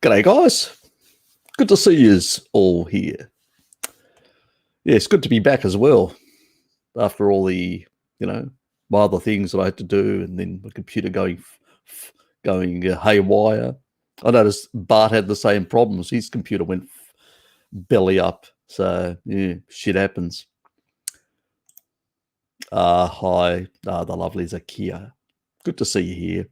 G'day, guys. Good to see you all here. Yeah, it's good to be back as well after all the, my other things that I had to do, and then the computer going haywire. I noticed Bart had the same problems. His computer went belly up. So, yeah, shit happens. Hi. The lovely Zakia. Good to see you here.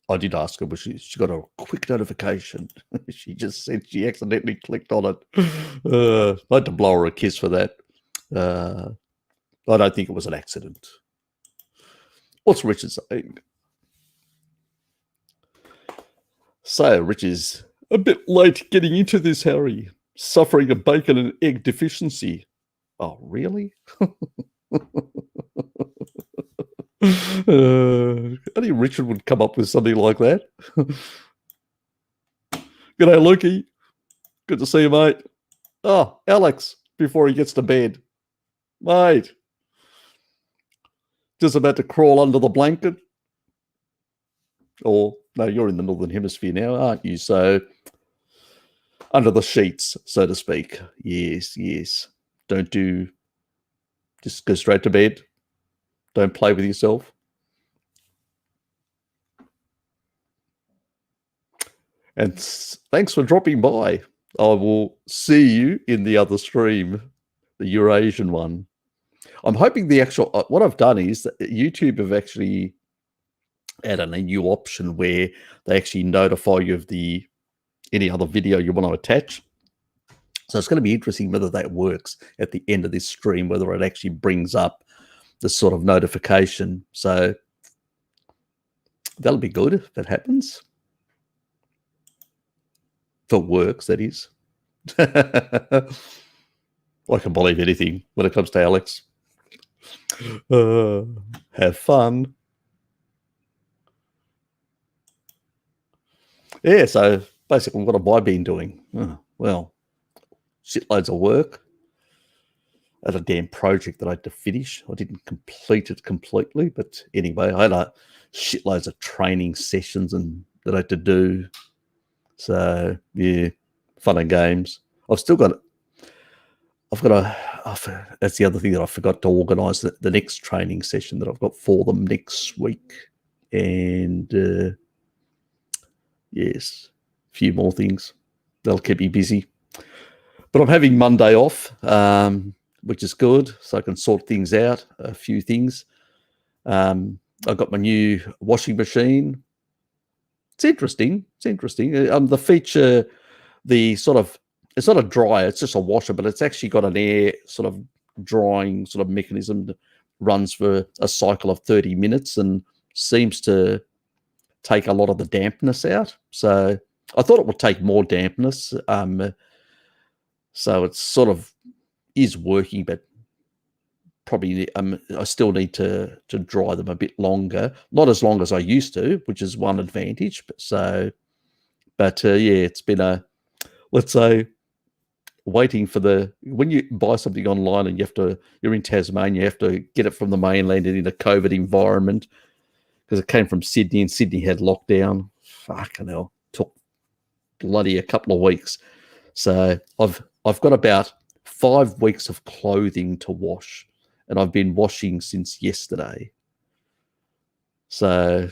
I did ask her, but she got a quick notification. She just said she accidentally clicked on it. I had to blow her a kiss for that. I don't think it was an accident. What's Richard saying? So, Rich is a bit late getting into this, Harry. Suffering a bacon and egg deficiency. Oh, really? Only Richard would come up with something like that. G'day, Lukey. Good to see you, mate. Oh, Alex, before he gets to bed. Mate. Just about to crawl under the blanket. Or, no, you're in the Northern Hemisphere now, aren't you? So, under the sheets, so to speak. Yes, yes. Just go straight to bed. Don't play with yourself. And thanks for dropping by. I will see you in the other stream, the Eurasian one. I'm hoping what I've done is that YouTube have actually added a new option where they actually notify you of any other video you want to attach. So it's going to be interesting whether that works at the end of this stream, whether it actually brings up the sort of notification. So that'll be good if that happens. If it works, that is. I can believe anything when it comes to Alex. Have fun. Yeah, so basically what have I been doing? Oh, well, shitloads of work. I had a damn project that I had to finish. I didn't complete it completely, but anyway, I had shitloads of training sessions that I had to do. So yeah, fun and games. That's the other thing that I forgot to organise, the next training session that I've got for them next week. And yes, a few more things. They'll keep me busy. But I'm having Monday off, which is good, so I can sort things out, a few things. I've got my new washing machine. It's interesting. The feature, it's not a dryer, it's just a washer, but it's actually got an air sort of drying sort of mechanism that runs for a cycle of 30 minutes and seems to take a lot of the dampness out. So I thought it would take more dampness. So it sort of is working, but probably I still need to dry them a bit longer. Not as long as I used to, which is one advantage. Yeah, it's been let's say, waiting for when you buy something online and you're in Tasmania, you have to get it from the mainland and in a COVID environment because it came from Sydney and Sydney had lockdown. Fucking hell, took bloody a couple of weeks. So I've got about 5 weeks of clothing to wash, and I've been washing since yesterday. So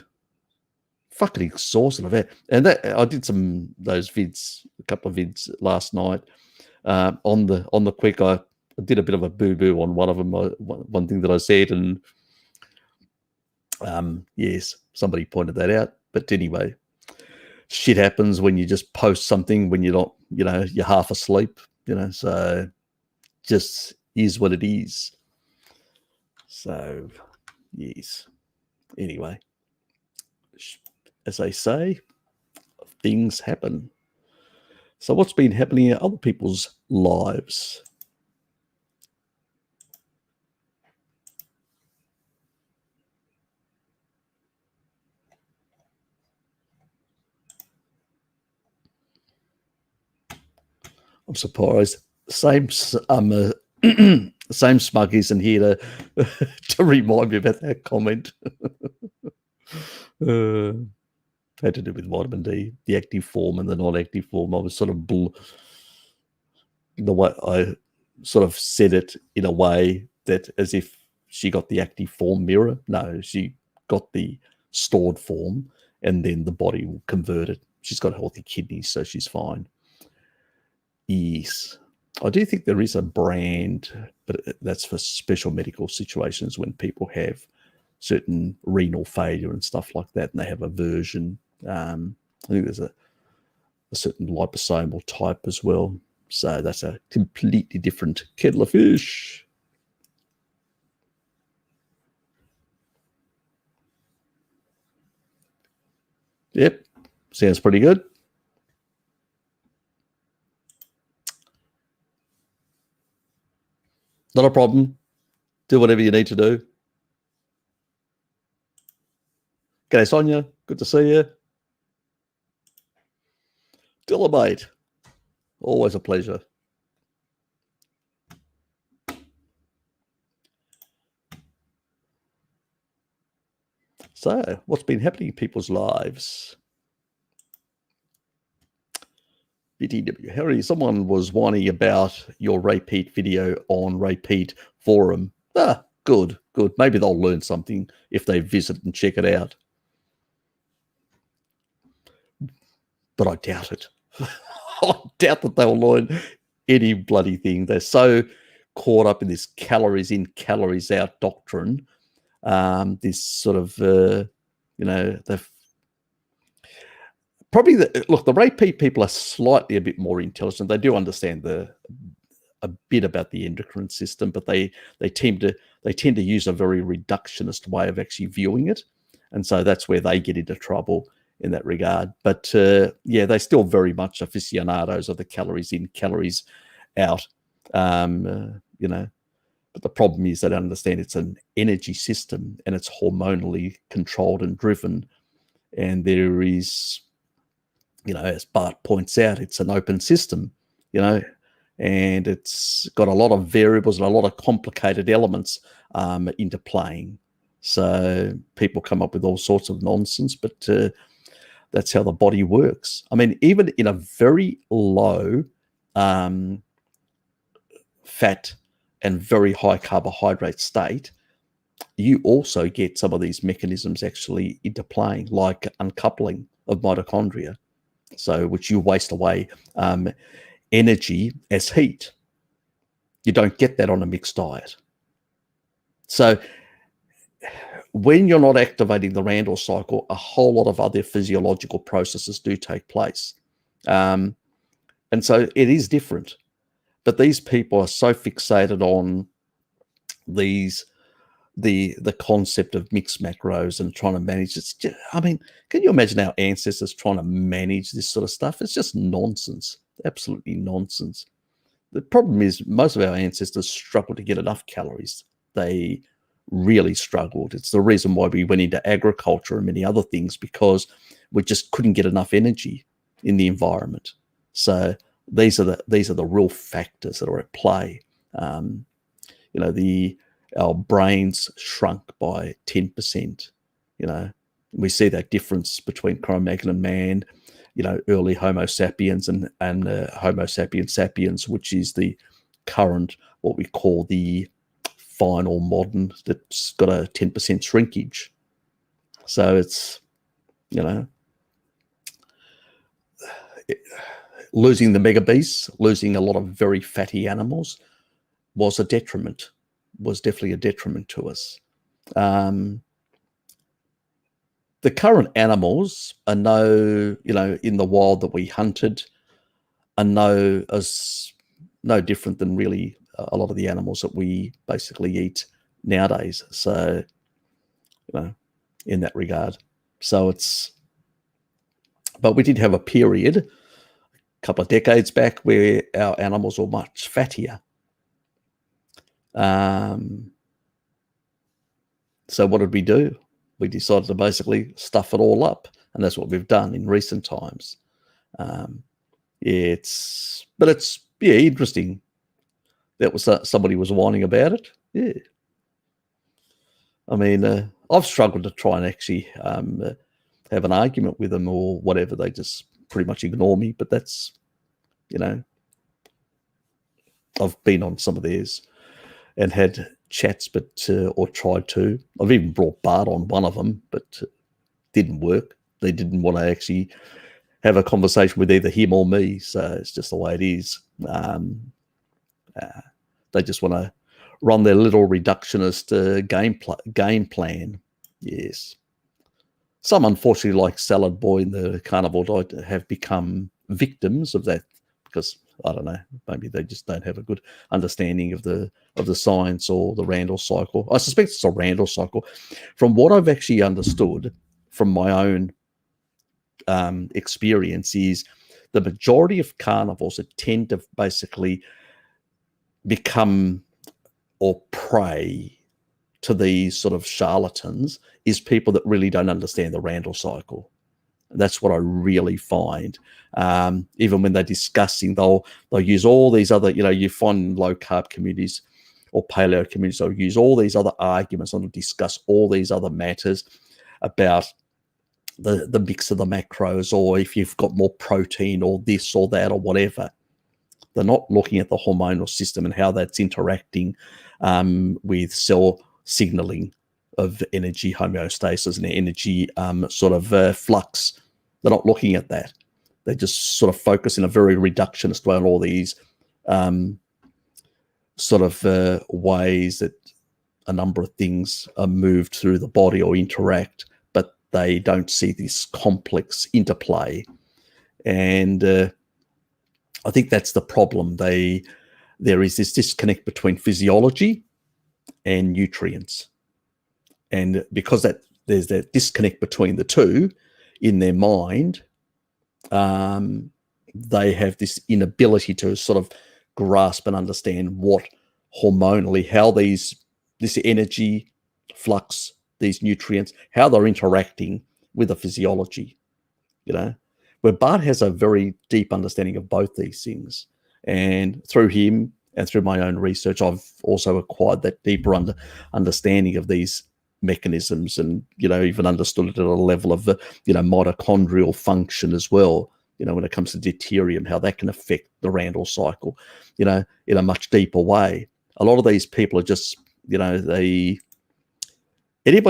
fucking exhausted of it. And I did a couple of vids last night. On the quick, I did a bit of a boo-boo on one of them, one thing that I said, and yes, somebody pointed that out. But anyway, shit happens when you just post something when you're not, you're half asleep, so just is what it is. So, yes. Anyway, as they say, things happen. So what's been happening in other people's lives? I'm surprised. Same smug isn't here to remind me about that comment. Had to do with vitamin D, the active form and the non-active form. I was sort of the way I sort of said it in a way that as if she got the active form mirror. No, she got the stored form, and then the body will convert it. She's got healthy kidneys, so she's fine. Yes. I do think there is a brand, but that's for special medical situations when people have certain renal failure and stuff like that, and they have a version. I think there's a certain liposomal type as well. So that's a completely different kettle of fish. Yep, sounds pretty good. Not a problem. Do whatever you need to do. G'day, Sonia. Good to see you. Dilla, mate. Always a pleasure. So, what's been happening in people's lives? BTW Harry, someone was whining about your repeat video on repeat forum. Ah, good. Maybe they'll learn something if they visit and check it out. But I doubt it. I doubt that they'll learn any bloody thing. They're so caught up in this calories in, calories out doctrine. This sort of, they've probably the repeat people are slightly a bit more intelligent. They do understand a bit about the endocrine system, but they tend to use a very reductionist way of actually viewing it, and so that's where they get into trouble in that regard. But yeah, they're still very much aficionados of the calories in, calories out. But the problem is they don't understand it's an energy system and it's hormonally controlled and driven, and there is, as Bart points out, it's an open system, and it's got a lot of variables and a lot of complicated elements into playing. So people come up with all sorts of nonsense, but that's how the body works. I mean, even in a very low fat and very high carbohydrate state, you also get some of these mechanisms actually into playing, like uncoupling of mitochondria. So, which you waste away energy as heat. You don't get that on a mixed diet. So, when you're not activating the Randall cycle, a whole lot of other physiological processes do take place. And so it is different. But these people are so fixated on the concept of mixed macros and trying to manage it. Can you imagine our ancestors trying to manage this sort of stuff? It's just nonsense, absolutely nonsense. The problem is most of our ancestors struggled to get enough calories. They really struggled. It's the reason why we went into agriculture and many other things, because we just couldn't get enough energy in the environment. So these are the real factors that are at play. Our brains shrunk by 10%. We see that difference between Cro-Magnon man, early Homo sapiens and Homo sapiens sapiens, which is the current, what we call the final modern, that's got a 10% shrinkage. So it's, losing the mega beasts, losing a lot of very fatty animals was definitely a detriment to us. The current animals are in the wild that we hunted, are no different than really a lot of the animals that we basically eat nowadays. So, in that regard. So but we did have a period, a couple of decades back, where our animals were much fattier. So what did we do? We decided to basically stuff it all up, and that's what we've done in recent times. It's interesting. That was somebody was whining about it. Yeah, I've struggled to try and actually have an argument with them or whatever. They just pretty much ignore me. But that's, you know, I've been on some of theirs and had chats, but or tried to. I've even brought Bart on one of them, but didn't work. They didn't want to actually have a conversation with either him or me. So it's just the way it is. They just want to run their little reductionist game plan. Yes. Some, unfortunately, like Salad Boy and the Carnivore Diet, have become victims of that because, I don't know, maybe they just don't have a good understanding of the science or the Randall cycle. I suspect it's a Randall cycle. From what I've actually understood from my own experience is the majority of carnivores that tend to basically become or prey to these sort of charlatans is people that really don't understand the Randall cycle. That's what I really find. Even when they're discussing, they'll use all these other, you find low carb communities or paleo communities, they'll use all these other arguments and discuss all these other matters about the mix of the macros, or if you've got more protein or this or that or whatever. They're not looking at the hormonal system and how that's interacting with cell signaling of energy homeostasis and energy flux. They're not looking at that. They just sort of focus in a very reductionist way on all these ways that a number of things are moved through the body or interact, but they don't see this complex interplay. And I think that's the problem. There is this disconnect between physiology and nutrients. And because there's that disconnect between the two in their mind, they have this inability to sort of grasp and understand what hormonally, how this energy flux, these nutrients, how they're interacting with the physiology, where Bart has a very deep understanding of both these things. And through him and through my own research, I've also acquired that deeper understanding of these mechanisms, and even understood it at a level of the mitochondrial function as well, when it comes to deuterium, how that can affect the Randall cycle in a much deeper way. A lot of these people are just anybody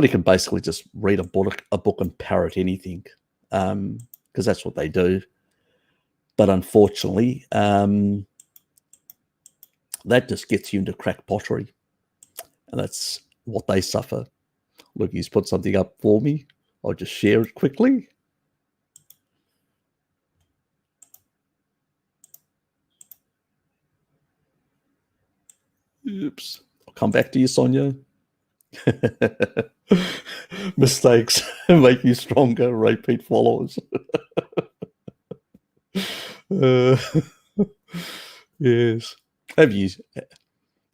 can basically just read a book and parrot anything, because that's what they do. But unfortunately, that just gets you into crack pottery, and that's what they suffer. Lukey's put something up for me. I'll just share it quickly. Oops. I'll come back to you, Sonia. Mistakes make you stronger. Repeat follows. Yes. Have you?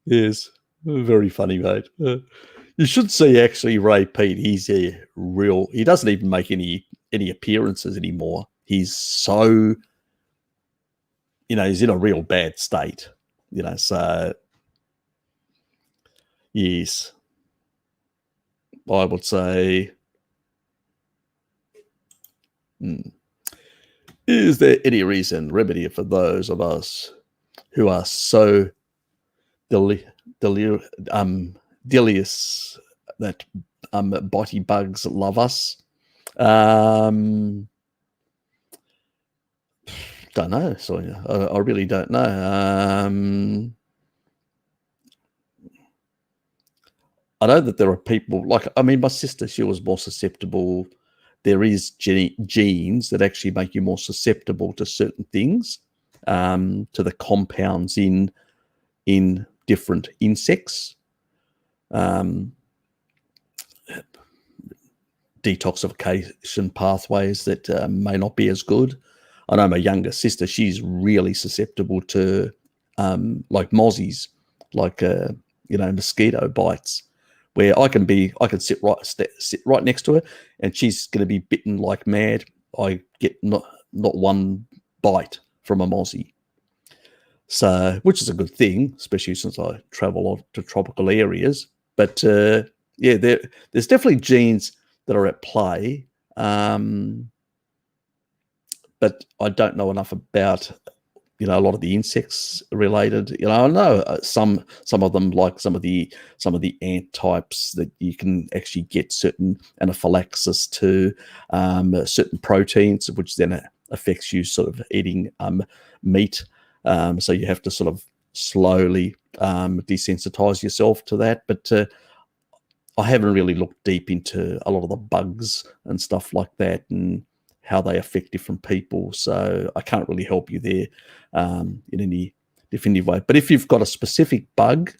Yes. Very funny, mate. You should see actually Ray Pete. He's a real. He doesn't even make any appearances anymore. He's so, he's in a real bad state. So yes, I would say. Is there any remedy for those of us who are so delirious that body bugs love us? Don't know, Sonia. I really don't know. I know that there are people my sister, she was more susceptible. There is genes that actually make you more susceptible to certain things, to the compounds in different insects. Detoxification pathways that may not be as good. I know my younger sister, she's really susceptible to mozzies, mosquito bites, where I can sit right next to her, and she's going to be bitten like mad. I get not one bite from a mozzie. So, which is a good thing, especially since I travel a lot to tropical areas. But there's definitely genes that are at play but I don't know enough about, a lot of the insects related. I know some of them, like some of the ant types, that you can actually get certain anaphylaxis to certain proteins, which then affects you sort of eating meat. So you have to sort of slowly desensitize yourself to that. But I haven't really looked deep into a lot of the bugs and stuff like that and how they affect different people. So I can't really help you there in any definitive way. But if you've got a specific bug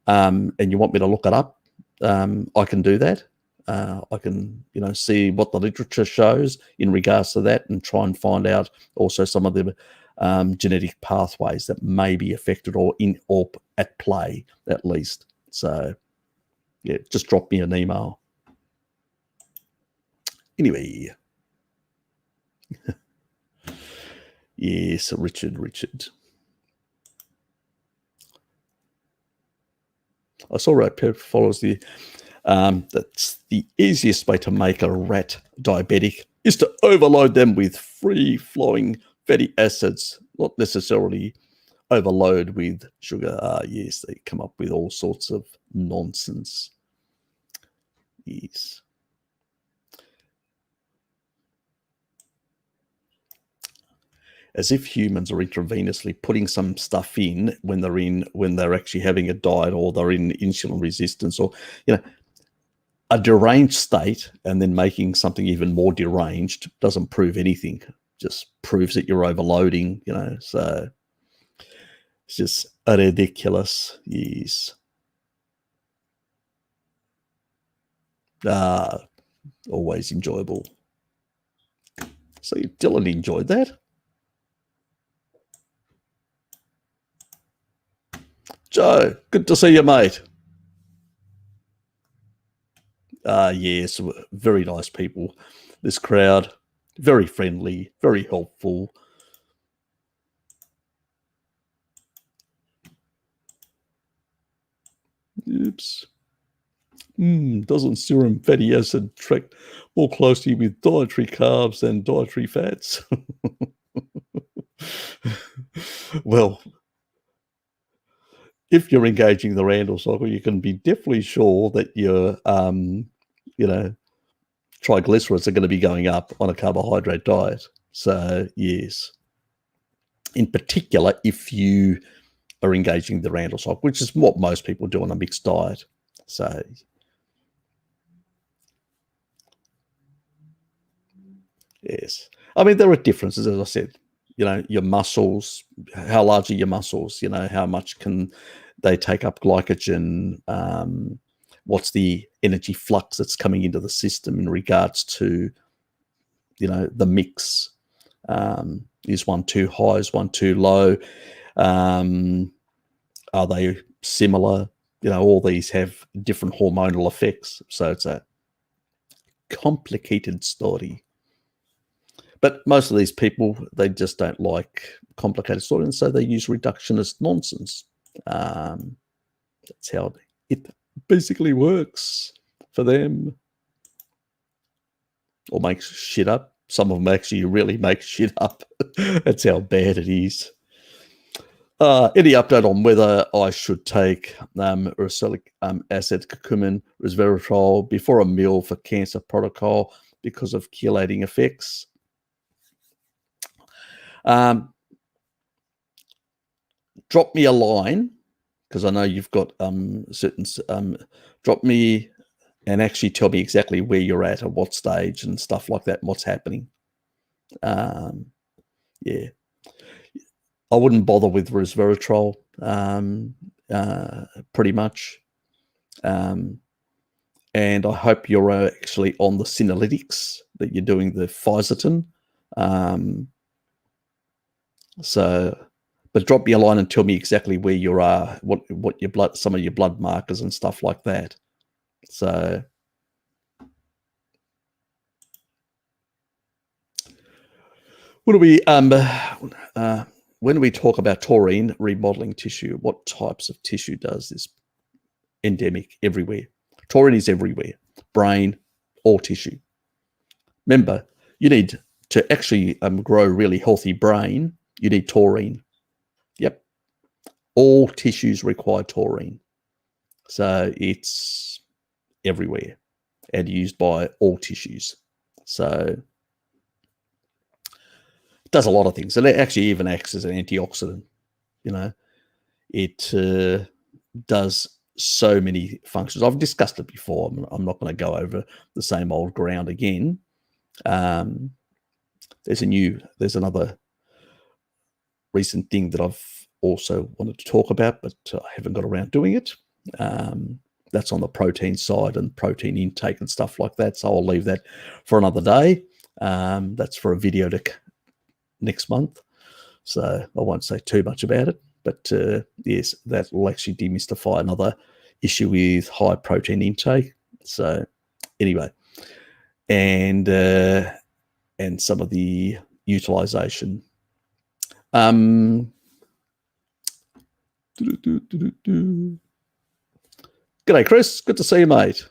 and you want me to look it up, I can do that. I can, see what the literature shows in regards to that and try and find out also some of the genetic pathways that may be affected or at play at least. So, yeah, just drop me an email. Anyway. Yes, Richard. I saw Rat Pep follows the that's the easiest way to make a rat diabetic is to overload them with free-flowing fatty acids, not necessarily overload with sugar. Yes, they come up with all sorts of nonsense. Yes. As if humans are intravenously putting some stuff in when they're actually having a diet, or they're in insulin resistance, or a deranged state, and then making something even more deranged doesn't prove anything. Just proves that you're overloading. So it's just ridiculous. Yes. Always enjoyable. So Dylan enjoyed that. Joe, good to see you, mate. Yes, very nice people. This crowd, very friendly, very helpful. Oops. Doesn't serum fatty acid track more closely with dietary carbs than dietary fats? Well, if you're engaging the Randall cycle, you can be definitely sure that your, triglycerides are going to be going up on a carbohydrate diet. So, yes. In particular, if you are engaging the Randall cycle, which is what most people do on a mixed diet. So, yes. I mean, there are differences, as I said. Your muscles, how large are your muscles? How much can they take up glycogen? What's the energy flux that's coming into the system in regards to, the mix? Is one too high? Is one too low? Are they similar? All these have different hormonal effects. So it's a complicated story. But most of these people, they just don't like complicated stories, and so they use reductionist nonsense. That's how it basically works for them. Or makes shit up. Some of them actually really make shit up. That's how bad it is. Any update on whether I should take uracilic acid, curcumin, resveratrol before a meal for cancer protocol because of chelating effects? Drop me a line, because I know you've got certain. Drop me and actually tell me exactly where you're at what stage and stuff like that, and what's happening. Yeah, I wouldn't bother with resveratrol. Pretty much. And I hope you're actually on the senolytics, that you're doing the Pfizetin. But drop me a line and tell me exactly where you are, what your blood, some of your blood markers and stuff like that. So, when we talk about taurine remodeling tissue, what types of tissue does this? Endemic everywhere. Taurine is everywhere. Brain, all tissue. Remember, you need to actually grow a really healthy brain, you need taurine. Yep. All tissues require taurine. So it's everywhere and used by all tissues. So it does a lot of things. And it actually even acts as an antioxidant. You know, it does so many functions. I've discussed it before. I'm not going to go over the same old ground again. There's another recent thing that I've also wanted to talk about, but I haven't got around doing it. That's on the protein side and protein intake and stuff like that. So I'll leave that for another day. That's for a video next month. So I won't say too much about it. But yes, that will actually demystify another issue with high protein intake. So anyway, and some of the utilization. G'day, Chris. Good to see you, mate.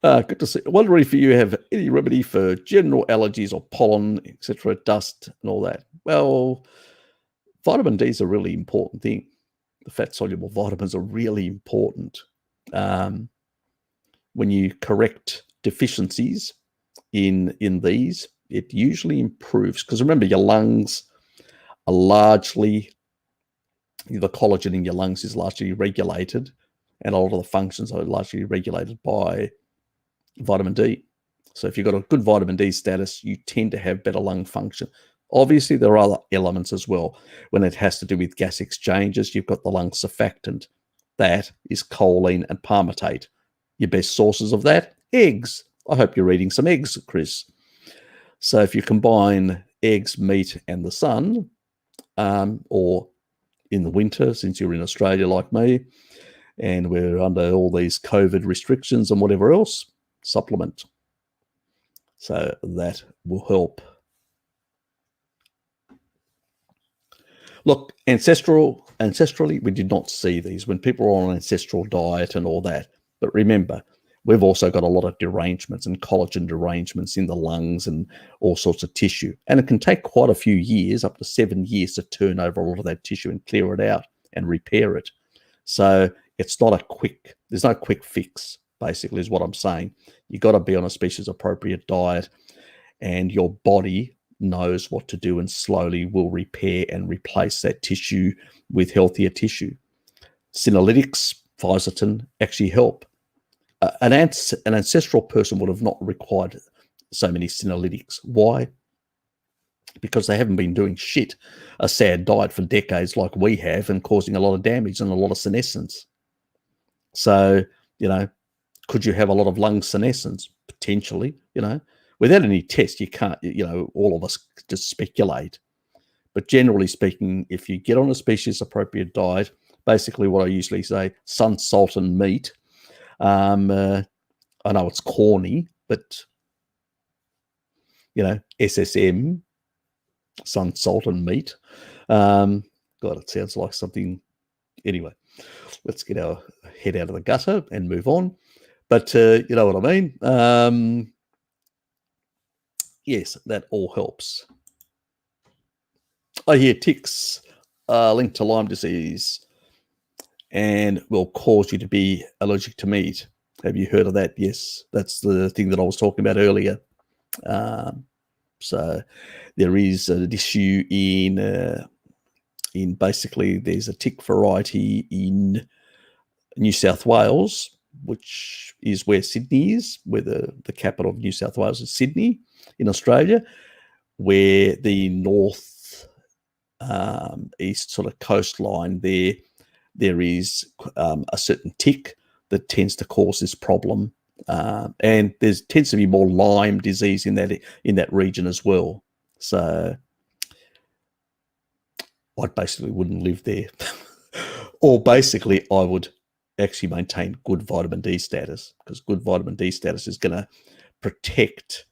Good to see. Wondering if you have any remedy for general allergies or pollen, etc., dust and all that. Well, vitamin D is a really important thing. The fat-soluble vitamins are really important. When you correct deficiencies in these, it usually improves. Because remember, your lungs are largely, the collagen in your lungs is largely regulated, and a lot of the functions are largely regulated by vitamin D. So if you've got a good vitamin D status, you tend to have better lung function. Obviously, there are other elements as well. When it has to do with gas exchanges, you've got the lung surfactant. That is choline and palmitate. Your best sources of that, eggs. I hope you're eating some eggs, Chris. So if you combine eggs, meat, and the sun, or in the winter, since you're in Australia like me, and we're under all these COVID restrictions and whatever else, supplement. So that will help. Look, ancestrally, we did not see these when people were on an ancestral diet and all that. But remember, we've also got a lot of derangements and collagen derangements in the lungs and all sorts of tissue. And it can take quite a few years, up to 7 years, to turn over a lot of that tissue and clear it out and repair it. So it's not there's no quick fix, basically, is what I'm saying. You've got to be on a species-appropriate diet, and your body knows what to do and slowly will repair and replace that tissue with healthier tissue. Senolytics, fisetin actually help. An ancestral person would have not required so many senolytics. Why? Because they haven't been doing shit, a sad diet for decades like we have, and causing a lot of damage and a lot of senescence. So, could you have a lot of lung senescence? Potentially, without any test, you can't, all of us just speculate. But generally speaking, if you get on a species-appropriate diet, basically what I usually say, sun, salt, and meat. I know it's corny, but, SSM, sun, salt, and meat. God, it sounds like something. Anyway, let's get our head out of the gutter and move on. But you know what I mean. Yes, that all helps. I hear ticks linked to Lyme disease and will cause you to be allergic to meat. Have you heard of that? Yes, that's the thing that I was talking about earlier. So there is an issue in basically there's a tick variety in New South Wales, which is where Sydney is, where the capital of New South Wales is Sydney in Australia, where the north east sort of coastline there is a certain tick that tends to cause this problem, and there tends to be more Lyme disease in that region as well. So I basically wouldn't live there, or basically I would actually maintain good vitamin D status, because good vitamin D status is going to protect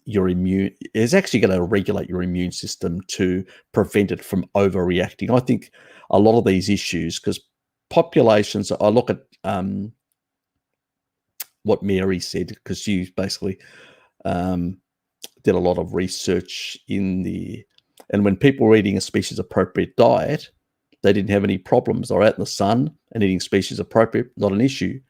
your immune. It's actually going to regulate your immune system to prevent it from overreacting. I think a lot of these issues, because populations, I look at what Mary said, because she basically did a lot of research and when people were eating a species appropriate diet, they didn't have any problems. They're out in the sun and eating species appropriate, not an issue.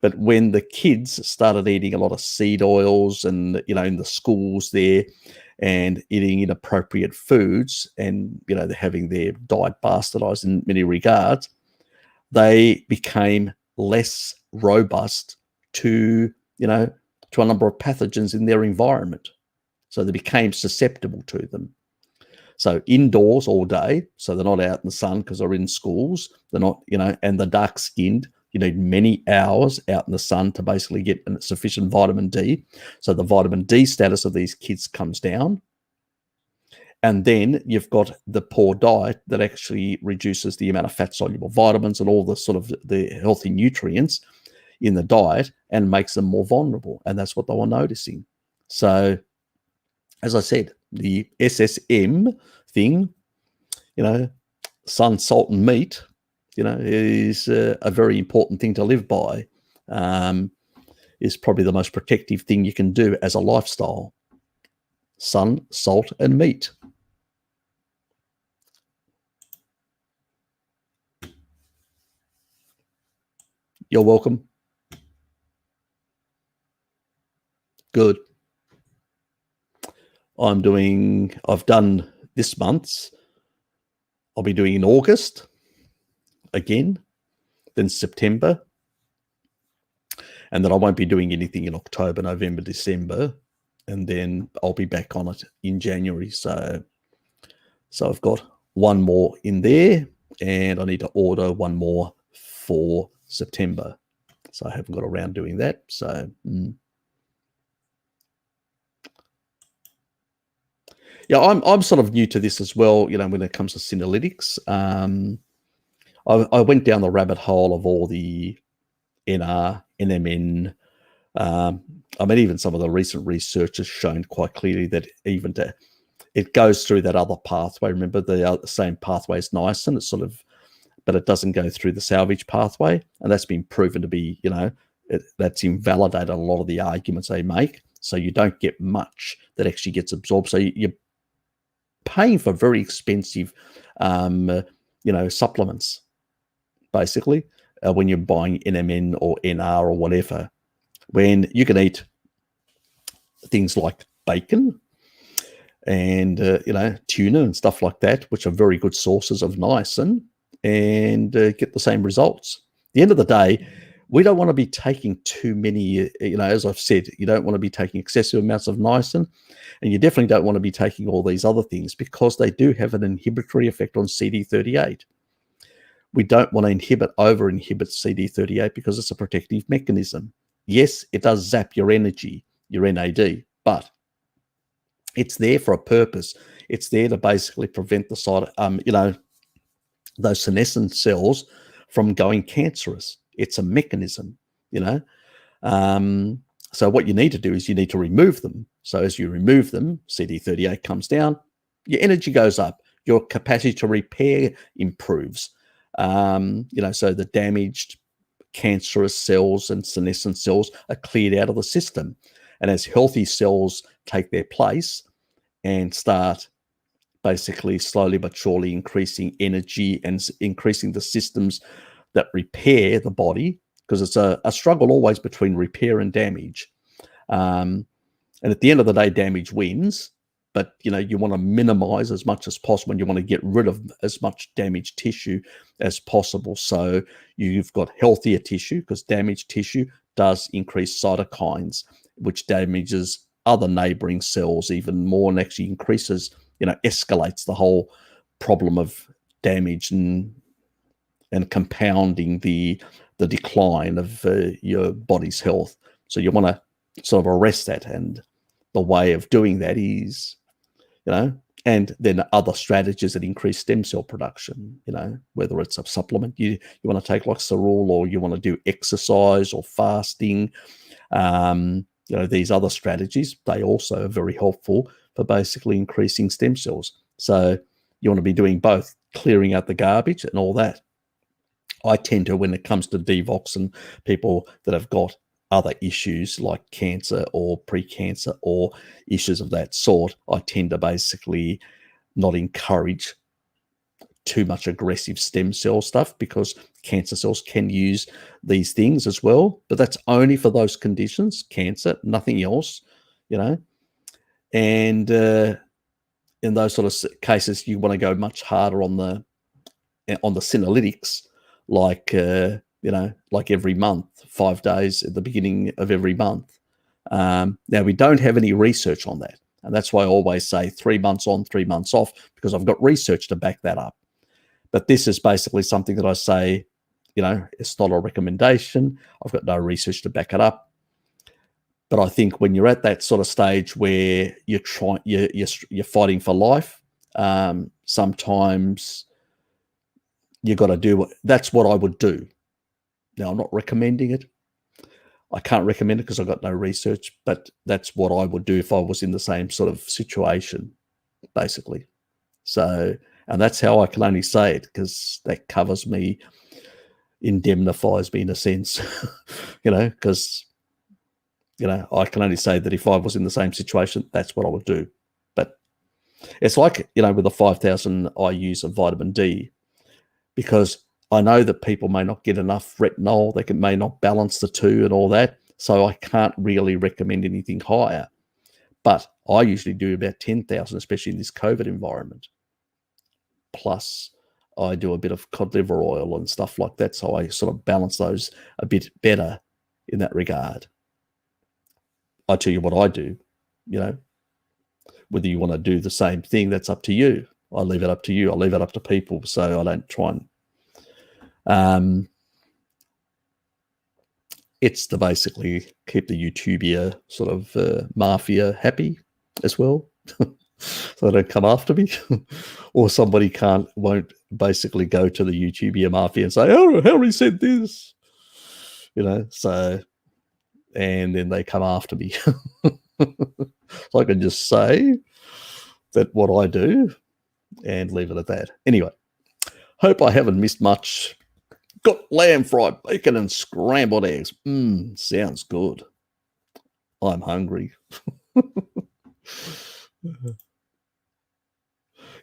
But when the kids started eating a lot of seed oils and, in the schools there and eating inappropriate foods and, they're having their diet bastardized in many regards, they became less robust to a number of pathogens in their environment. So they became susceptible to them. So indoors all day, so they're not out in the sun because they're in schools. They're not, and the dark-skinned, you need many hours out in the sun to basically get sufficient vitamin D. So the vitamin D status of these kids comes down. And then you've got the poor diet that actually reduces the amount of fat-soluble vitamins and all the sort of the healthy nutrients in the diet and makes them more vulnerable. And that's what they were noticing. So, as I said, the SSM thing, sun, salt, and meat, is a very important thing to live by. Is probably the most protective thing you can do as a lifestyle. Sun, salt, and meat. You're welcome. Good. I've done this month's. I'll be doing in August again, then September, and then I won't be doing anything in October, November, December, and then I'll be back on it in January. So I've got one more in there, and I need to order one more for September. So I haven't got around doing that. So yeah, I'm sort of new to this as well, when it comes to Synalytics. I went down the rabbit hole of all the NR, NMN. Even some of the recent research has shown quite clearly that it goes through that other pathway. Remember, the same pathway as niacin. It's sort of, but it doesn't go through the salvage pathway, and that's been proven to be, that's invalidated a lot of the arguments they make. So you don't get much that actually gets absorbed. So you're paying for very expensive, supplements, basically, when you're buying NMN or NR or whatever, when you can eat things like bacon and, tuna and stuff like that, which are very good sources of niacin, and get the same results. At the end of the day, we don't want to be taking too many, as I've said, you don't want to be taking excessive amounts of niacin, and you definitely don't want to be taking all these other things because they do have an inhibitory effect on CD38. We don't want to over-inhibit CD38 because it's a protective mechanism. Yes, it does zap your energy, your NAD, but it's there for a purpose. It's there to basically prevent the side, those senescent cells from going cancerous. It's a mechanism, So what you need to do is you need to remove them. So as you remove them, CD38 comes down, your energy goes up, your capacity to repair improves. So the damaged cancerous cells and senescent cells are cleared out of the system. And as healthy cells take their place and start basically slowly but surely increasing energy and increasing the systems that repair the body, because it's a struggle always between repair and damage. And at the end of the day, damage wins, but you want to minimize as much as possible, and you want to get rid of as much damaged tissue as possible. So you've got healthier tissue, because damaged tissue does increase cytokines, which damages other neighboring cells even more and actually increases, escalates the whole problem of damage and compounding the decline of your body's health. So you want to sort of arrest that, and the way of doing that is, and then other strategies that increase stem cell production, whether it's a supplement you want to take like Cerule, or you want to do exercise or fasting, these other strategies, they also are very helpful for basically increasing stem cells. So you want to be doing both, clearing out the garbage and all that. I tend to, when it comes to Devox and people that have got other issues like cancer or pre-cancer or issues of that sort, I tend to basically not encourage too much aggressive stem cell stuff, because cancer cells can use these things as well, but that's only for those conditions, cancer, nothing else, you know. And in those sort of cases, you want to go much harder on the senolytics, like like every month, 5 days at the beginning of every month. Now, we don't have any research on that, and that's why I always say 3 months on, 3 months off, because I've got research to back that up. But this is basically something that I say, it's not a recommendation. I've got no research to back it up. But I think when you're at that sort of stage where you're fighting for life, sometimes you got to do that's what I would do. Now, I'm not recommending it. I can't recommend it because I've got no research, but that's what I would do if I was in the same sort of situation, basically. So, and that's how I can only say it, because that covers me, indemnifies me in a sense, because, I can only say that if I was in the same situation, that's what I would do. But it's like, with the 5,000 IUs of vitamin D, because I know that people may not get enough retinol, they may not balance the two and all that, so I can't really recommend anything higher. But I usually do about 10,000, especially in this COVID environment. Plus, I do a bit of cod liver oil and stuff like that, so I sort of balance those a bit better in that regard. I tell you what I do, whether you want to do the same thing, that's up to you. I leave it up to you. I leave it up to people, so I don't try and it's to basically keep the YouTuber sort of mafia happy as well. So they don't come after me, or somebody won't basically go to the YouTuber mafia and say, "Oh, Harry said this," So, and then they come after me. So I can just say that what I do and leave it at that. Anyway, hope I haven't missed much. Got lamb fried bacon and scrambled eggs. Sounds good. I'm hungry.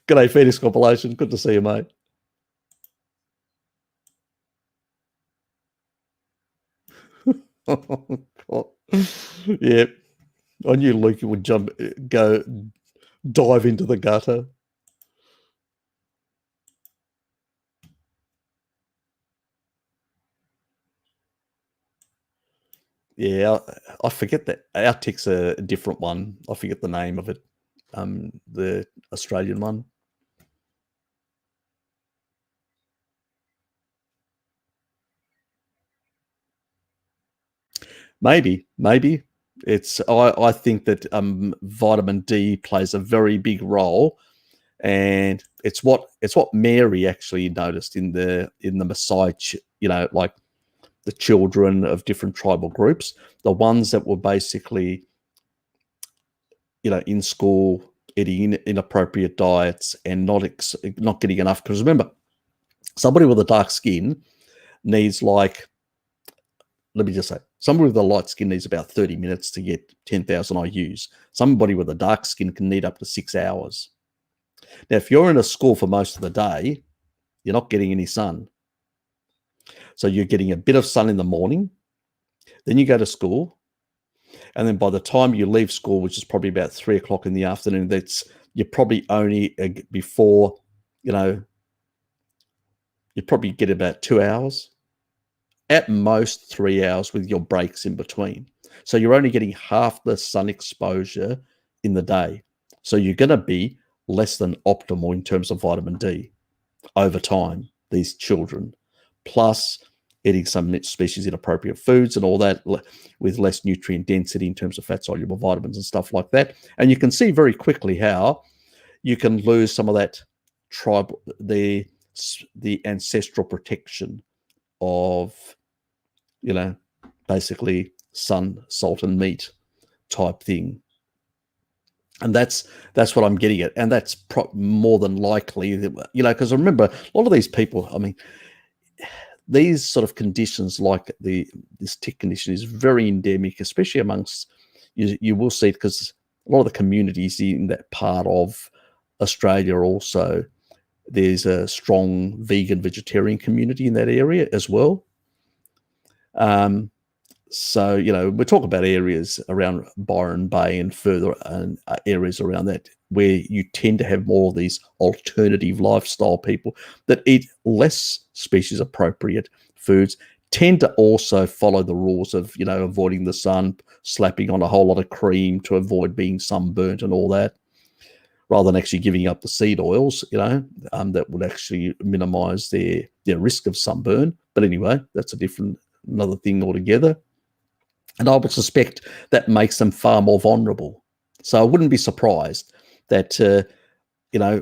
G'day, Fetus Compilation. Good to see you, mate. Oh, yeah. I knew Lukey would dive into the gutter. Yeah, I forget that. Our tick's a different one. I forget the name of it. The Australian one. Maybe. It's. I think that vitamin D plays a very big role, and it's what Mary actually noticed in the Maasai, like the children of different tribal groups, the ones that were basically, in school, eating inappropriate diets and not getting enough. Because remember, somebody with a dark skin needs, like, let me just say, somebody with a light skin needs about 30 minutes to get 10,000 IUs. Somebody with a dark skin can need up to 6 hours. Now, if you're in a school for most of the day, you're not getting any sun. So you're getting a bit of sun in the morning, then you go to school, and then by the time you leave school, which is probably about 3 o'clock in the afternoon, you're probably only before, you probably get about 2 hours, at most 3 hours with your breaks in between. So you're only getting half the sun exposure in the day. So you're going to be less than optimal in terms of vitamin D over time, these children. Plus, eating some species inappropriate foods and all that with less nutrient density in terms of fat-soluble vitamins and stuff like that. And you can see very quickly how you can lose some of that the ancestral protection of, basically sun, salt, and meat type thing. And that's what I'm getting at. And that's more than likely, because remember, a lot of these people, I mean, these sort of conditions, like this tick condition, is very endemic, especially amongst, you will see it because a lot of the communities in that part of Australia also, there's a strong vegan vegetarian community in that area as well. So, we're talking about areas around Byron Bay and further areas around that, where you tend to have more of these alternative lifestyle people that eat less species appropriate foods, tend to also follow the rules of, avoiding the sun, slapping on a whole lot of cream to avoid being sunburnt and all that, rather than actually giving up the seed oils, that would actually minimize their risk of sunburn. But anyway, that's another thing altogether. And I would suspect that makes them far more vulnerable. So I wouldn't be surprised that,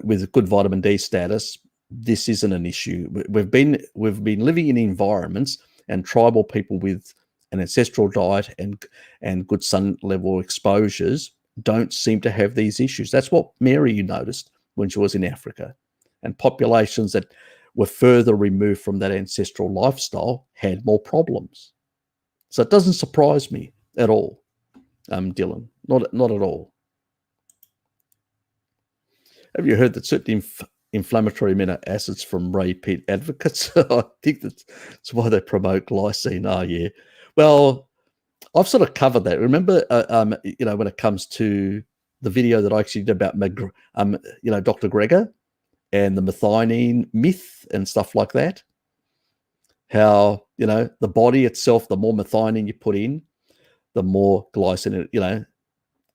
with good vitamin D status, this isn't an issue. We've been living in environments, and tribal people with an ancestral diet and good sun level exposures don't seem to have these issues. That's what Mary noticed when she was in Africa. And populations that were further removed from that ancestral lifestyle had more problems. So it doesn't surprise me at all, Dylan. Not at all. Have you heard that certain inflammatory amino acids from repeat advocates? I think that's why they promote glycine. Oh, yeah. Well, I've sort of covered that. Remember, when it comes to the video that I actually did about, Dr. Greger and the methionine myth and stuff like that? How, the body itself, the more methionine you put in, the more glycine,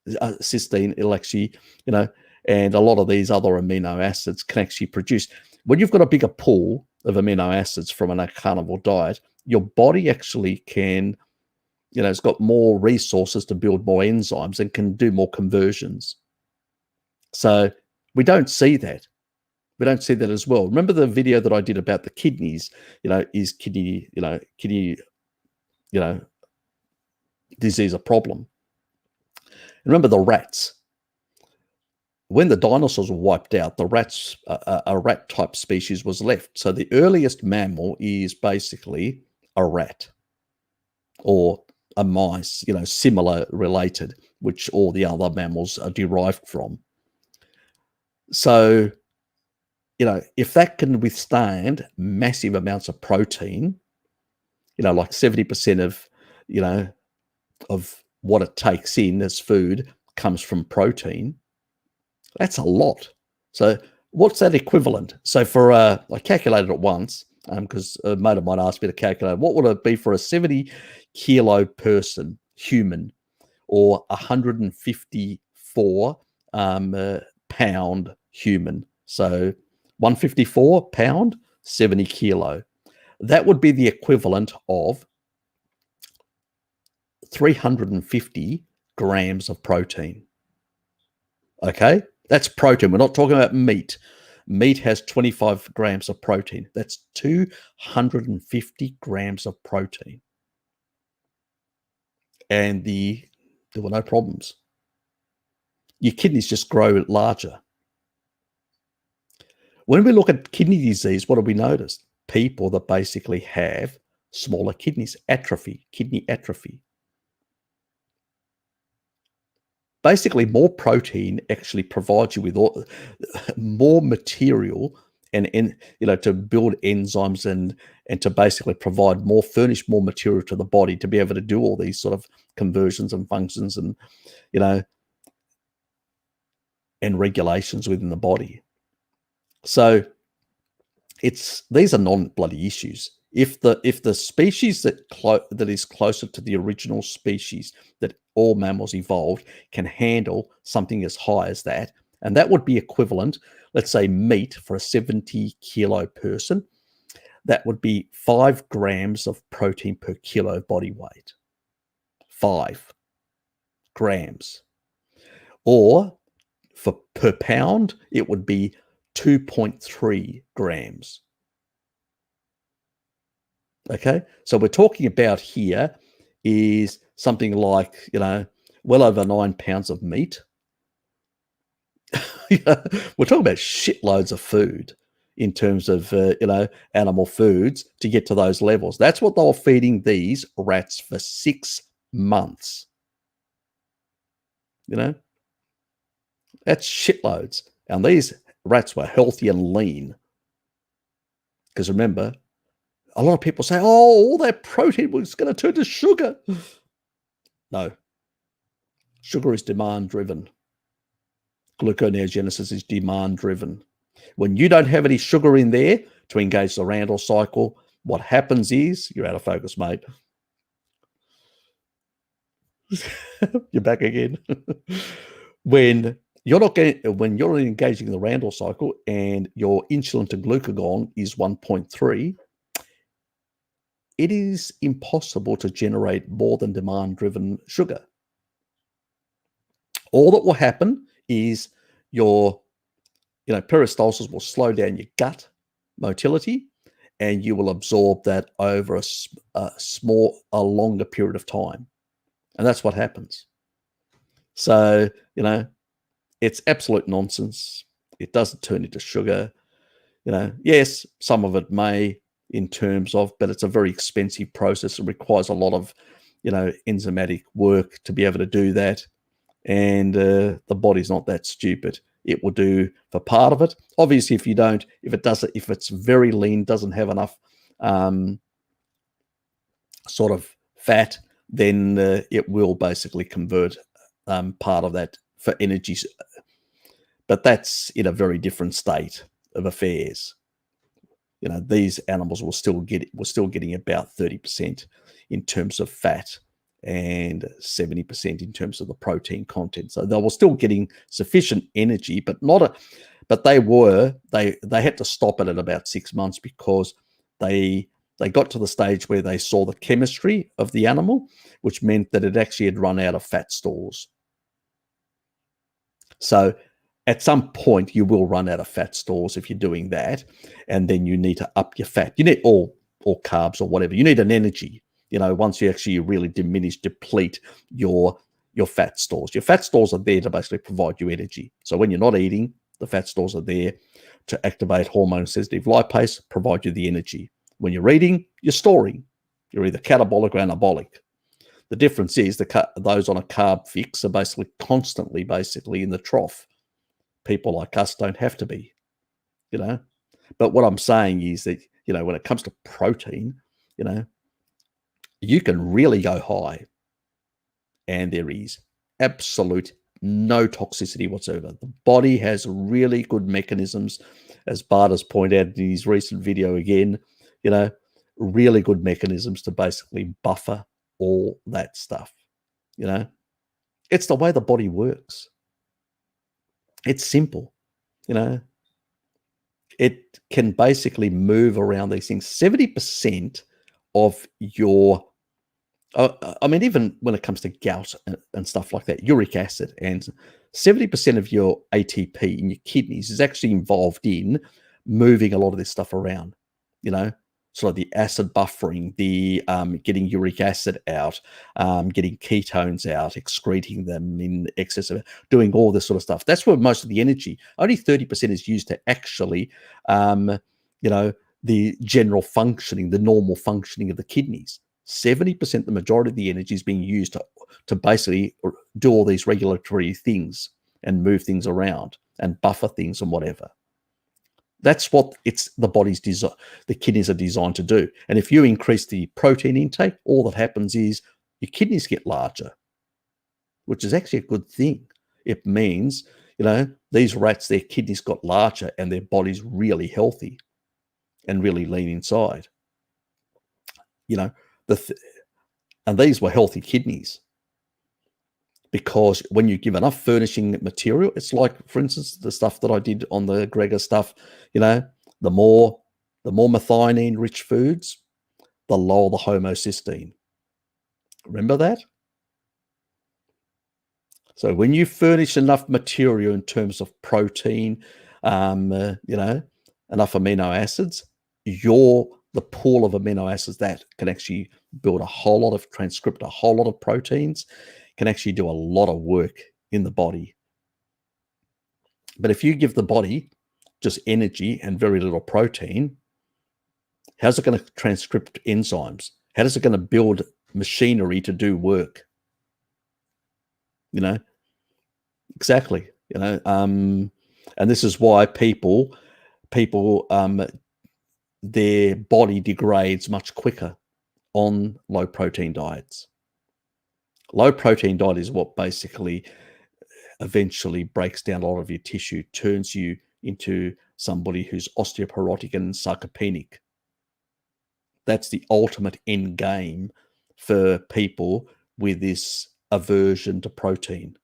cysteine, it'll actually, and a lot of these other amino acids can actually produce. When you've got a bigger pool of amino acids from a carnivore diet, your body actually can, it's got more resources to build more enzymes and can do more conversions. So we don't see that. We don't see that as well. Remember the video that I did about the kidneys? Is kidney disease a problem? Remember the rats? When the dinosaurs were wiped out, the rats, a rat type species was left. So the earliest mammal is basically a rat or a mice, similar related, which all the other mammals are derived from. So, if that can withstand massive amounts of protein, like 70% of what it takes in as food comes from protein, that's a lot. So what's that equivalent? So for, I calculated it once, because a mate of mine asked me to calculate, what would it be for a 70 kilo person, human, or 154 pound human? So 154 pound, 70 kilo. That would be the equivalent of 350 grams of protein. Okay, that's protein. We're not talking about meat. Meat has 25 grams of protein. That's 250 grams of protein. And there were no problems. Your kidneys just grow larger. When we look at kidney disease, what have we noticed? People that basically have smaller kidneys, kidney atrophy. Basically, more protein actually provides you with more material and to build enzymes and to basically furnish more material to the body to be able to do all these sort of conversions and functions and and regulations within the body. So these are non-bloody issues. If the species that is closer to the original species that all mammals evolved can handle something as high as that, and that would be equivalent, let's say meat for a 70 kilo person, that would be 5 grams of protein per kilo body weight. 5 grams. Or per pound, it would be 2.3 grams. Okay, so we're talking about here is something like, well over 9 pounds of meat. We're talking about shitloads of food in terms of, animal foods to get to those levels. That's what they were feeding these rats for 6 months. That's shitloads. And these rats were healthy and lean. Because remember, a lot of people say, oh, all that protein was going to turn to sugar. No. Sugar is demand-driven. Gluconeogenesis is demand-driven. When you don't have any sugar in there to engage the Randle cycle, what happens is you're out of focus, mate. You're back again. When you're engaging the Randle cycle and your insulin to glucagon is 1.3, it is impossible to generate more than demand-driven sugar. All that will happen is your peristalsis will slow down your gut motility, and you will absorb that over a longer period of time. And that's what happens. So, it's absolute nonsense. It doesn't turn into sugar. Yes, some of it may in terms of, but it's a very expensive process. It requires a lot of, enzymatic work to be able to do that. And the body's not that stupid. It will do for part of it. Obviously, if it's very lean, doesn't have enough sort of fat, then it will basically convert part of that for energy. But that's in a very different state of affairs. These animals were still getting about 30% in terms of fat and 70% in terms of the protein content. So they were still getting sufficient energy, but they had to stop it at about 6 months because they got to the stage where they saw the chemistry of the animal, which meant that it actually had run out of fat stores. So at some point, you will run out of fat stores if you're doing that, and then you need to up your fat. You need or carbs or whatever. You need an energy. Once you actually really deplete your fat stores. Your fat stores are there to basically provide you energy. So when you're not eating, the fat stores are there to activate hormone-sensitive lipase, provide you the energy. When you're eating, you're storing. You're either catabolic or anabolic. The difference is those on a carb fix are basically constantly in the trough. People like us don't have to be, But what I'm saying is that, when it comes to protein, you can really go high and there is absolute no toxicity whatsoever. The body has really good mechanisms, as Bart has pointed out in his recent video again, really good mechanisms to basically buffer all that stuff. It's the way the body works. It's simple. It can basically move around these things. 70% of your, even when it comes to gout and stuff like that, uric acid, and 70% of your ATP in your kidneys is actually involved in moving a lot of this stuff around, sort of the acid buffering, the getting uric acid out, getting ketones out, excreting them in excess of, doing all this sort of stuff. That's where most of the energy, only 30% is used to actually, the general functioning, the normal functioning of the kidneys. 70%, the majority of the energy is being used to basically do all these regulatory things and move things around and buffer things and whatever. That's what the body's design, the kidneys are designed to do. And if you increase the protein intake, all that happens is your kidneys get larger, which is actually a good thing. It means, these rats, their kidneys got larger and their body's really healthy and really lean inside. And these were healthy kidneys. Because when you give enough furnishing material, it's like, for instance, the stuff that I did on the Gregor stuff, the more methionine-rich foods, the lower the homocysteine. Remember that? So when you furnish enough material in terms of protein, enough amino acids, the pool of amino acids that can actually transcript a whole lot of proteins, can actually do a lot of work in the body. But if you give the body just energy and very little protein, how's it going to transcript enzymes? How is it going to build machinery to do work? Exactly. And this is why people, their body degrades much quicker on low protein diets. Low protein diet is what basically eventually breaks down a lot of your tissue, turns you into somebody who's osteoporotic and sarcopenic. That's the ultimate end game for people with this aversion to protein.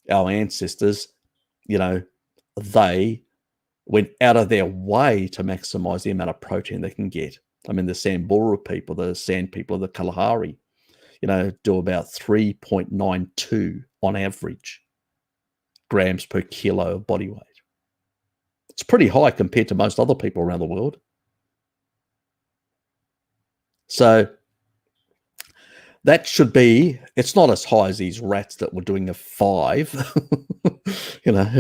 Our ancestors, they went out of their way to maximize the amount of protein they can get. I mean, the Samburu people, the Sand people of the Kalahari, do about 3.92 on average grams per kilo of body weight. It's pretty high compared to most other people around the world. So that should be, it's not as high as these rats that were doing a 5,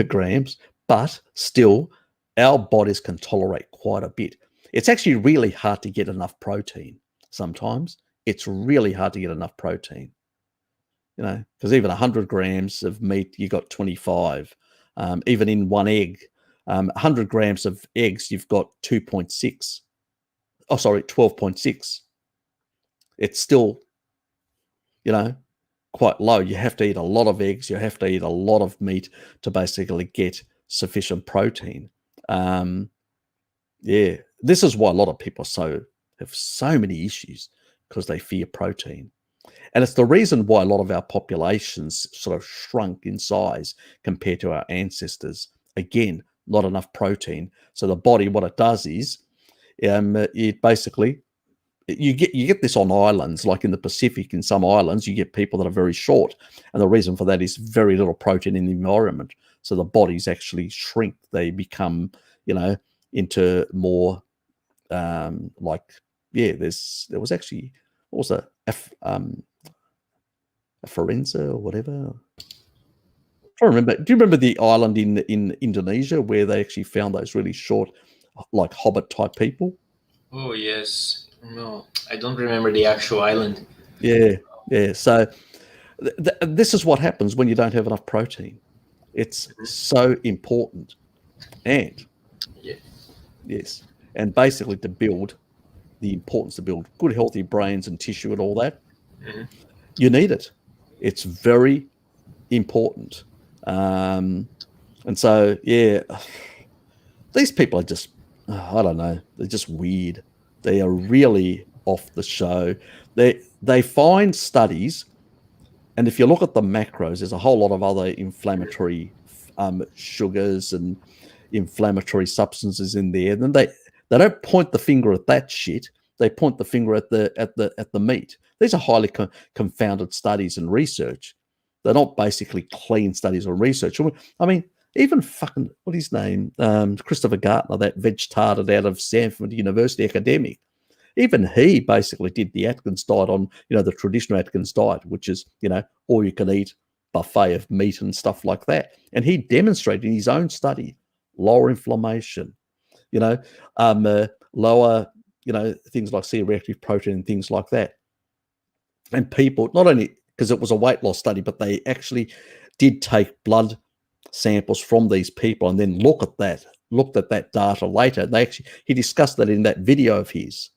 grams, but still our bodies can tolerate quite a bit. It's actually really hard to get enough protein sometimes. It's really hard to get enough protein, because even 100 grams of meat, you got 25. Even in one egg, 100 grams of eggs, you've got 2.6. Oh, sorry, 12.6. It's still, quite low. You have to eat a lot of eggs. You have to eat a lot of meat to basically get sufficient protein. This is why a lot of people have so many issues, because they fear protein. And it's the reason why a lot of our populations sort of shrunk in size compared to our ancestors. Again, not enough protein. So the body, what it does is, it basically, you get this on islands, like in the Pacific. In some islands, you get people that are very short. And the reason for that is very little protein in the environment. So the bodies actually shrink. They become, into more there was actually, what was that? A Forenza or whatever. I remember. Do you remember the island in Indonesia where they actually found those really short, like hobbit type people? Oh yes. No, I don't remember the actual island. Yeah. So this is what happens when you don't have enough protein. It's so important, and yes, and basically to build good, healthy brains and tissue and all that, you need it. It's very important. And so, these people are just, I don't know, they're just weird. They are really off the show. They find studies, and if you look at the macros, there's a whole lot of other inflammatory sugars and inflammatory substances in there. And then they don't point the finger at that shit. They point the finger at the meat. These are highly confounded studies and research. They're not basically clean studies or research. I mean, even fucking, what is his name? Christopher Gartner, that veg-tarded out of Stanford University academic. Even he basically did the Atkins diet on, the traditional Atkins diet, which is, all you can eat buffet of meat and stuff like that. And he demonstrated in his own study, lower inflammation, lower, things like C-reactive protein and things like that. And people, not only because it was a weight loss study, but they actually did take blood samples from these people and then looked at that data later. He discussed that in that video of his.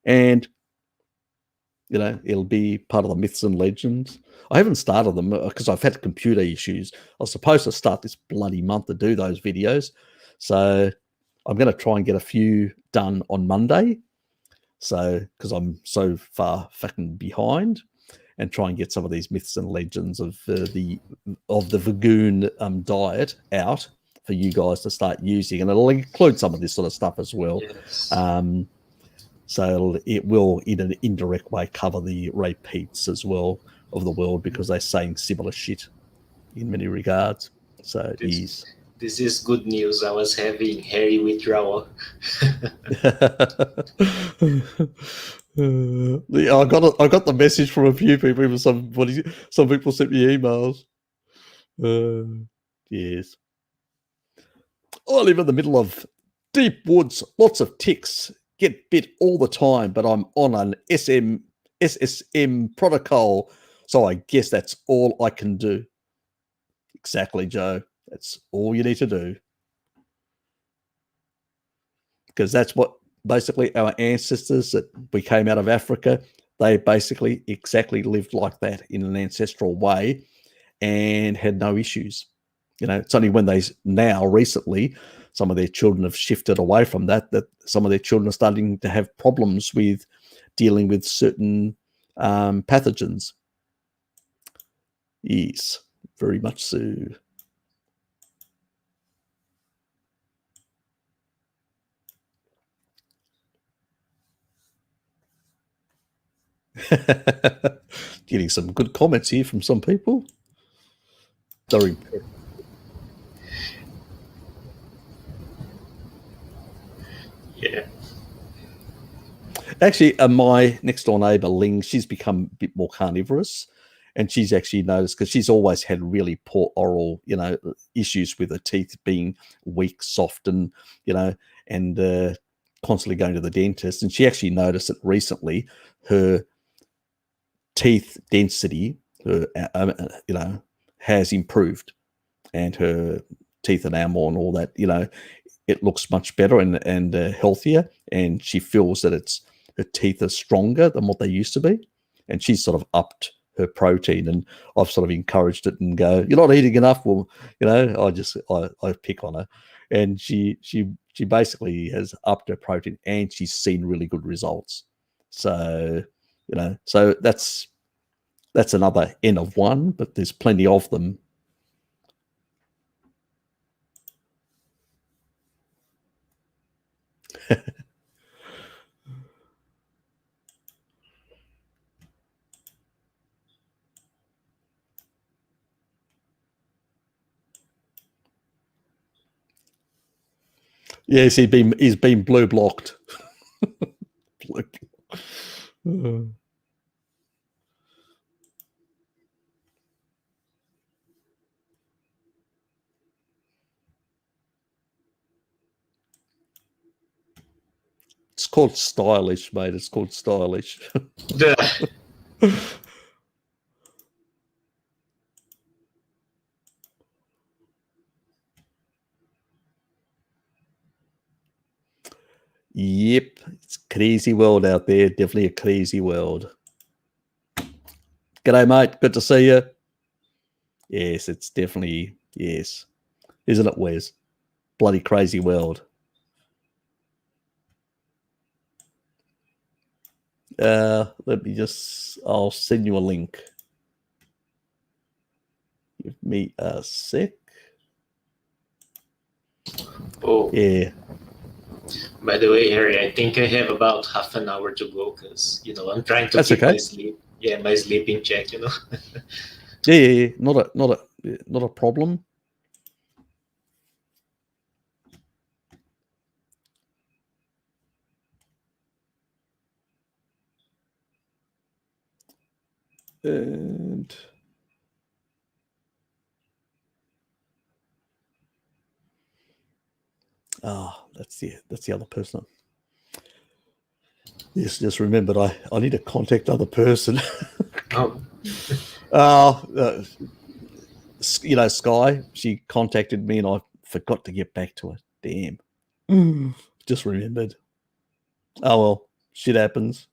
And, it'll be part of the myths and legends. I haven't started them because I've had computer issues. I was supposed to start this bloody month to do those videos. So I'm going to try and get a few done on Monday. So, because I'm so far fucking behind, and try and get some of these myths and legends of the Vagoon diet out for you guys to start using. And it'll include some of this sort of stuff as well. Yes. So it will, in an indirect way, cover the Ray Peats as well of the world, because they're saying similar shit in many regards. So this is good news. I was having hairy withdrawal. I got the message from a few people. Even some people sent me emails. Yes. I live in the middle of deep woods, lots of ticks, get bit all the time, but I'm on an SSM protocol, so I guess that's all I can do. Exactly, Joe. That's all you need to do. Because that's what basically our ancestors that we came out of Africa, they basically exactly lived like that in an ancestral way and had no issues. It's only when they now recently, some of their children have shifted away from that some of their children are starting to have problems with dealing with certain pathogens. Yes, very much so. Getting some good comments here from some people. Sorry. Yeah. Actually, my next door neighbor, Ling, she's become a bit more carnivorous. And she's actually noticed, because she's always had really poor oral, issues with her teeth being weak, soft, and, and constantly going to the dentist. And she actually noticed that recently her teeth density, has improved, and her teeth enamel and all that, it looks much better and healthier. And she feels that her teeth are stronger than what they used to be. And she's sort of upped her protein, and I've sort of encouraged it and go, "You're not eating enough." Well, I pick on her, and she basically has upped her protein, and she's seen really good results. So, so that's another N of one, but there's plenty of them. Yes, he's been blue blocked. It's called stylish, mate. It's called stylish. Yep, it's a crazy world out there. Definitely a crazy world. G'day, mate. Good to see you. Yes, it's definitely, yes. Isn't it, Wes? Bloody crazy world. Let me I'll send you a link. Give me a sec. Oh. Yeah. By the way, Harry, I think I have about half an hour to go because, I'm trying to That's keep okay. my sleep in check, Yeah. Not a problem. And that's the other person. Yes, just remembered I need to contact the other person. Sky, she contacted me and I forgot to get back to her. Damn. Just remembered. Oh well, shit happens.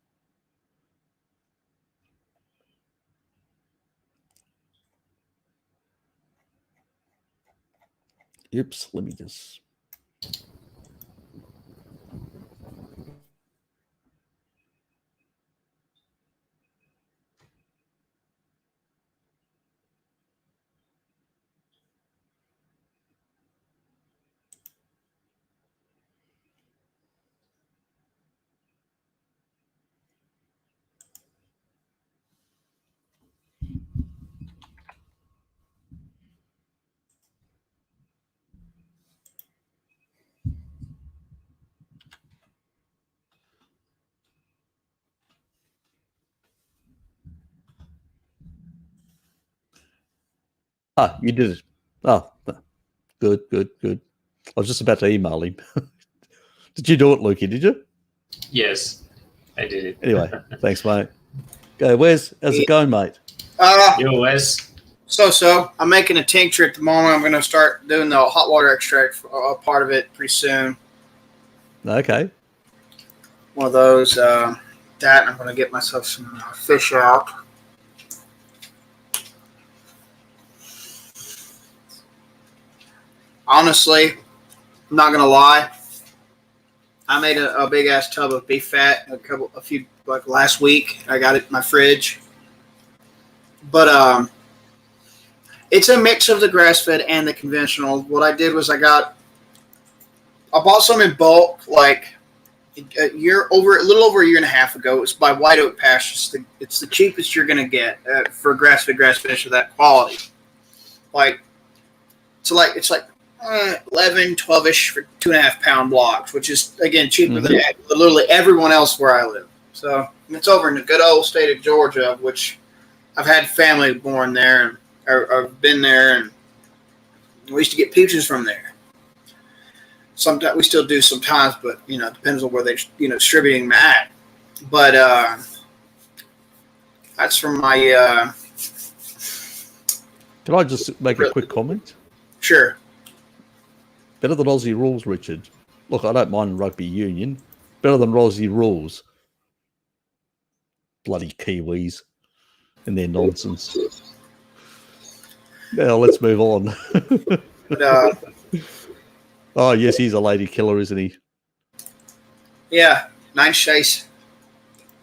Oops, let me just. You did it. Oh, good. I was just about to email him. Did you do it, Lukey? Did you? Yes, I did it. Anyway, thanks, mate. Okay, how's it going, mate? Yo, Wes. So. I'm making a tincture at the moment. I'm going to start doing the hot water extract for part of it pretty soon. Okay. One of those. That, and I'm going to get myself some fish out. Honestly, I'm not going to lie. I made a big ass tub of beef fat like last week. I got it in my fridge. But it's a mix of the grass-fed and the conventional. What I did was I bought some in bulk, like a little over a year and a half ago. It was by White Oak Pastures. It's the cheapest you're gonna get for grass-fed fish of that quality. It's like 11, 12-ish for 2.5 pound blocks, which is again cheaper than literally everyone else where I live. So it's over in the good old state of Georgia, which I've had family born there, and I've been there, and we used to get peaches from there. Sometimes we still do sometimes, but it depends on where they distributing them at. But that's from my. Can I just make a quick comment? Sure. Better than Aussie rules, Richard. Look, I don't mind rugby union. Better than Aussie rules. Bloody Kiwis and their nonsense. Now let's move on. Oh yes, he's a lady killer, isn't he? Yeah, nice chase.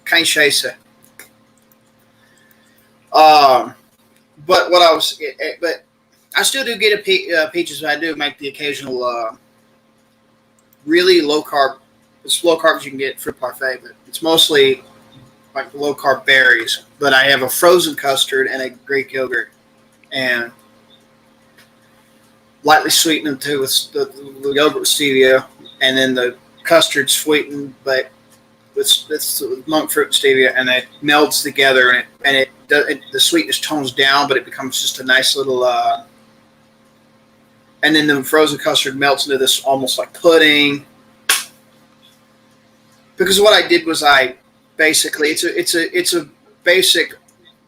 Kind chase. But I still do get peaches. I do make the occasional really low carb. As low carb as you can get fruit parfait, but it's mostly like low carb berries. But I have a frozen custard and a Greek yogurt, and lightly sweeten them too with the yogurt with stevia, and then the custard sweetened, but with monk fruit and stevia, and it melds together, and the sweetness tones down, but it becomes just a nice little. And then the frozen custard melts into this almost like pudding. Because what I did was I basically it's a basic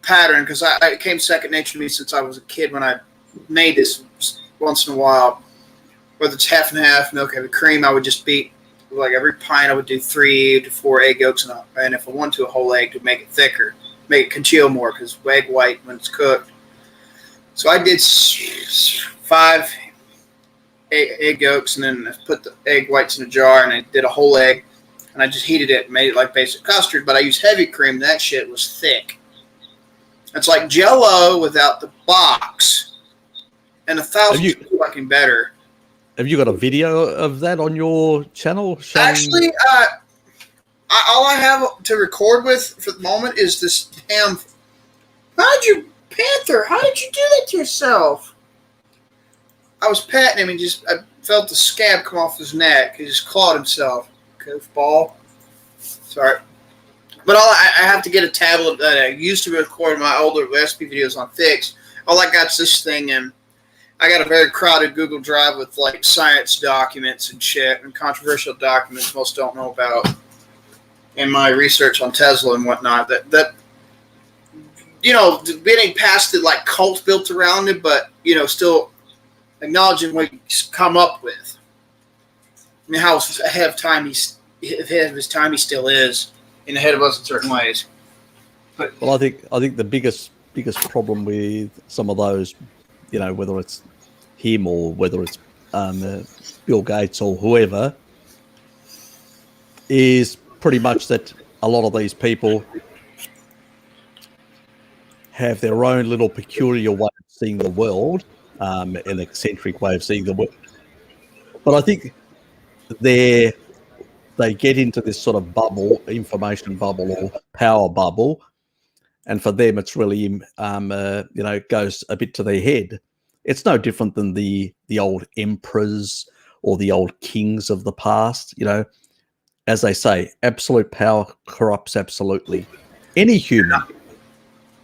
pattern, because it came second nature to me since I was a kid when I made this once in a while. Whether it's half and half, milk, heavy cream, I would just beat, like every pint I would do 3 to 4 egg yolks, and if I want to, a whole egg to make it thicker, make it congeal more, because egg white when it's cooked. So I did 5 egg yolks, and then I put the egg whites in a jar, and I did a whole egg, and I just heated it and made it like basic custard, but I used heavy cream. That shit was thick. It's like Jell-O without the box, and 1,000 times fucking better. Have you got a video of that on your channel? Actually, all I have to record with for the moment is this damn. Panther, how did you do that to yourself? I was patting him, and I felt the scab come off his neck. He just clawed himself. Goofball. Sorry. But I have to get a tablet that I used to record my older recipe videos on fixed. All I got is this thing, and I got a very crowded Google Drive with like science documents and shit, and controversial documents most don't know about, in my research on Tesla and whatnot. That getting past the like cult built around it, but still acknowledging what he's come up with. I mean, how ahead of his time he still is, and ahead of us in certain ways. But well, I think the biggest problem with some of those, whether it's him or whether it's Bill Gates or whoever, is pretty much that a lot of these people have their own little peculiar way of seeing the world, an eccentric way of seeing the world. But I think they get into this sort of bubble, information bubble or power bubble, and for them it's really, goes a bit to their head. It's no different than the old emperors or the old kings of the past. As they say, absolute power corrupts absolutely. Any human.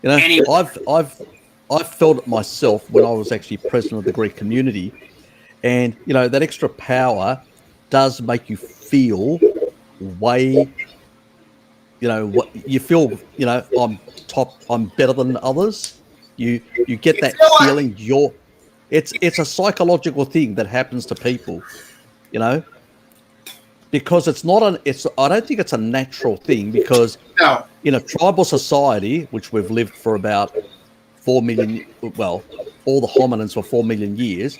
I've felt it myself when I was actually president of the Greek community, And, you know, that extra power does make you feel way, you know, what you feel, you know, I'm better than others. You get that feeling it's a psychological thing that happens to people, you know, because I don't think it's a natural thing, because No. in a tribal society, which we've lived for about 4 million, well, all the hominins for 4 million years,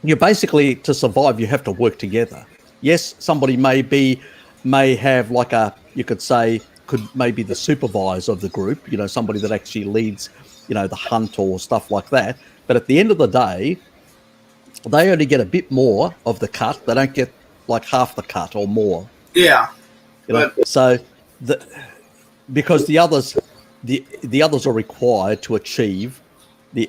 you basically, to survive, you have to work together. Yes, somebody may have like you could say, could maybe the supervisor of the group, you know, somebody that actually leads, you know, the hunt or stuff like that. But at the end of the day, they only get a bit more of the cut. They don't get like half the cut or more. Yeah. You know? So because the others are required to achieve the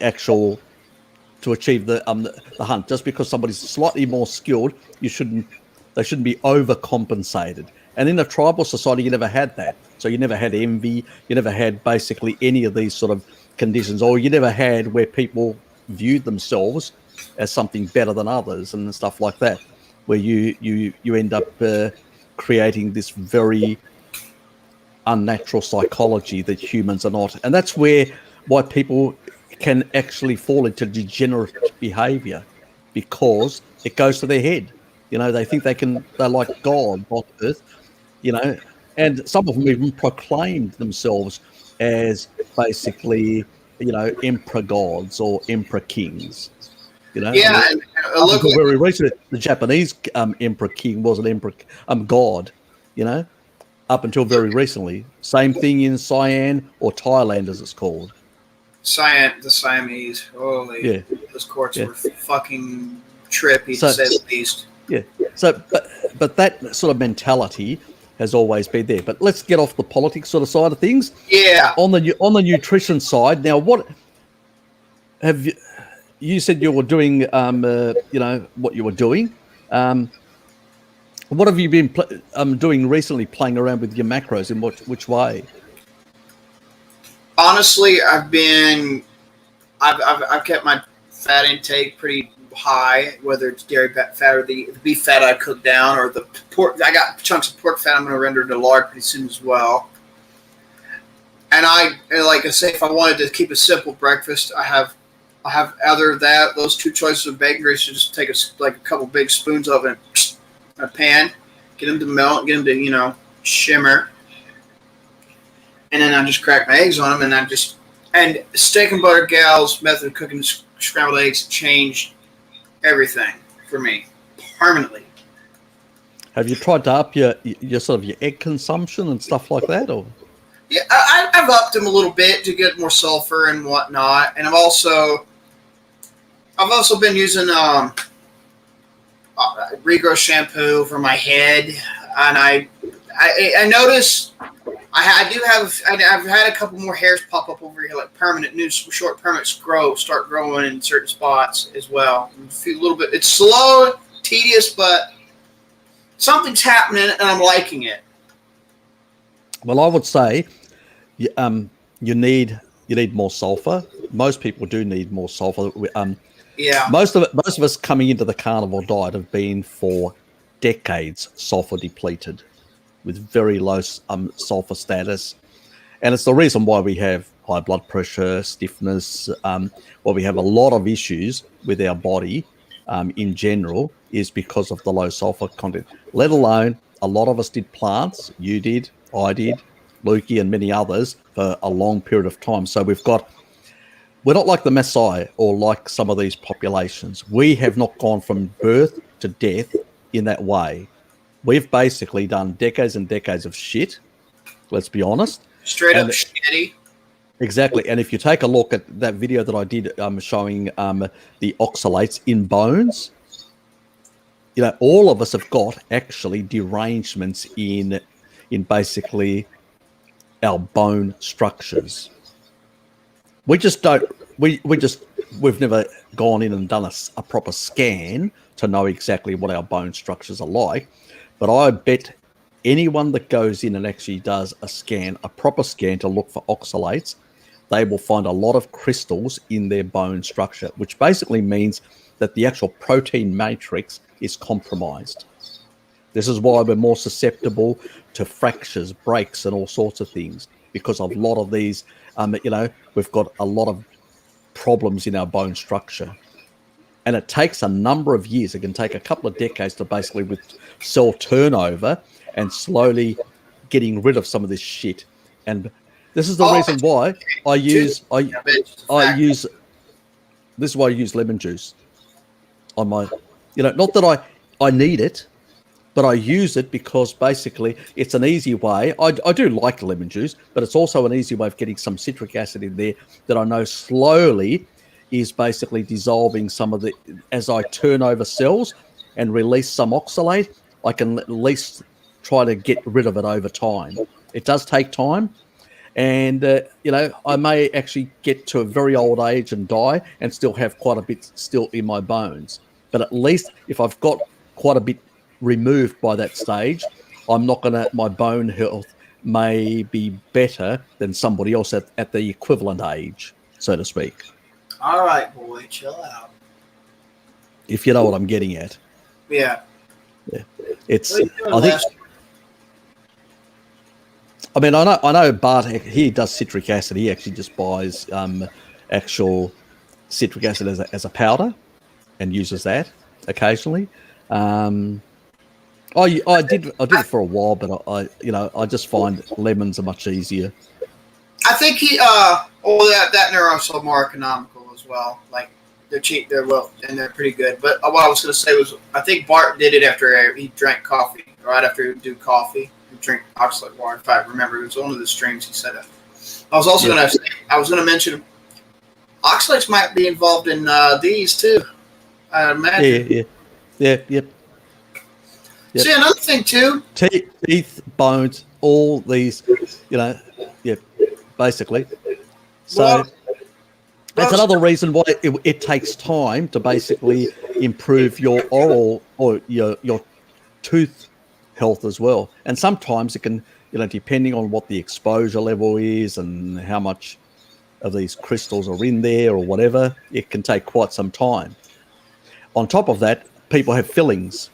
hunt. Just because somebody's slightly more skilled, they shouldn't be overcompensated. And in a tribal society, you never had that. So you never had envy. You never had basically any of these sort of conditions, or you never had where people viewed themselves as something better than others and stuff like that, where you end up creating this very unnatural psychology that humans are not. And that's why people can actually fall into degenerate behavior, because it goes to their head. You know, they think they're like God on earth, you know, and some of them even proclaimed themselves as basically, you know, emperor gods or emperor kings, you know. Yeah. And look, very recently, the Japanese emperor king was an emperor god, you know, up until very recently. Same thing in Siam, or Thailand as it's called. The Siamese. Holy, yeah. Those courts were fucking trippy, to say the least. Yeah. So, but that sort of mentality has always been there. But let's get off the politics sort of side of things. Yeah. On the nutrition side, now, what have you said you were doing? You know what you were doing. What have you been doing recently? Playing around with your macros in which way? Honestly, I've kept my fat intake pretty high, whether it's dairy fat or the beef fat I cook down, or the pork. I got chunks of pork fat I'm going to render into lard pretty soon as well. And like I say, if I wanted to keep a simple breakfast, I have either those two choices of bacon grease. You just take a couple big spoons of it in a pan, get them to melt, get them to, you know, shimmer. And then I just crack my eggs on them, and Steak and Butter Gal's method of cooking scrambled eggs changed everything for me permanently. Have you tried to up your sort of your egg consumption and stuff like that, or? Yeah, I've upped them a little bit to get more sulfur and whatnot, and I've also been using regrowth shampoo for my head, and I notice. I've had a couple more hairs pop up over here, like permanent start growing in certain spots as well. A little bit. It's slow, tedious, but something's happening, and I'm liking it. Well, I would say, you need more sulfur. Most people do need more sulfur. Yeah. Most of us coming into the carnivore diet have been for decades sulfur depleted, with very low sulfur status, and it's the reason why we have high blood pressure, stiffness, why we have a lot of issues with our body in general, is because of the low sulfur content. Let alone, a lot of us did plants. You did, I did, Lukey, and many others for a long period of time. So we're not like the Maasai or like some of these populations. We have not gone from birth to death in that way. We've basically done decades and decades of shit, let's be honest. Straight up shitty. Exactly. And if you take a look at that video that I did showing the oxalates in bones, you know, all of us have got actually derangements in basically our bone structures. We've never gone in and done a proper scan to know exactly what our bone structures are like. But I bet anyone that goes in and actually does a proper scan to look for oxalates, they will find a lot of crystals in their bone structure, which basically means that the actual protein matrix is compromised. This is why we're more susceptible to fractures, breaks, and all sorts of things, because of a lot of these, we've got a lot of problems in our bone structure. And it takes a number of years. It can take a couple of decades to basically, with cell turnover and slowly getting rid of some of this shit. And this is the reason why I use this is why I use lemon juice on my, not that I need it, but I use it because basically it's an easy way. I do like lemon juice, but it's also an easy way of getting some citric acid in there that I know slowly is basically dissolving some of the, as I turn over cells and release some oxalate, I can at least try to get rid of it over time. It does take time. And, I may actually get to a very old age and die and still have quite a bit still in my bones. But at least if I've got quite a bit removed by that stage, my bone health may be better than somebody else at the equivalent age, so to speak. All right, boy, chill out. If you know what I'm getting at. Yeah. It's, I think, I know Bart, he does citric acid. He actually just buys actual citric acid as a powder and uses that occasionally. I did it for a while, but I just find lemons are much easier. I think that and they're also more economical as well. Like they're cheap, and they're pretty good. But what I was going to say was, I think Bart did it after he drank coffee. Right after he would do coffee, he'd drink oxalate water. If I remember, it was one of the streams he said it. I was also going to mention oxalates might be involved in these too. I imagine. Yep. See, another thing too. Teeth, bones, all these, basically. So that's another reason why it takes time to basically improve your oral or your tooth health as well. And sometimes it can, depending on what the exposure level is and how much of these crystals are in there or whatever, it can take quite some time. On top of that, people have fillings.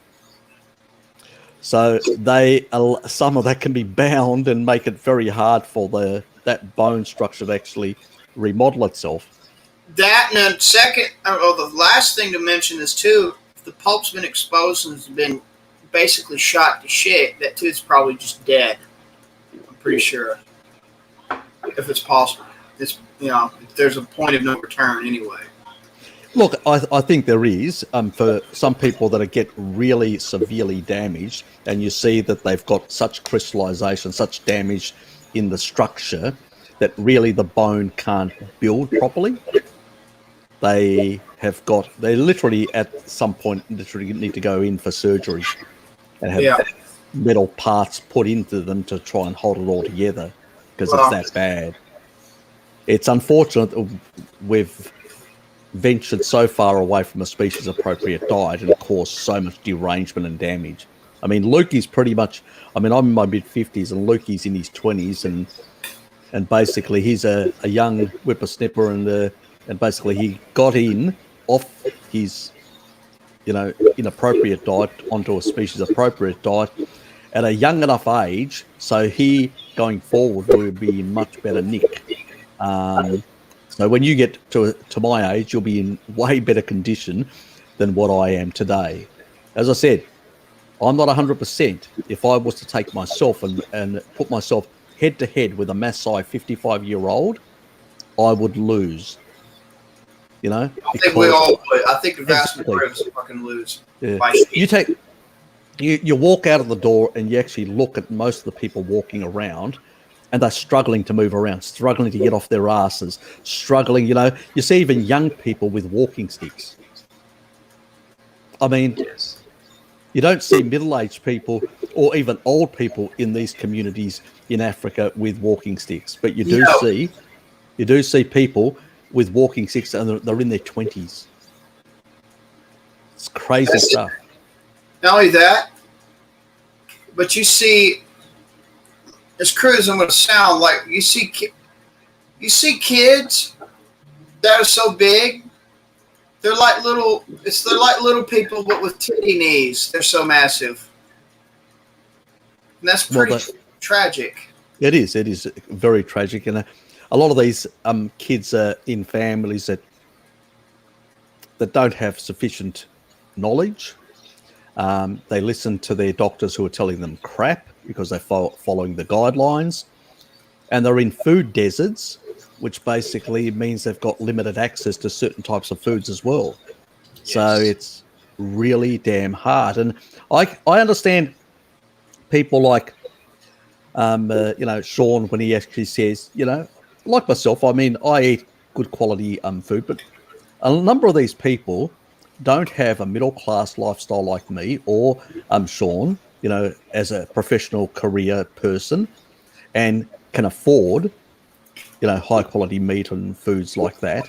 So some of that can be bound and make it very hard for that bone structure to actually remodel itself. That, and then the last thing to mention is too, if the pulp's been exposed and has been basically shot to shit, that tooth's probably just dead. I'm pretty sure. If it's possible. It's, if there's a point of no return anyway. Look, I think there is for some people that get really severely damaged, and you see that they've got such crystallization, such damage in the structure that really the bone can't build properly. They literally at some point need to go in for surgery and have metal parts put into them to try and hold it all together because it's that bad. It's unfortunate we've ventured so far away from a species appropriate diet and caused so much derangement and damage. I mean, Lukey's pretty much, I'm in my mid-50s and Lukey's in his 20s and basically he's a young whippersnapper and basically he got in off his, inappropriate diet onto a species appropriate diet at a young enough age, so he going forward will be in much better nick. So when you get to my age, you'll be in way better condition than what I am today. As I said, I'm not 100%. If I was to take myself and put myself head to head with a Maasai 55-year-old, I would lose. I think we all would. I think the vast majority of us fucking lose. Yeah. You walk out of the door and you actually look at most of the people walking around, and they're struggling to move around, struggling to get off their asses, struggling, you see even young people with walking sticks. I mean, you don't see middle-aged people or even old people in these communities in Africa with walking sticks, but you do see people with walking sticks and they're in their 20s. It's crazy stuff. Not only that, but you see, as crude as I'm going to sound, like you see You see kids that are so big, they're like little people, but with titty knees. They're so massive. And that's pretty tragic. It is very tragic. And a lot of these kids are in families that don't have sufficient knowledge. They listen to their doctors who are telling them crap because they're following the guidelines. And they're in food deserts, which basically means they've got limited access to certain types of foods as well. Yes. So it's really damn hard. And I understand people like, Sean, when he actually says, like myself, I mean, I eat good quality food, but a number of these people don't have a middle-class lifestyle like me or Sean, as a professional career person, and can afford, high-quality meat and foods like that.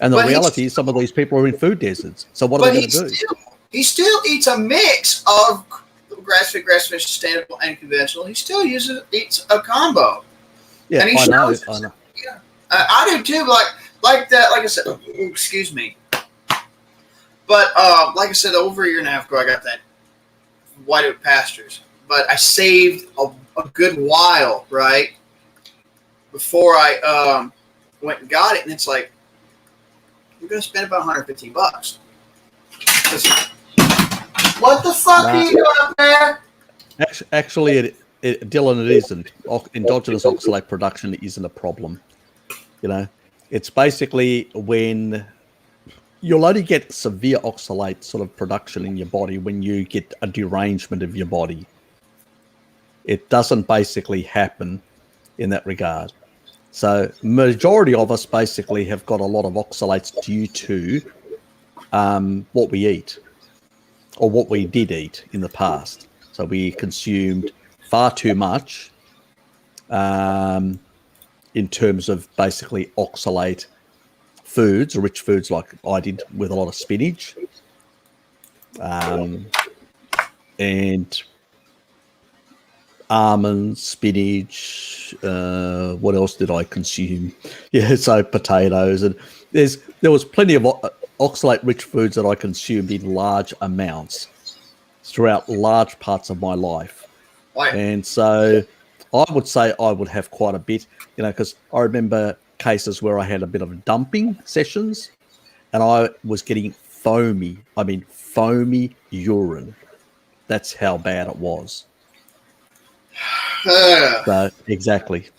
And the reality is some of these people are in food deserts. So what are they going to do? He still eats a mix of grass-fed, grass-fed, sustainable, and conventional. He still eats a combo. Yeah, and I know. Yeah, I do too. Like that. Like I said, excuse me. But like I said, over a year and a half ago, I got that White Oak Pastures. But I saved a good while, right, before I went and got it, and it's like you're gonna spend about $115. What the fuck are you doing up there? Actually, Dylan, it isn't. Endogenous oxalate production isn't a problem. It's basically when you'll only get severe oxalate sort of production in your body when you get a derangement of your body. It doesn't basically happen in that regard. So majority of us basically have got a lot of oxalates due to what we eat or what we did eat in the past. So we consumed far too much in terms of basically oxalate foods, rich foods like I did with a lot of spinach. And almonds, spinach, what else did I consume? Yeah, so potatoes. And there was plenty of oxalate-rich foods that I consumed in large amounts throughout large parts of my life. Right. And so I would say I would have quite a bit, because I remember cases where I had a bit of dumping sessions and I was getting foamy urine. That's how bad it was. So, exactly.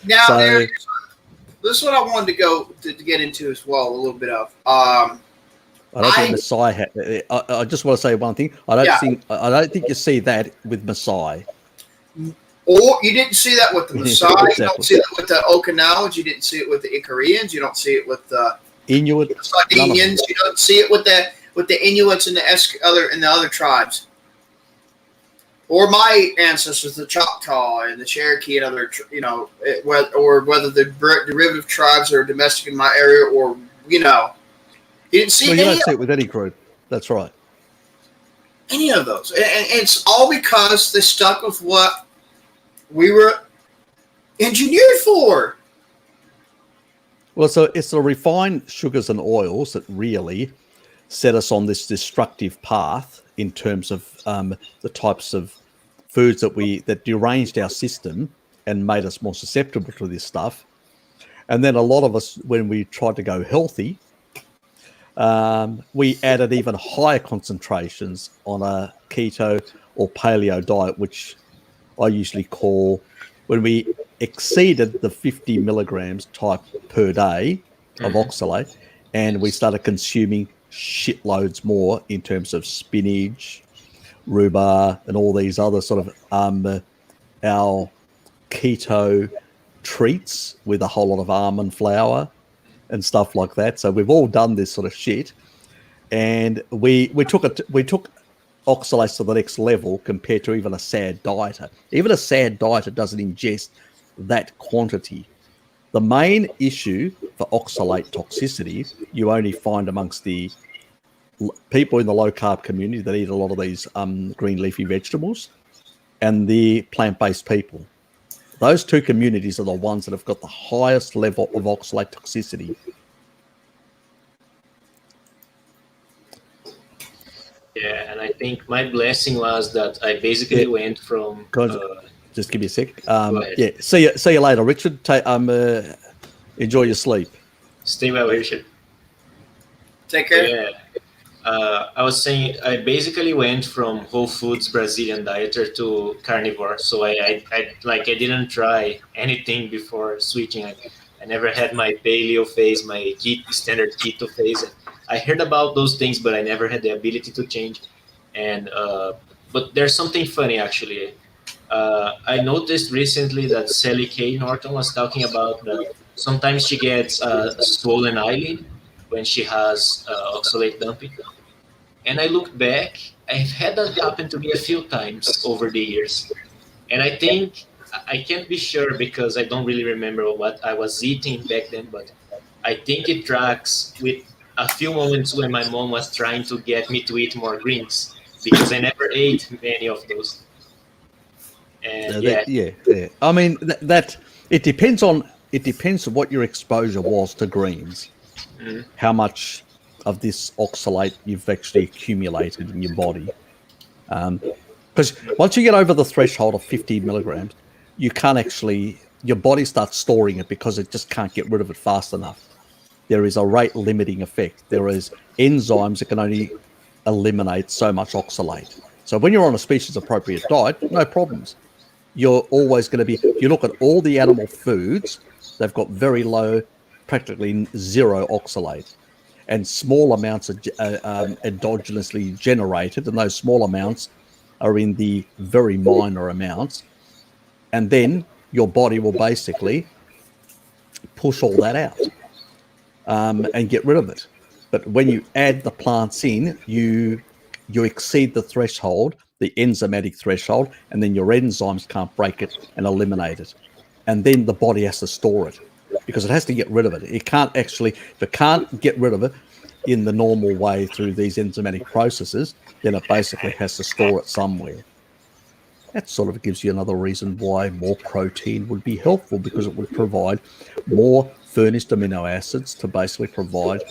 Now, this is what I wanted to get into as well, a little bit of. I don't think Maasai had. I just want to say one thing. I don't think you see that with Maasai. Or you didn't see that with the Maasai. Exactly. You don't see that with the Okinawans. You didn't see it with the Icarians. You don't see it with the Inuit. Sardinians. You don't see it with the Inuits and the other tribes. Or my ancestors, the Choctaw and the Cherokee and other, whether the derivative tribes are domestic in my area, or you didn't see. Well, you don't see it with any group. That's right. Any of those, and it's all because they stuck with what we were engineered for. Well, so it's the refined sugars and oils that really set us on this destructive path in terms of the types of foods that deranged our system and made us more susceptible to this stuff. And then a lot of us, when we tried to go healthy, we added even higher concentrations on a keto or paleo diet, which I usually call, when we exceeded the 50 milligrams type per day of oxalate, and we started consuming shitloads more in terms of spinach, rhubarb, and all these other sort of our keto treats with a whole lot of almond flour and stuff like that. So we've all done this sort of shit, and we took oxalates to the next level compared to even a sad dieter. Even a sad dieter doesn't ingest that quantity. The main issue for oxalate toxicity you only find amongst the people in the low carb community that eat a lot of these green leafy vegetables and the plant-based people. Those two communities are the ones that have got the highest level of oxalate toxicity. Yeah, and I think my blessing was that I basically went from. Just give me a sec. Go ahead. Yeah, see you later, Richard. Enjoy your sleep. Stay well, Richard. Take care. Yeah. I was saying I basically went from Whole Foods Brazilian dieter to carnivore. So I didn't try anything before switching. I never had my paleo phase, my standard keto phase. I heard about those things, but I never had the ability to change. And but there's something funny actually. I noticed recently that Sally Kay Norton was talking about that sometimes she gets a swollen eyelid when she has oxalate dumping. And I looked back, I've had that happen to me a few times over the years. And I think, I can't be sure because I don't really remember what I was eating back then, but I think it tracks with a few moments when my mom was trying to get me to eat more greens because I never ate many of those. And yeah. I mean, that it depends on what your exposure was to greens, how much of this oxalate you've actually accumulated in your body. Because once you get over the threshold of 50 milligrams, you can't actually, your body starts storing it because it just can't get rid of it fast enough. There is a rate limiting effect. There is enzymes that can only eliminate so much oxalate. So when you're on a species appropriate diet, no problems. You're always going to be, if you look at all the animal foods, they've got very low, practically zero oxalate. And small amounts are endogenously generated, and those small amounts are in the very minor amounts. And then your body will basically push all that out and get rid of it. But when you add the plants in, you exceed the threshold, the enzymatic threshold, and then your enzymes can't break it and eliminate it. And then the body has to store it because it has to get rid of it. It can't actually, if it can't get rid of it in the normal way through these enzymatic processes, then it basically has to store it somewhere. That sort of gives you another reason why more protein would be helpful, because it would provide more furnished amino acids to basically provide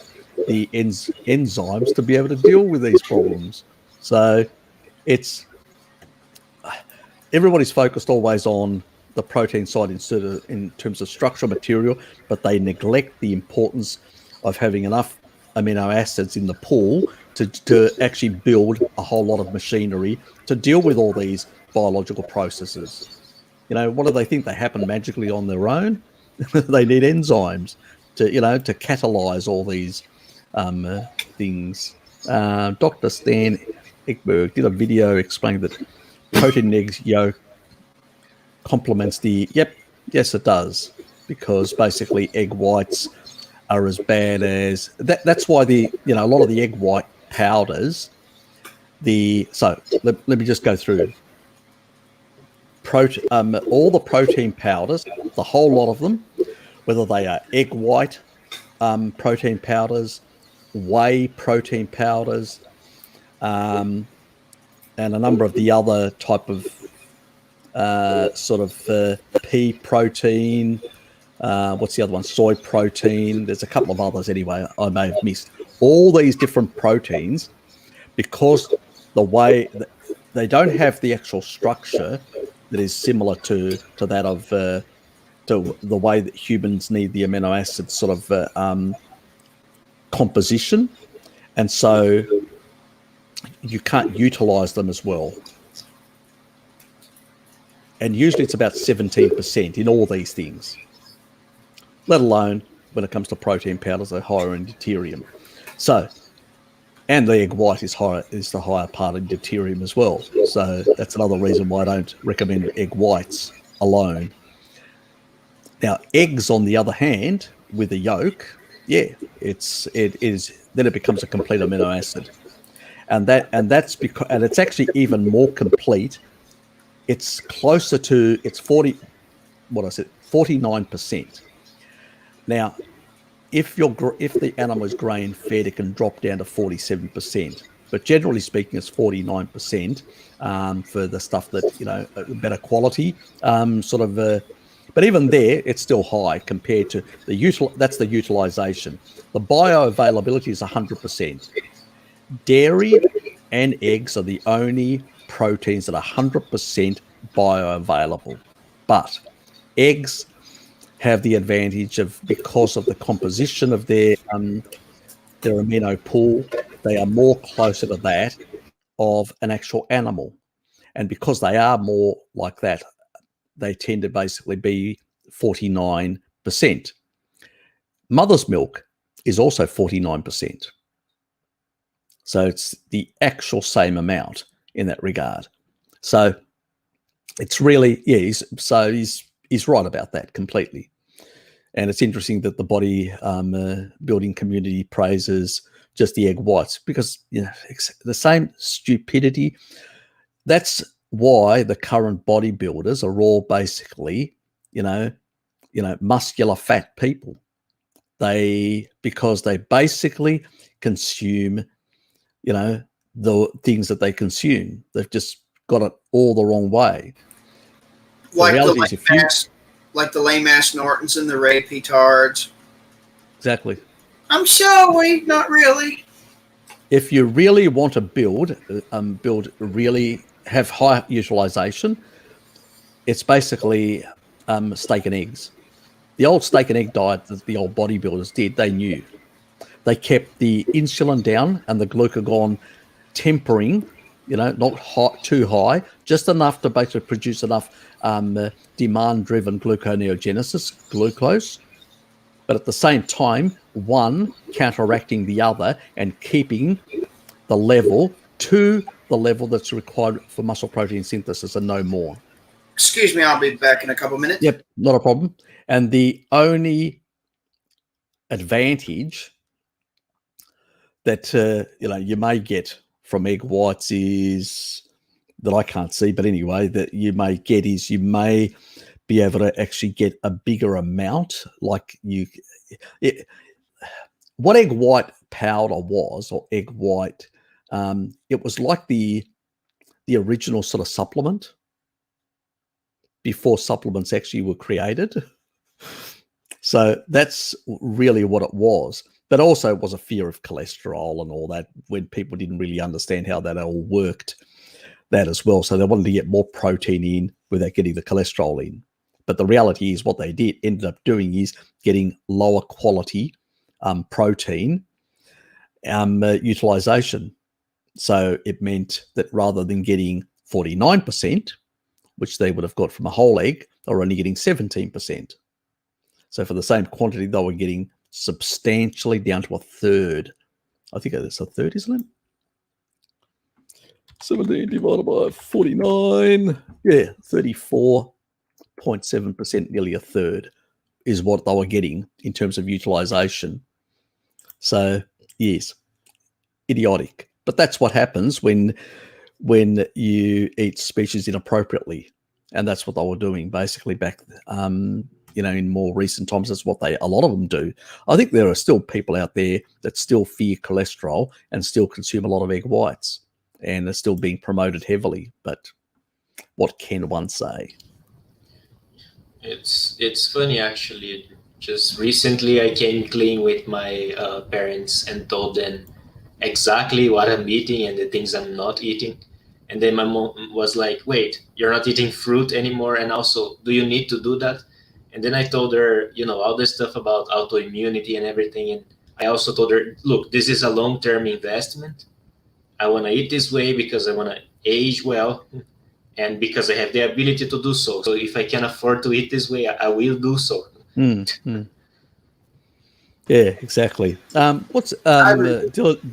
the enzymes to be able to deal with these problems. So it's, everybody's focused always on the protein side instead of in terms of structural material, but they neglect the importance of having enough amino acids in the pool to actually build a whole lot of machinery to deal with all these biological processes. You know, what do they think? They happen magically on their own? They need enzymes to, you know, to catalyze all these things. Dr. Stan Ekberg did a video explaining that protein egg yolk complements the, yes it does, because basically egg whites are as bad as that's why the, you know, a lot of the egg white powders, so let me just go through all the protein powders, the whole lot of them, whether they are egg white protein powders, whey protein powders, and a number of the other type of pea protein, what's the other one? Soy protein. There's a couple of others anyway I may have missed. All these different proteins, because the way they don't have the actual structure that is similar to that of to the way that humans need the amino acid sort of composition, and so you can't utilize them as well. And usually it's about 17% in all these things, let alone when it comes to protein powders, they're higher in deuterium. So, and the egg white is the higher part in deuterium as well. So that's another reason why I don't recommend egg whites alone. Now, eggs, on the other hand, with a yolk, it is then it becomes a complete amino acid, and that's because, and it's actually even more complete. It's closer to, it's 49%. Now, if the animal is grain fed, it can drop down to 47%. But generally speaking, it's 49% for the stuff that, you know, better quality But even there, it's still high compared to that's the utilization. The bioavailability is 100%. Dairy and eggs are the only proteins that are 100% bioavailable. But eggs have the advantage of, because of the composition of their amino pool, they are more closer to that of an actual animal. And because they are more like that, they tend to basically be 49%. Mother's milk is also 49%. So it's the actual same amount in that regard. So it's really, yeah, he's right about that completely. And it's interesting that the body building community praises just the egg whites, because, you know, the same stupidity. That's why the current bodybuilders are all basically, you know, muscular fat people. Because they basically consume, you know, the things that they consume. They've just got it all the wrong way. Like the lame ass Nortons and the Ray Petards. Exactly. I'm sorry, not really. If you really want to build really have high utilization, it's basically steak and eggs. The old steak and egg diet that the old bodybuilders did, they knew. They kept the insulin down and the glucagon tempering, you know, not too high, just enough to basically produce enough demand-driven gluconeogenesis, glucose, but at the same time, one counteracting the other and keeping the level to the level that's required for muscle protein synthesis and no more. Excuse me, I'll be back in a couple minutes. Yep, not a problem. And the only advantage that you may get from egg whites is that I can't see, but anyway, that you may get is you may be able to actually get a bigger amount. What egg white powder was, or egg white, it was like the original sort of supplement before supplements actually were created. So that's really what it was. But also it was a fear of cholesterol and all that, when people didn't really understand how that all worked, that as well. So they wanted to get more protein in without getting the cholesterol in. But the reality is what they ended up doing is getting lower quality protein utilization. So it meant that rather than getting 49%, which they would have got from a whole egg, they were only getting 17%. So for the same quantity, they were getting substantially down to a third. I think it's a third, isn't it? 17 divided by 49. Yeah, 34.7%, nearly a third, is what they were getting in terms of utilization. So, yes, idiotic. But that's what happens when you eat species inappropriately. And that's what they were doing basically back in more recent times. That's what a lot of them do. I think there are still people out there that still fear cholesterol and still consume a lot of egg whites, and are still being promoted heavily. But what can one say? It's funny, actually. Just recently I came clean with my parents and told them exactly what I'm eating and the things I'm not eating. And then my mom was like, wait, you're not eating fruit anymore? And also, do you need to do that? And then I told her, all this stuff about autoimmunity and everything. And I also told her, look, this is a long-term investment. I want to eat this way because I want to age well and because I have the ability to do so. So if I can afford to eat this way, I will do so. Yeah, exactly.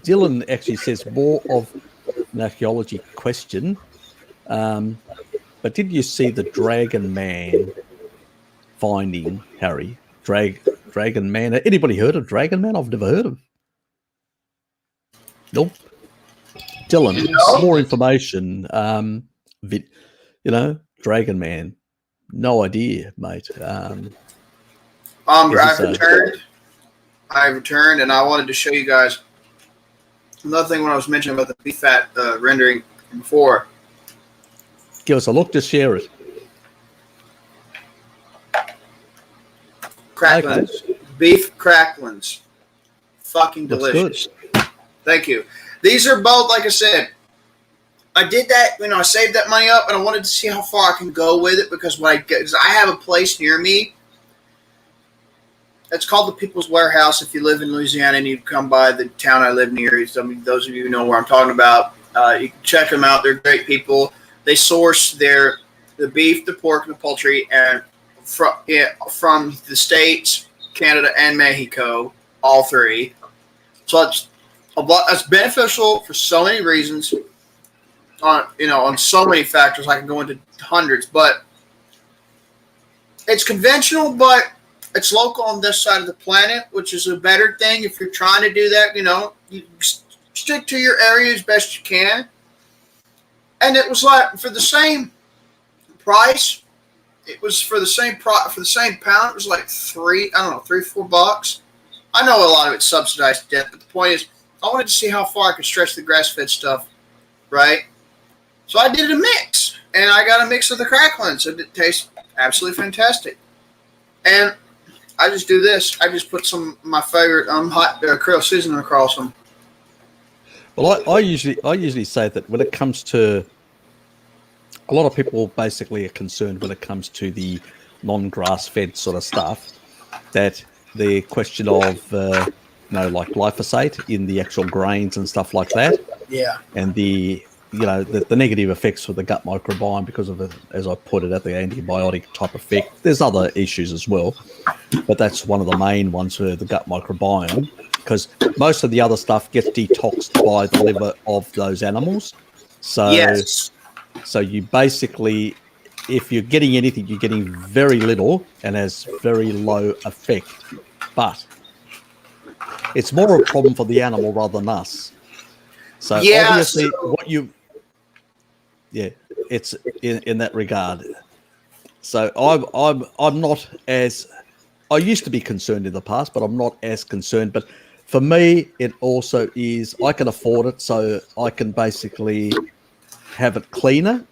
Dylan actually says more of an archaeology question. But did you see the Dragon Man finding, Harry? Dragon Man. Anybody heard of Dragon Man? I've never heard of. Nope. Dylan, more information. Dragon Man. No idea, mate. I've returned, and I wanted to show you guys another thing when I was mentioning about the beef fat rendering before. Give us a look, just share it. Cracklins. Okay. Beef cracklins. Fucking delicious. Thank you. These are both, like I said, I did that, I saved that money up, and I wanted to see how far I can go with it, because I have a place near me. It's called the People's Warehouse. If you live in Louisiana and you come by the town I live near, those of you who know where I'm talking about, you can check them out. They're great people. They source the beef, the pork, and the poultry, and from the States, Canada, and Mexico, all three. So it's beneficial for so many reasons. On so many factors, I can go into hundreds, but it's conventional, but it's local on this side of the planet, which is a better thing. If you're trying to do that, you stick to your area as best you can. And it was like for the same price, it was for the same pound. It was like $3 or $4. I know a lot of it's subsidized to death, but the point is, I wanted to see how far I could stretch the grass-fed stuff, right? So I did a mix, and I got a mix of the cracklins, and it tastes absolutely fantastic. And I just do this. I just put some of my favorite hot krill seasoning across them. Well, I usually say that when it comes to, a lot of people basically are concerned when it comes to the non-grass-fed sort of stuff, that the question of like glyphosate in the actual grains and stuff like that. Yeah. And the negative effects for the gut microbiome because of, as I put it, the antibiotic type effect. There's other issues as well, but that's one of the main ones for the gut microbiome, because most of the other stuff gets detoxed by the liver of those animals. So, yes. So you basically, if you're getting anything, you're getting very little and has very low effect. But it's more a problem for the animal rather than us. So obviously, it's in that regard. So I'm not as, I used to be concerned in the past, but I'm not as concerned. But for me, it also is, I can afford it, so I can basically have it cleaner.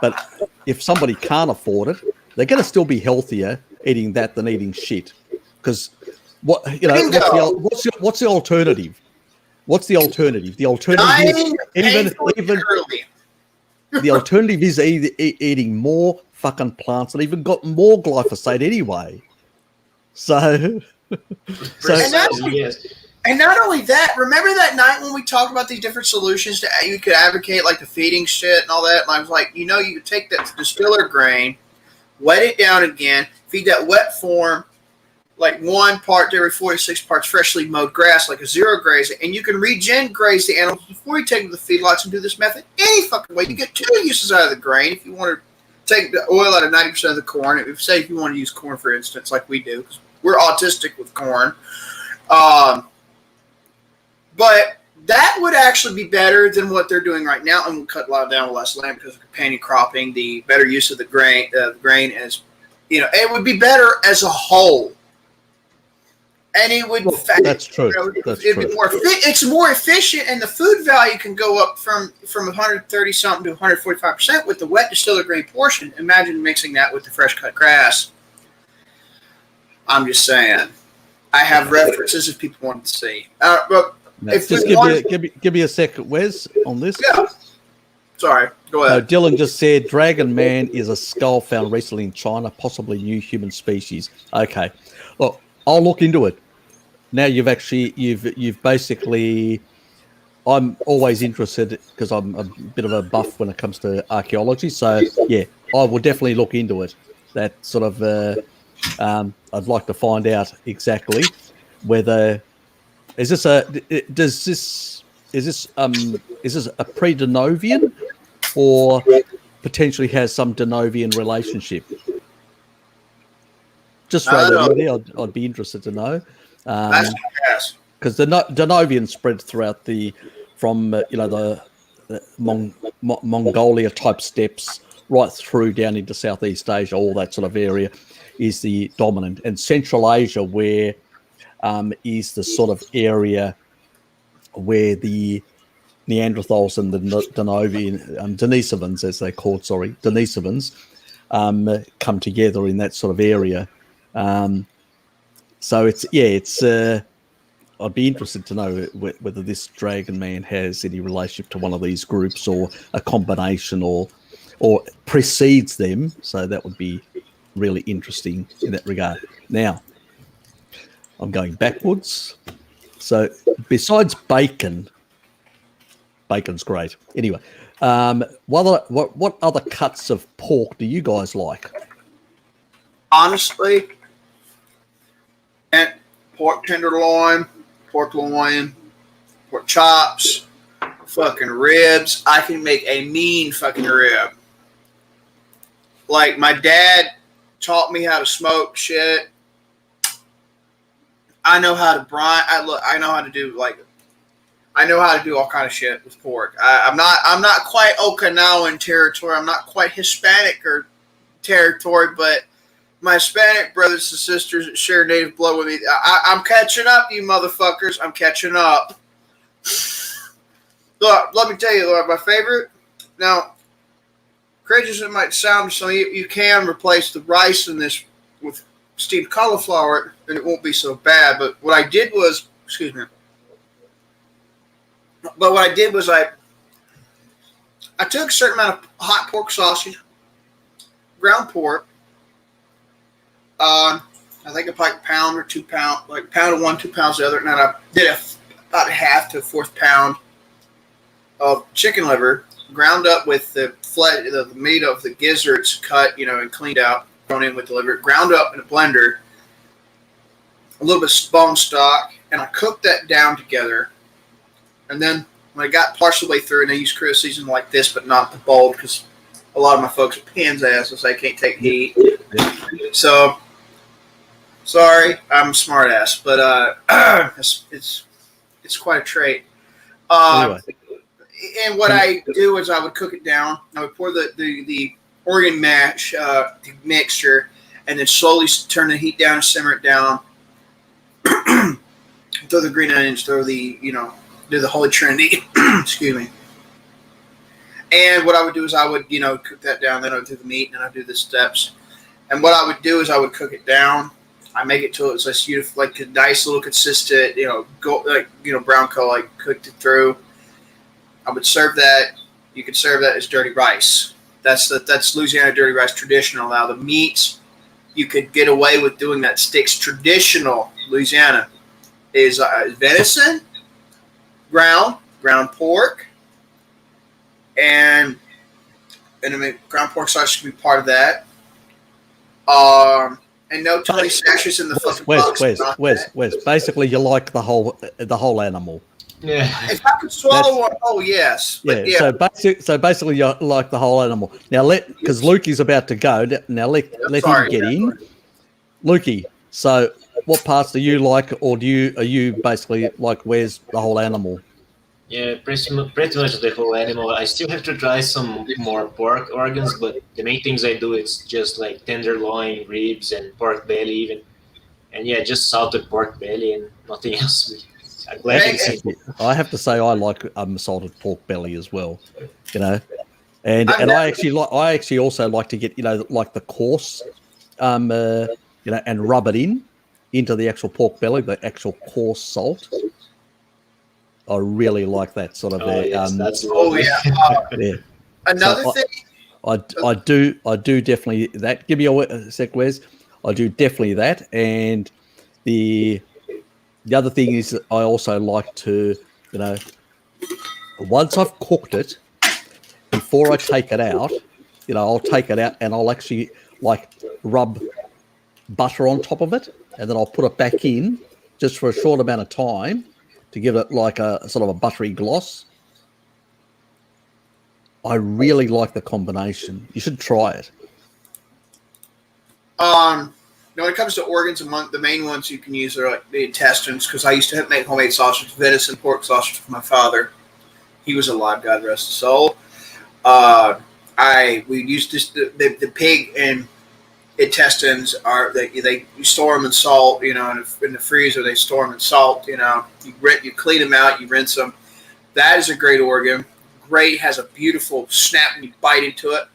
But if somebody can't afford it, they're going to still be healthier eating that than eating shit. Because what's the alternative? What's the alternative? The alternative the alternative is eating more fucking plants that even got more glyphosate anyway. So yes. And not only that, remember that night when we talked about these different solutions that you could advocate, like the feeding shit and all that? And I was like, you could take that distiller grain, wet it down again, feed that wet form, like 1 part to every 46 parts freshly mowed grass, like a zero graze, and you can regen graze the animals before you take them to the feedlots and do this method any fucking way. You get 2 uses out of the grain. If you want to take the oil out of 90% of the corn, if you want to use corn, for instance, like we do, because we're autistic with corn. But that would actually be better than what they're doing right now, and we'll cut a lot down with less land because of companion cropping, the better use of the grain as, it would be better as a whole. And it would, that's true. That's it'd true. Be more. It's more efficient, and the food value can go up from 130 something to 145% with the wet distiller grain portion. Imagine mixing that with the fresh cut grass. I'm just saying. I have references if people want to see. But if just give me a second, Wes, on this. Yeah. Sorry. Go ahead. Dylan just said Dragon Man is a skull found recently in China, possibly new human species. Okay. Look, I'll look into it. Now you've basically, I'm always interested because I'm a bit of a buff when it comes to archaeology. So yeah, I will definitely look into it. That sort of, I'd like to find out exactly whether is this a pre-Denovian or potentially has some Denovian relationship. Just really, I'd be interested to know. Because the Denovian spread throughout from the Mongolia type steppes right through down into Southeast Asia, all that sort of area is the dominant. And Central Asia, where is the sort of area where the Neanderthals and the Denisovans, as they're called, Denisovans, come together in that sort of area. So it's I'd be interested to know whether this Dragon Man has any relationship to one of these groups or a combination or precedes them. So that would be really interesting in that regard. Now, I'm going backwards. So besides bacon's great. Anyway, what other cuts of pork do you guys like? Honestly, and pork tenderloin, pork loin, pork chops, fucking ribs. I can make a mean fucking rib. Like, my dad taught me how to smoke shit. I know how to brine. I know how to do all kind of shit with pork. I'm not quite Okinawan territory. I'm not quite Hispanic or territory, but my Hispanic brothers and sisters that share native blood with me, I'm catching up, you motherfuckers. I'm catching up. Look, let me tell you, my favorite. Now, crazy as it might sound to some of you, you can replace the rice in this with steamed cauliflower, and it won't be so bad. But what I did was, I took a certain amount of hot pork sausage, ground pork. I think it's like a pound or 2 pounds, like a pound of one, 2 pounds of the other, and then I did about a half to a fourth pound of chicken liver, ground up with the meat of the gizzards, cut, and cleaned out, thrown in with the liver, ground up in a blender, a little bit of bone stock, and I cooked that down together. And then when I got partial way through, and I used Creole seasoning like this, but not the bold, because a lot of my folks are pans asses, they can't take heat. So, sorry, I'm a smart ass, but it's quite a trait. Anyway. And what I do is I would cook it down. I would pour the organ mash mixture, and then slowly turn the heat down and simmer it down. Throw the green onions, do the Holy Trinity. Excuse me. And what I would do is I would, cook that down. Then I would do the meat, and then I'd do the steps. And what I would do is I would cook it down. I make it till it's a beautiful, like a nice little consistent, brown color, like cooked it through. I would serve that. You could serve that as dirty rice. That's Louisiana dirty rice traditional. Now the meats you could get away with doing that sticks traditional Louisiana is venison, ground pork, and I mean ground pork sausage could be part of that. And no Tony sashes in the fucking box. Wes. Basically, you like the whole animal. Yeah. If I could swallow one, oh yes. Yeah. So basically, you like the whole animal. Now because Lukey's about to go. Now let him get in. Lukey. So what parts do you like, or are you basically like where's the whole animal? Yeah, pretty much the whole animal. I still have to try some more pork organs, but the main things I do is just like tenderloin, ribs, and pork belly even. And yeah, just salted pork belly and nothing else. I'm glad you said it. I have to say I like salted pork belly as well, and I actually also like to get like the coarse, and rub it into the actual pork belly, the actual coarse salt. I really like that sort of. That's yeah. Another thing. I do definitely that. Give me a sec, Wes. I do definitely that, and the other thing is that I also like to, once I've cooked it, before I take it out, I'll take it out and I'll actually like rub butter on top of it, and then I'll put it back in just for a short amount of time to give it like a sort of a buttery gloss. I really like the combination. You should try it. When it comes to organs, the main ones you can use are like the intestines, because I used to make homemade sausage, venison, pork sausage for my father. He was alive, God rest his soul. We used the pig and intestines you store them in salt, in the freezer. They store them in salt. You clean them out, you rinse them. That is a great organ. Great, has a beautiful snap when you bite into it.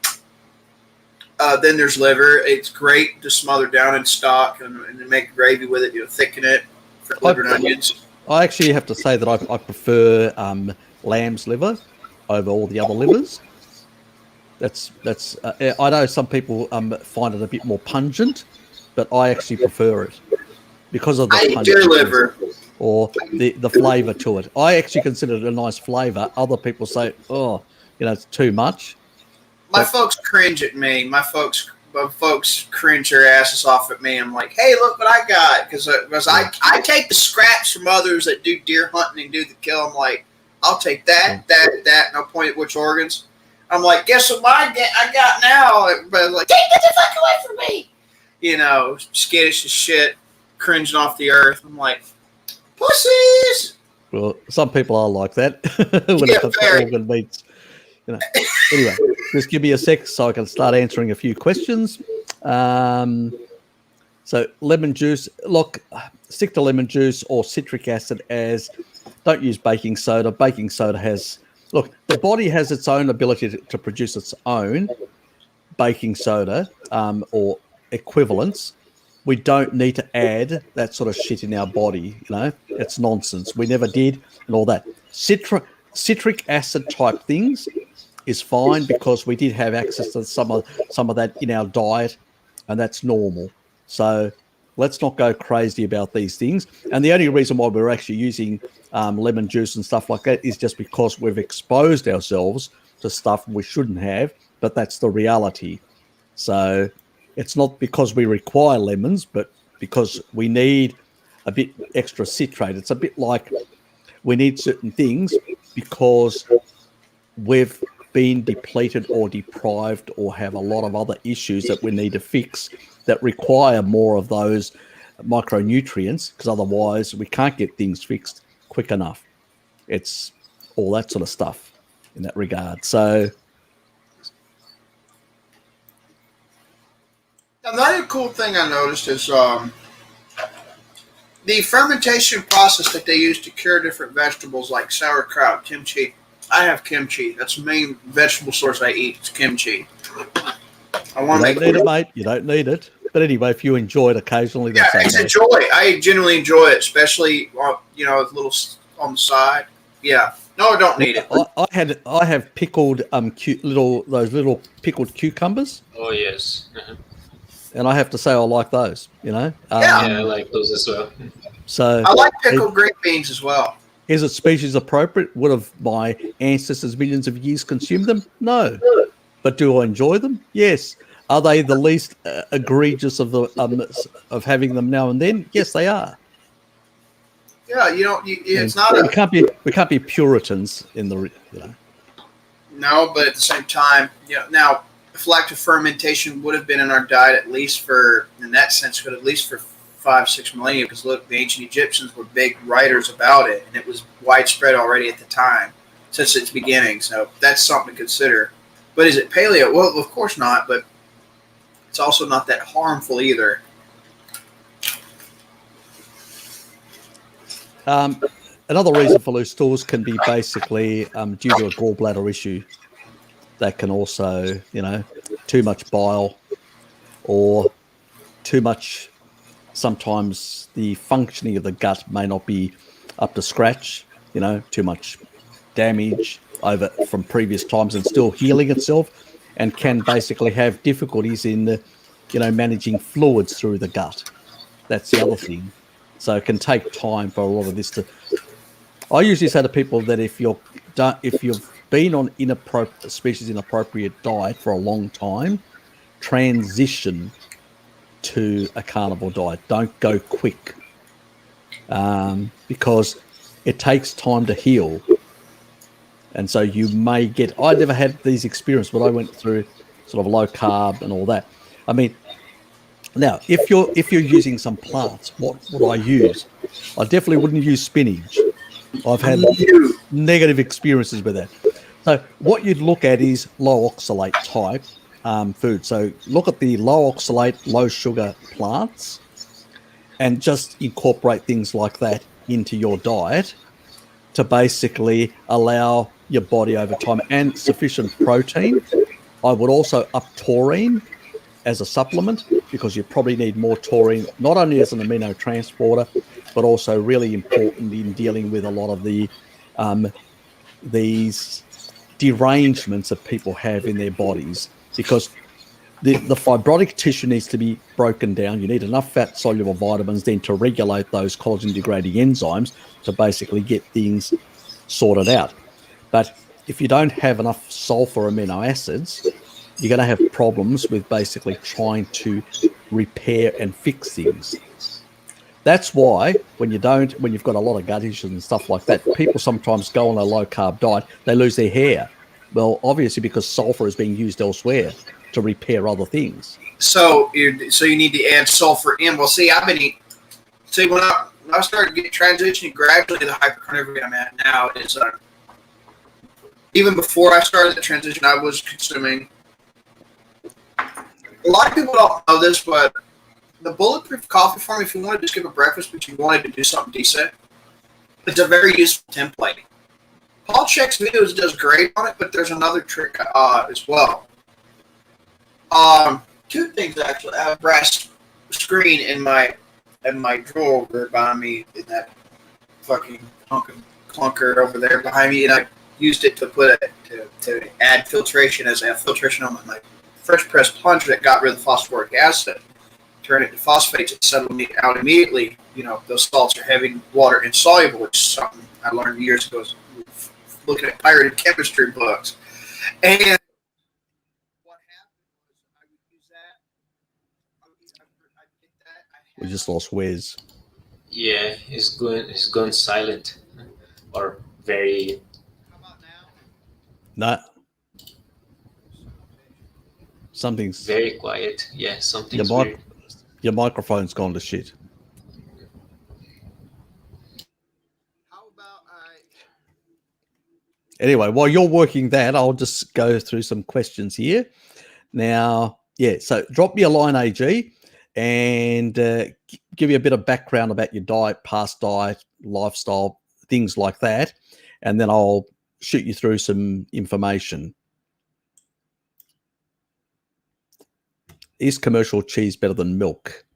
Then there's liver. It's great to smother down in stock and make gravy with it. Thicken it for liver and onions. I actually have to say that I prefer lamb's liver over all the other livers. That's. I know some people find it a bit more pungent, but I actually prefer it because of the I eat deer liver or the flavour to it. I actually consider it a nice flavour. Other people say, oh, it's too much. My folks cringe at me. My folks cringe their asses off at me. I'm like, hey, look what I got. Because I take the scraps from others that do deer hunting and do the kill. I'm like, I'll take that, and I'll point at which organs. I'm like, guess what I got now? Everybody's like, take the fuck away from me. Skittish as shit, cringing off the earth. I'm like, pussies. Well, some people are like that when it comes to organ meats. Anyway, just give me a sec so I can start answering a few questions. So lemon juice, look, stick to lemon juice or citric acid don't use baking soda. Baking soda the body has its own ability to produce its own baking soda or equivalents. We don't need to add that sort of shit in our body, it's nonsense. We never did and all that. Citric acid type things is fine because we did have access to some of that in our diet, and that's normal. So let's not go crazy about these things. And the only reason why we're actually using lemon juice and stuff like that is just because we've exposed ourselves to stuff we shouldn't have, but that's the reality. So it's not because we require lemons, but because we need a bit extra citrate. It's a bit like we need certain things because we've been depleted or deprived or have a lot of other issues that we need to fix that require more of those micronutrients, because otherwise we can't get things fixed quick enough. It's all that sort of stuff in that regard. So another cool thing I noticed is the fermentation process that they use to cure different vegetables like sauerkraut, kimchi. I have kimchi. That's the main vegetable source I eat. It's kimchi. You don't need it, mate. You don't need it. But anyway, if you enjoy it occasionally, that's okay. It's a joy. I genuinely enjoy it, especially with little on the side. Yeah. No, I don't need it. I have pickled those little pickled cucumbers. Oh yes. And I have to say I like those. Yeah, I like those as well. So I like pickled green beans as well. Is it species appropriate? Would have my ancestors millions of years consumed them? No. But do I enjoy them? Yes. Are they the least egregious of the of having them now and then? Yes, they are. Yeah, it's not. We can't be Puritans in the. No, but at the same time, now lactic fermentation would have been in our diet at least for 5-6 millennia, because look, the ancient Egyptians were big writers about it, and it was widespread already at the time since its beginning. So that's something to consider. But is it paleo? Well, of course not, but it's also not that harmful either. Another reason for loose stools can be basically due to a gallbladder issue. That can also, too much bile or too much. Sometimes the functioning of the gut may not be up to scratch, too much damage from previous times and still healing itself, and can basically have difficulties in managing fluids through the gut. That's the other thing. So it can take time for a lot of this to. I usually say to people that if you've been on inappropriate diet for a long time, transition to a carnivore diet. Don't go quick, because it takes time to heal. And so you may get. I never had these experiences, but I went through sort of low carb and all that. I mean, now if you're using some plants, what would I use? I definitely wouldn't use spinach. I've had negative experiences with that. So what you'd look at is low oxalate type food. So look at the low oxalate, low sugar plants, and just incorporate things like that into your diet to basically allow your body over time, and sufficient protein. I would also up taurine as a supplement, because you probably need more taurine, not only as an amino transporter, but also really important in dealing with a lot of the these derangements that people have in their bodies, because the fibrotic tissue needs to be broken down. You need enough fat soluble vitamins then to regulate those collagen degrading enzymes to basically get things sorted out. But if you don't have enough sulfur amino acids, you're going to have problems with basically trying to repair and fix things. That's why when you've got a lot of gut issues and stuff like that, people sometimes go on a low carb diet, they lose their hair. Well, obviously because sulfur is being used elsewhere to repair other things. So you need to add sulfur in. Well, see, I've been eating. See, when I started transitioning gradually to the hypercarnivore I'm at now is even before I started the transition, I was consuming. A lot of people don't know this, but the bulletproof coffee farm, if you want to just give a breakfast, but you wanted to do something decent, it's a very useful template. Paul Check's videos does great on it, but there's another trick as well. Two things actually. I have a brass screen in my drawer over behind me in that fucking clunker over there behind me, and I used it to to add filtration as I have filtration on my fresh press plunger that got rid of the phosphoric acid. Turn it to phosphates, it settled me out immediately. You know, those salts are heavy water insoluble, which is something I learned years ago looking at pirated chemistry books. And what happened was I would use that. I'd get that. We just lost Wes. Yeah, it's gone silent, or very. How about now? No. Something's very quiet. Yeah, something's weird. Your microphone's gone to shit. How about Anyway, while you're working that, I'll just go through some questions here. Now, yeah, so drop me a line, AG, and give you a bit of background about your diet, past diet, lifestyle, things like that, and then I'll shoot you through some information. Is commercial cheese better than milk?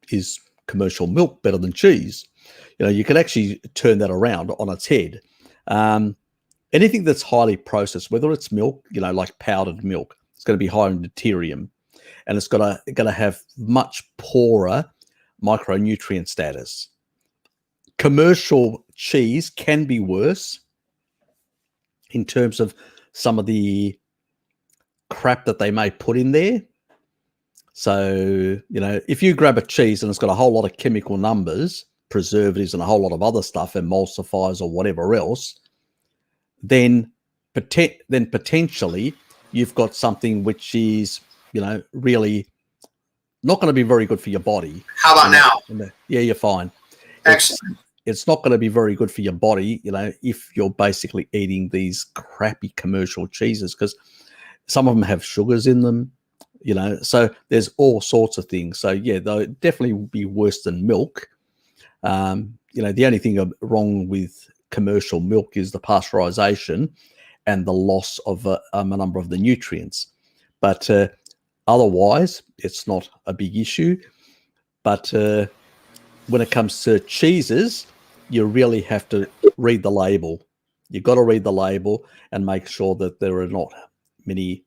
Is commercial milk better than cheese? You know, you can actually turn that around on its head. Anything that's highly processed, whether it's milk, you know, like powdered milk, it's going to be high in deuterium, and it's going to have much poorer micronutrient status. Commercial cheese can be worse in terms of some of the crap that they may put in there. So, you know, if you grab a cheese and it's got a whole lot of chemical numbers, preservatives and a whole lot of other stuff, emulsifiers or whatever else, then potentially you've got something which is, you know, really not going to be very good for your body. How about now? Yeah, you're fine. Excellent. It's not going to be very good for your body, you know, if you're basically eating these crappy commercial cheeses, because some of them have sugars in them, you know, so there's all sorts of things. So, yeah, they'll definitely be worse than milk. You know, the only thing wrong with commercial milk is the pasteurization and the loss of a number of the nutrients. But otherwise, it's not a big issue. But when it comes to cheeses, you really have to read the label. You've got to read the label and make sure that there are not many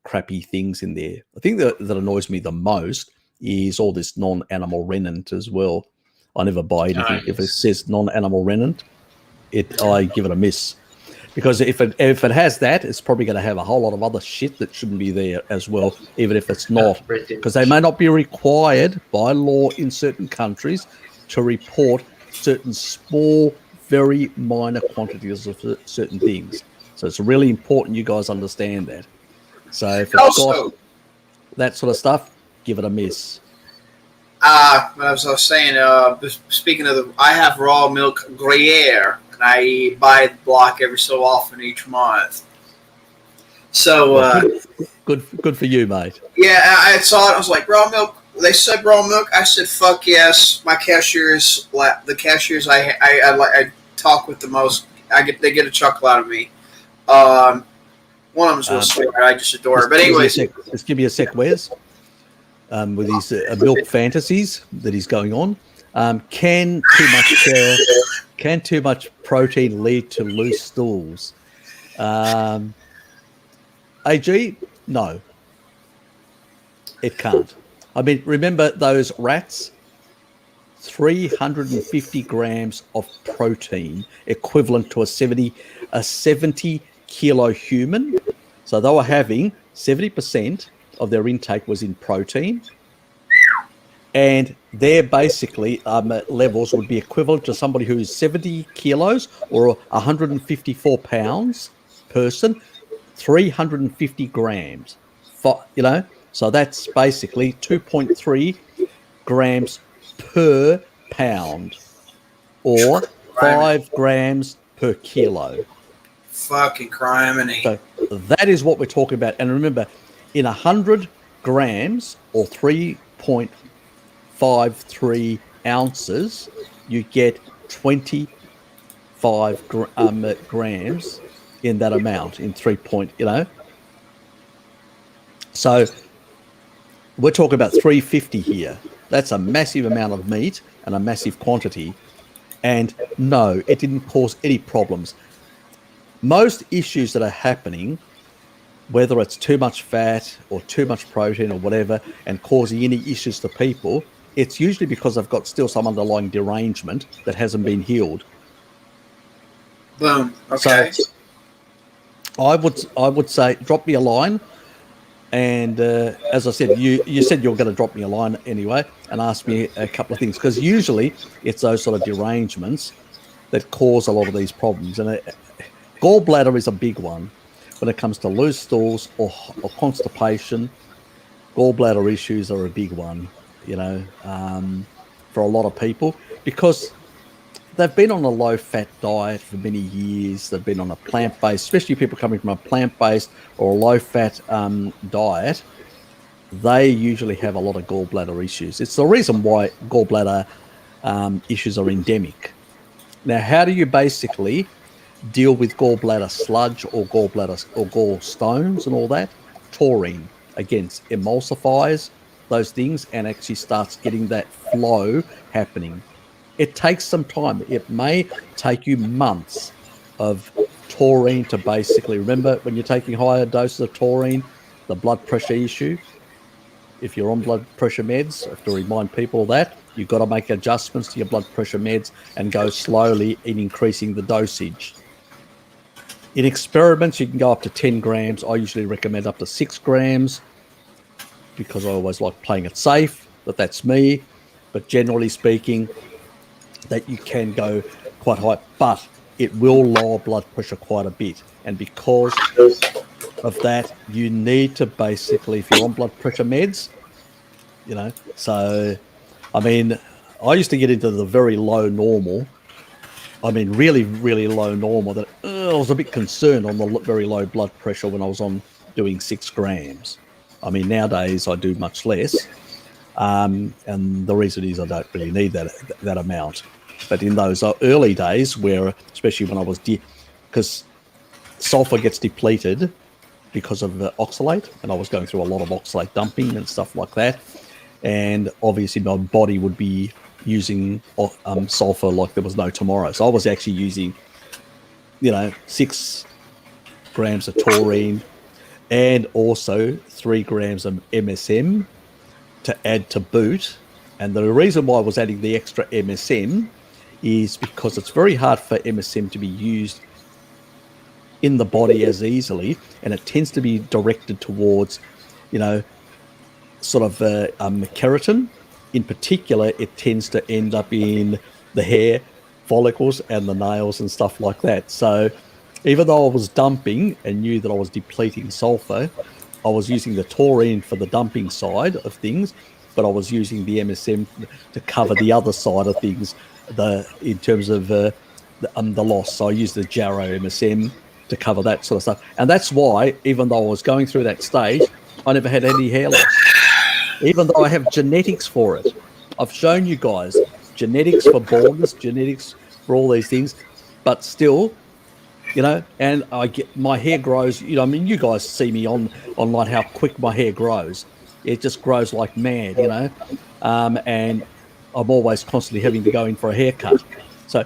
crappy things in there. I think that annoys me the most is all this non-animal rennet as well. I never buy anything if it says non-animal rennet. I give it a miss, because if it has that, it's probably going to have a whole lot of other shit that shouldn't be there as well, even if it's not, because they may not be required by law in certain countries to report certain small, very minor quantities of certain things. So it's really important you guys understand that. So if it's got that sort of stuff, give it a miss. As I was saying, speaking of I have raw milk Gruyere, and I buy the block every so often each month. So good for you, mate. Yeah, I saw it. I was like, raw milk. They said raw milk. I said, fuck yes. My cashiers, the cashiers I talk with the most, they get a chuckle out of me. One of them's real sweet. I just adore her. But anyways, just give me a sec, Wes. With his milk fantasies that he's going on, can too much protein lead to loose stools? AG, no, it can't. I mean, remember those rats? 350 grams of protein, equivalent to a 70 kilo human. So they were having 70% of their intake was in protein, and their basically levels would be equivalent to somebody who's 70 kilos or 154 pounds person, 350 grams. So that's basically 2.3 grams per pound, or 5 grams per kilo. Fucking criminy. So that is what we're talking about. And remember, in 100 grams or 3.53 ounces, you get 25 grams in that amount, in 3 point, So we're talking about 350 here. That's a massive amount of meat and a massive quantity. And no, it didn't cause any problems. Most issues that are happening, whether it's too much fat or too much protein or whatever, and causing any issues to people, it's usually because they've got still some underlying derangement that hasn't been healed. Boom. Okay. So I would say drop me a line. And as I said, you said you were going to drop me a line anyway and ask me a couple of things, because usually it's those sort of derangements that cause a lot of these problems. And gallbladder is a big one when it comes to loose stools or constipation. Gallbladder issues are a big one, for a lot of people, because they've been on a low-fat diet for many years. They've been on a plant-based, especially people coming from a plant-based or a low-fat diet. They usually have a lot of gallbladder issues. It's the reason why gallbladder issues are endemic. Now, how do you basically deal with gallbladder sludge or gallstones and all that? Taurine, again, emulsifies those things and actually starts getting that flow happening. It takes some time. It may take you months of taurine to basically, remember when you're taking higher doses of taurine, the blood pressure issue. If you're on blood pressure meds, I have to remind people of that. You've got to make adjustments to your blood pressure meds and go slowly in increasing the dosage. In experiments, you can go up to 10 grams. I usually recommend up to 6 grams because I always like playing it safe, but that's me. But generally speaking, that you can go quite high, but it will lower blood pressure quite a bit. And because of that, you need to basically, if you're on blood pressure meds, so, I mean, I used to get into the very low normal. I mean, really, really low normal that I was a bit concerned on the very low blood pressure when I was on doing 6 grams. I mean, nowadays I do much less. And the reason is I don't really need that amount. But in those early days where, especially when I was, because sulfur gets depleted because of the oxalate, and I was going through a lot of oxalate dumping and stuff like that. And obviously my body would be using sulfur like there was no tomorrow. So I was actually using, 6 grams of taurine and also 3 grams of MSM to add to boot. And the reason why I was adding the extra MSM is because it's very hard for MSM to be used in the body as easily, and it tends to be directed towards, sort of keratin. In particular, it tends to end up in the hair follicles and the nails and stuff like that. So even though I was dumping and knew that I was depleting sulfur, I was using the taurine for the dumping side of things, but I was using the MSM to cover the other side of things, in terms of the loss. So I used the Jarrow MSM to cover that sort of stuff. And that's why, even though I was going through that stage, I never had any hair loss, even though I have genetics for it. I've shown you guys genetics for baldness, genetics for all these things, but still you know, and I get my hair grows. You know, I mean, you guys see me online how quick my hair grows. It just grows like mad, you know, and I'm always constantly having to go in for a haircut. So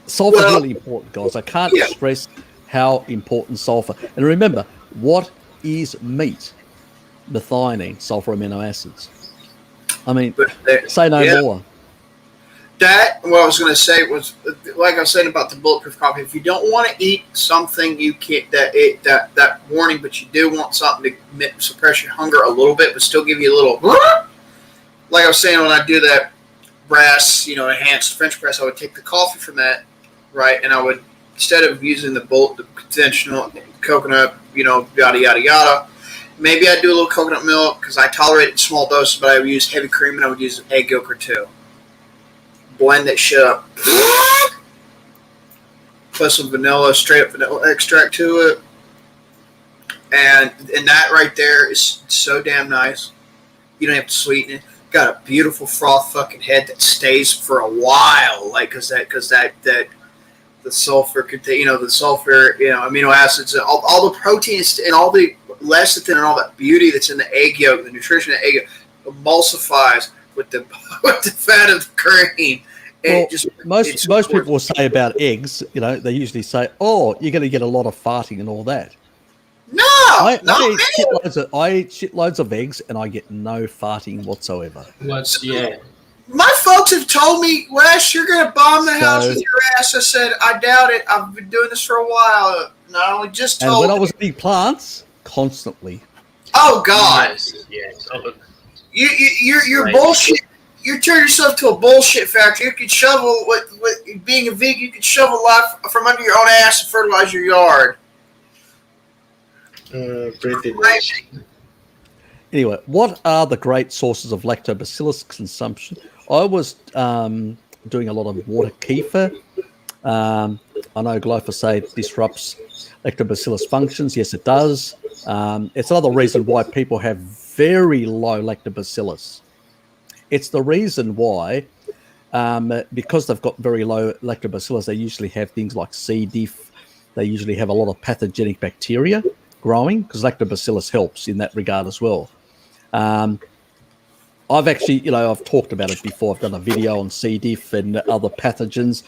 sulfur is really important, guys. I can't stress how important sulfur. And remember, what is meat? Methionine, sulfur amino acids. I mean, say no more. That, what I was going to say was, like I was saying about the bulletproof coffee, if you don't want to eat something you can't, that warning, but you do want something to suppress your hunger a little bit, but still give you a little, like I was saying, when I do that brass, you know, enhanced French press, I would take the coffee from that, right, and I would, instead of using the conventional coconut, you know, yada, yada, yada, maybe I'd do a little coconut milk, because I tolerate it in small doses, but I would use heavy cream, and I would use an egg yolk or two. Blend that shit up. Put some vanilla, straight up vanilla extract to it. And that right there is so damn nice. You don't have to sweeten it. Got a beautiful froth fucking head that stays for a while. Like, cause that the sulfur contain, you know, the sulfur, you know, amino acids, and all the proteins and all the lecithin and all that beauty that's in the egg yolk, the nutrition of the egg yolk, emulsifies with the fat of the cream. Well, most people will say about eggs, you know, they usually say, "Oh, you're going to get a lot of farting and all that." No, I eat shitloads of eggs and I get no farting whatsoever. My folks have told me, Wes, you're going to bomb the house with your ass. I said, I doubt it. I've been doing this for a while. Not only just told. And when I was eating plants, constantly. Oh God! Yes. You're bullshit. You turn yourself to a bullshit factory. You could shovel, with being a vegan, you could shovel life from under your own ass and fertilize your yard. Pretty much. Anyway, what are the great sources of lactobacillus consumption? I was doing a lot of water kefir. I know glyphosate disrupts lactobacillus functions. Yes, it does. It's another reason why people have very low lactobacillus. It's the reason why, because they've got very low lactobacillus, they usually have things like C. diff. They usually have a lot of pathogenic bacteria growing, because lactobacillus helps in that regard as well. I've actually, you know, I've talked about it before. I've done a video on C. diff and other pathogens,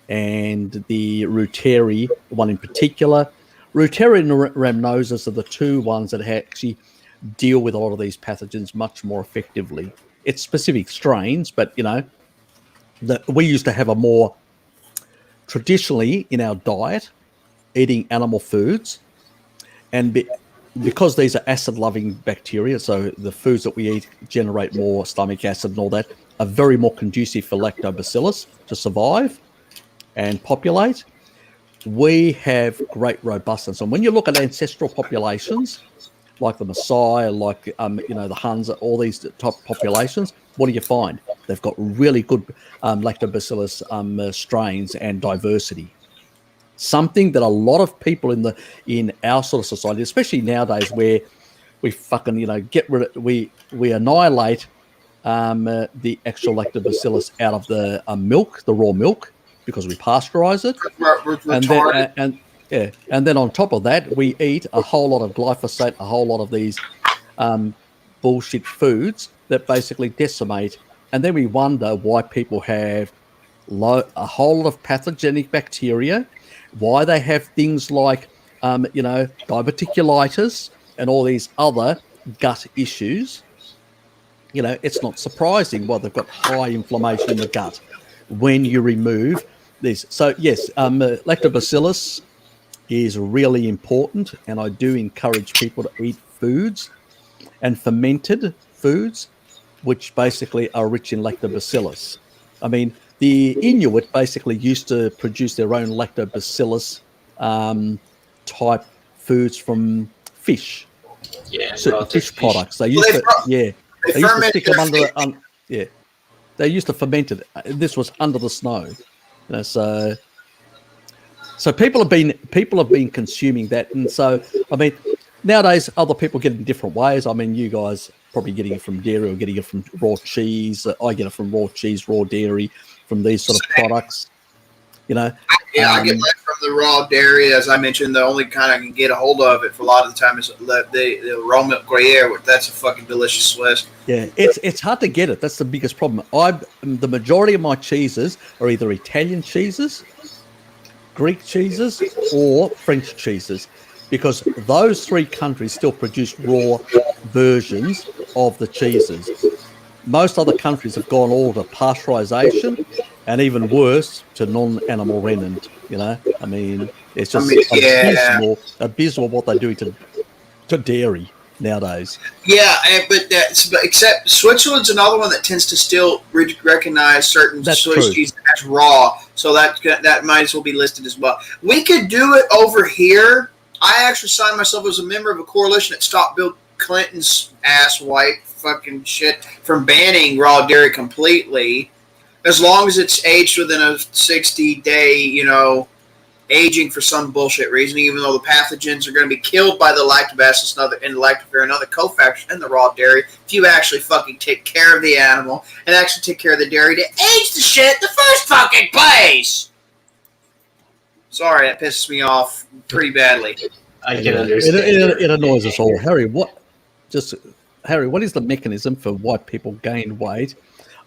and the Reuteri one in particular. Reuteri and rhamnosus are the two ones that actually deal with a lot of these pathogens much more effectively. It's specific strains, but, you know, we used to have a more traditionally in our diet, eating animal foods, and because these are acid-loving bacteria, so the foods that we eat generate more stomach acid and all that, are very more conducive for lactobacillus to survive and populate. We have great robustness. And when you look at ancestral populations, like the Maasai, like you know, the Huns, all these top populations, what do you find? They've got really good lactobacillus strains and diversity. Something that a lot of people in our sort of society, especially nowadays, where we fucking, you know, get rid of, we annihilate the actual lactobacillus out of the milk, the raw milk, because we pasteurize it, and then on top of that, we eat a whole lot of glyphosate, a whole lot of these bullshit foods that basically decimate. And then we wonder why people have a whole lot of pathogenic bacteria, why they have things like, you know, diverticulitis and all these other gut issues. You know, it's not surprising why they've got high inflammation in the gut when you remove these. So yes, lactobacillus is really important, and I do encourage people to eat foods and fermented foods, which basically are rich in lactobacillus. I mean, the Inuit basically used to produce their own lactobacillus type foods from fish, certain fish products. They used to stick them under they used to ferment it. This was under the snow, you know, so people have been consuming that. And so, I mean, nowadays other people get it in different ways. I mean, you guys probably getting it from dairy or getting it from raw cheese. I get it from raw cheese, raw dairy, from these sort of products, you know. Yeah, I get mine from the raw dairy, as I mentioned, the only kind I can get a hold of it for a lot of the time is the raw milk Gruyere. That's a fucking delicious Swiss. Yeah, it's hard to get it. That's the biggest problem. The majority of my cheeses are either Italian cheeses, Greek cheeses, or French cheeses, because those three countries still produce raw versions of the cheeses. Most other countries have gone all to pasteurization, and even worse, to non-animal rennet. I mean, it's just abysmal what they're doing to dairy nowadays. Yeah, but except Switzerland's another one that tends to still recognize certain Swiss cheese as raw, so that might as well be listed as well. We could do it over here. I actually signed myself as a member of a coalition that stopped Bill Clinton's ass white fucking shit from banning raw dairy completely, as long as it's aged within a 60-day, aging for some bullshit reason, even though the pathogens are going to be killed by the lactobacillus and the lactobacillus and other cofactors in the raw dairy if you actually fucking take care of the animal and actually take care of the dairy to age the shit in the first fucking place. Sorry, that pisses me off pretty badly. I can understand. It annoys us all. Harry, what is the mechanism for why people gain weight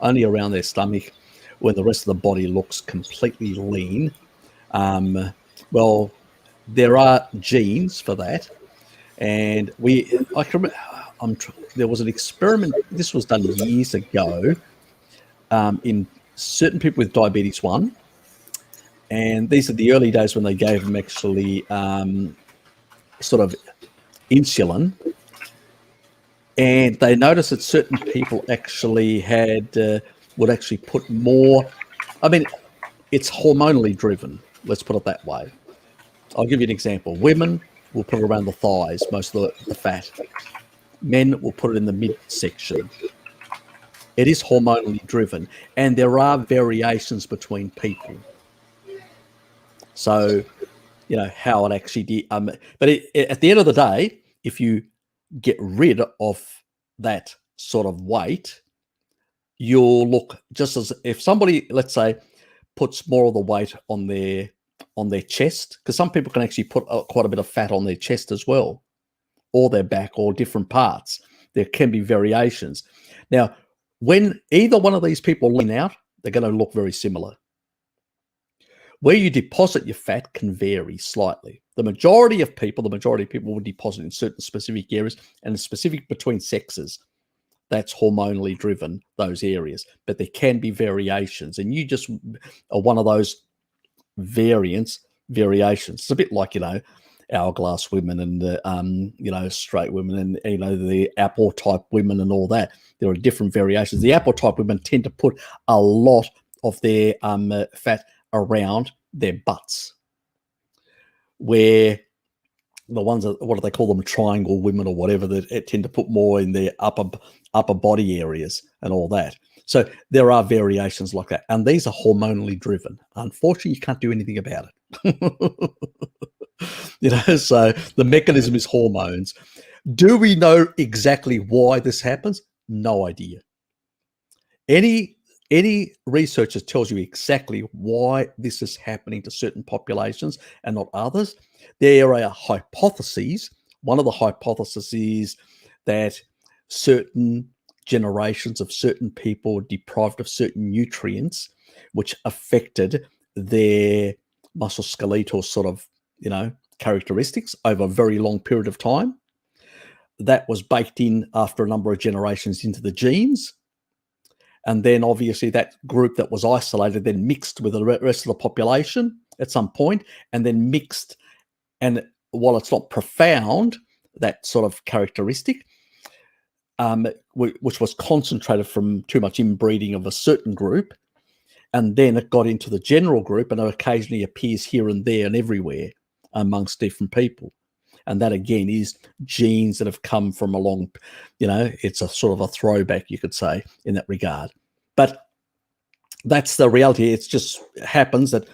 only around their stomach when the rest of the body looks completely lean? Well, there are genes for that, and there was an experiment. This was done years ago in certain people with diabetes 1, and these are the early days when they gave them actually sort of insulin, and they noticed that certain people actually would actually put more. I mean, it's hormonally driven. Let's put it that way. I'll give you an example. Women will put it around the thighs, most of the fat. Men will put it in the midsection. It is hormonally driven, and there are variations between people. So, how it actually did. But at the end of the day, if you get rid of that sort of weight, you'll look just as if somebody, let's say, puts more of the weight on their chest, because some people can actually put quite a bit of fat on their chest as well, or their back, or different parts. There can be variations. Now, when either one of these people lean out, they're going to look very similar. Where you deposit your fat can vary slightly. The majority of people will deposit in certain specific areas, and it's specific between sexes. That's hormonally driven, those areas. But there can be variations, and you just are one of those variations. It's a bit like, hourglass women and, straight women and, the apple type women and all that. There are different variations. The apple type women tend to put a lot of their fat around their butts, where the ones that, what do they call them, triangle women or whatever, that tend to put more in their upper body areas and all that. So there are variations like that, and these are hormonally driven. Unfortunately, you can't do anything about it. So the mechanism is hormones. Do we know exactly why this happens? No idea. Any researcher tells you exactly why this is happening to certain populations and not others. There are hypotheses. One of the hypotheses is that certain generations of certain people were deprived of certain nutrients, which affected their musculoskeletal sort of, characteristics over a very long period of time. That was baked in after a number of generations into the genes. And then obviously that group that was isolated then mixed with the rest of the population at some point, and then mixed. And while it's not profound, that sort of characteristic, which was concentrated from too much inbreeding of a certain group, and then it got into the general group, and it occasionally appears here and there and everywhere amongst different people. And that, again, is genes that have come from a long, it's a sort of a throwback, you could say, in that regard. But that's the reality. It just happens that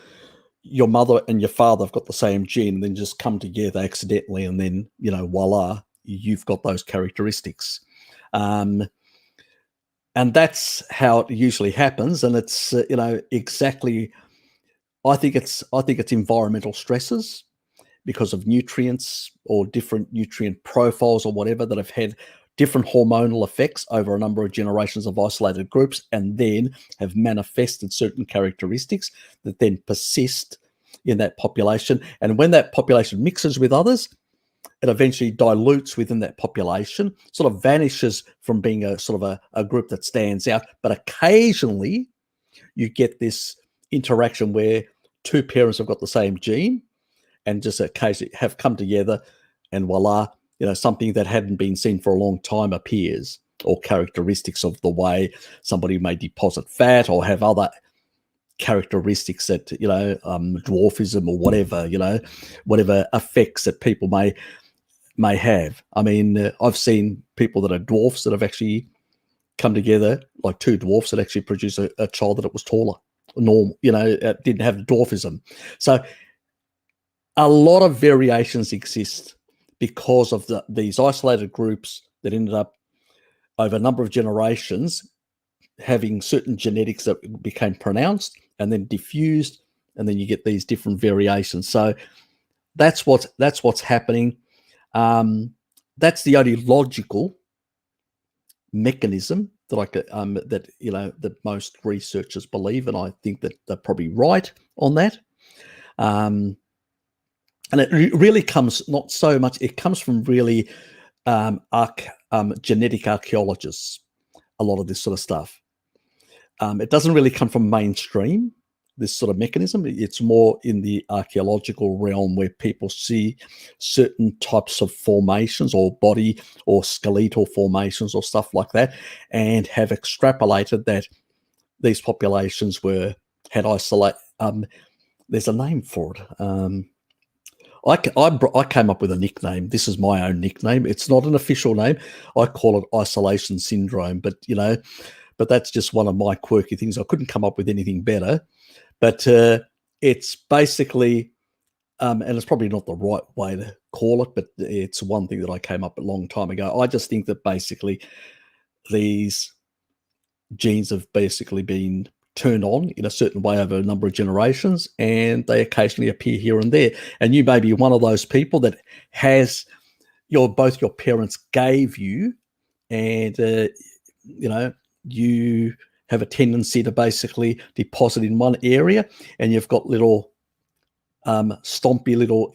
your mother and your father have got the same gene, and then just come together accidentally, and then, voila, you've got those characteristics. And that's how it usually happens. And it's, exactly I think it's environmental stresses because of nutrients or different nutrient profiles or whatever that have had different hormonal effects over a number of generations of isolated groups, and then have manifested certain characteristics that then persist in that population. And when that population mixes with others, it eventually dilutes within that population, sort of vanishes from being a sort of a group that stands out. But occasionally you get this interaction where two parents have got the same gene and just occasionally have come together, and voila, something that hadn't been seen for a long time appears, or characteristics of the way somebody may deposit fat or have other characteristics that, dwarfism or whatever, whatever effects that people may have. I mean, I've seen people that are dwarfs that have actually come together, like two dwarfs that actually produce a child that was taller, normal, didn't have dwarfism. So a lot of variations exist because of these isolated groups that ended up over a number of generations having certain genetics that became pronounced and then diffused, and then you get these different variations. So that's what's happening. That's the only logical mechanism that that most researchers believe, and I think that they're probably right on that. And it really comes not so much, it comes from really genetic archaeologists, a lot of this sort of stuff. It doesn't really come from mainstream, this sort of mechanism. It's more in the archaeological realm where people see certain types of formations or body or skeletal formations or stuff like that, and have extrapolated that these populations had isolate. There's a name for it. I came up with a nickname. This is my own nickname. It's not an official name. I call it isolation syndrome, but that's just one of my quirky things. I couldn't come up with anything better, but it's basically, and it's probably not the right way to call it, but it's one thing that I came up with a long time ago. I just think that basically these genes have basically been turned on in a certain way over a number of generations, and they occasionally appear here and there. And you may be one of those people that has both your parents gave you, and you have a tendency to basically deposit in one area, and you've got little stompy little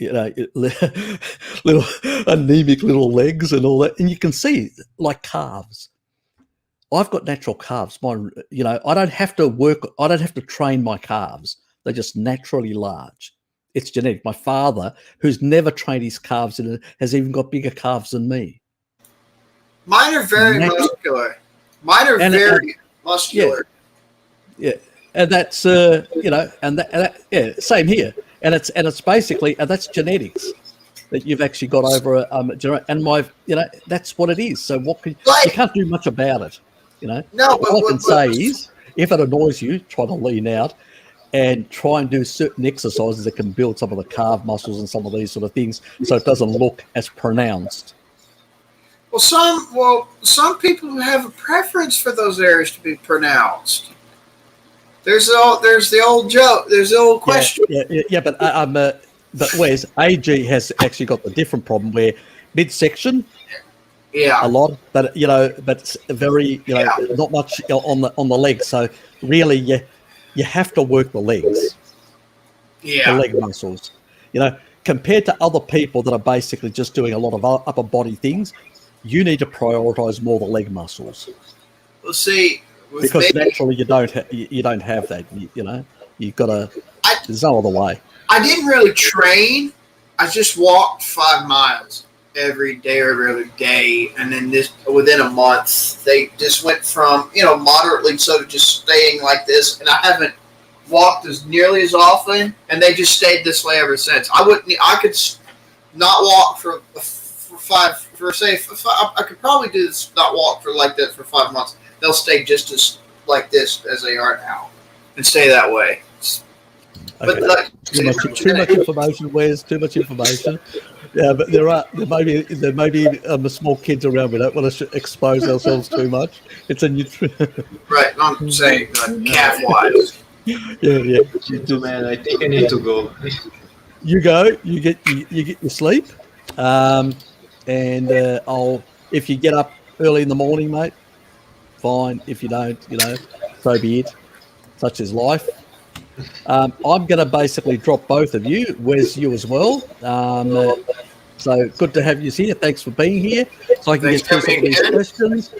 little anemic little legs and all that, and you can see like calves. I've got natural calves. I don't have to train my calves. They're just naturally large. It's genetic. My father, who's never trained his calves, has even got bigger calves than me. Mine are very muscular. Mine are very muscular. Yeah. And that's same here. And it's basically, that's genetics that you've actually got over and that's what it is. So you can't do much about it. No, what I can say is, if it annoys you, try to lean out and try and do certain exercises that can build some of the calf muscles and some of these sort of things, so it doesn't look as pronounced. Well, some people have a preference for those areas to be pronounced. There's the old joke. There's the old question. Yeah. But Wes, AG has actually got the different problem where midsection. Yeah, a lot, but but very, not much on the legs. So really, you have to work the legs, the leg muscles. Compared to other people that are basically just doing a lot of upper body things, you need to prioritize more the leg muscles. Well, see, because naturally you don't have that. You've got to. There's no other way. I didn't really train. I just walked 5 miles every day or every other day, and then within a month they just went from moderately so to just staying like this, and I haven't walked as nearly as often, and they just stayed this way ever since. I could not walk for 5 I could probably do this, not walk for like that for 5 months. They'll stay just as like this as they are now and stay that way. Okay. But too much information, Wes. Too much information. Yeah, but there may be small kids around. We don't want to expose ourselves too much. It's a new right. I'm saying calf-wise. Yeah. Gentlemen, I think I need to go. You go. You get your sleep, and if you get up early in the morning, mate, fine. If you don't, so be it. Such is life. I'm going to basically drop both of you. Wes, you as well. So good to have you here. Thanks for being here. So I can get through some of these questions.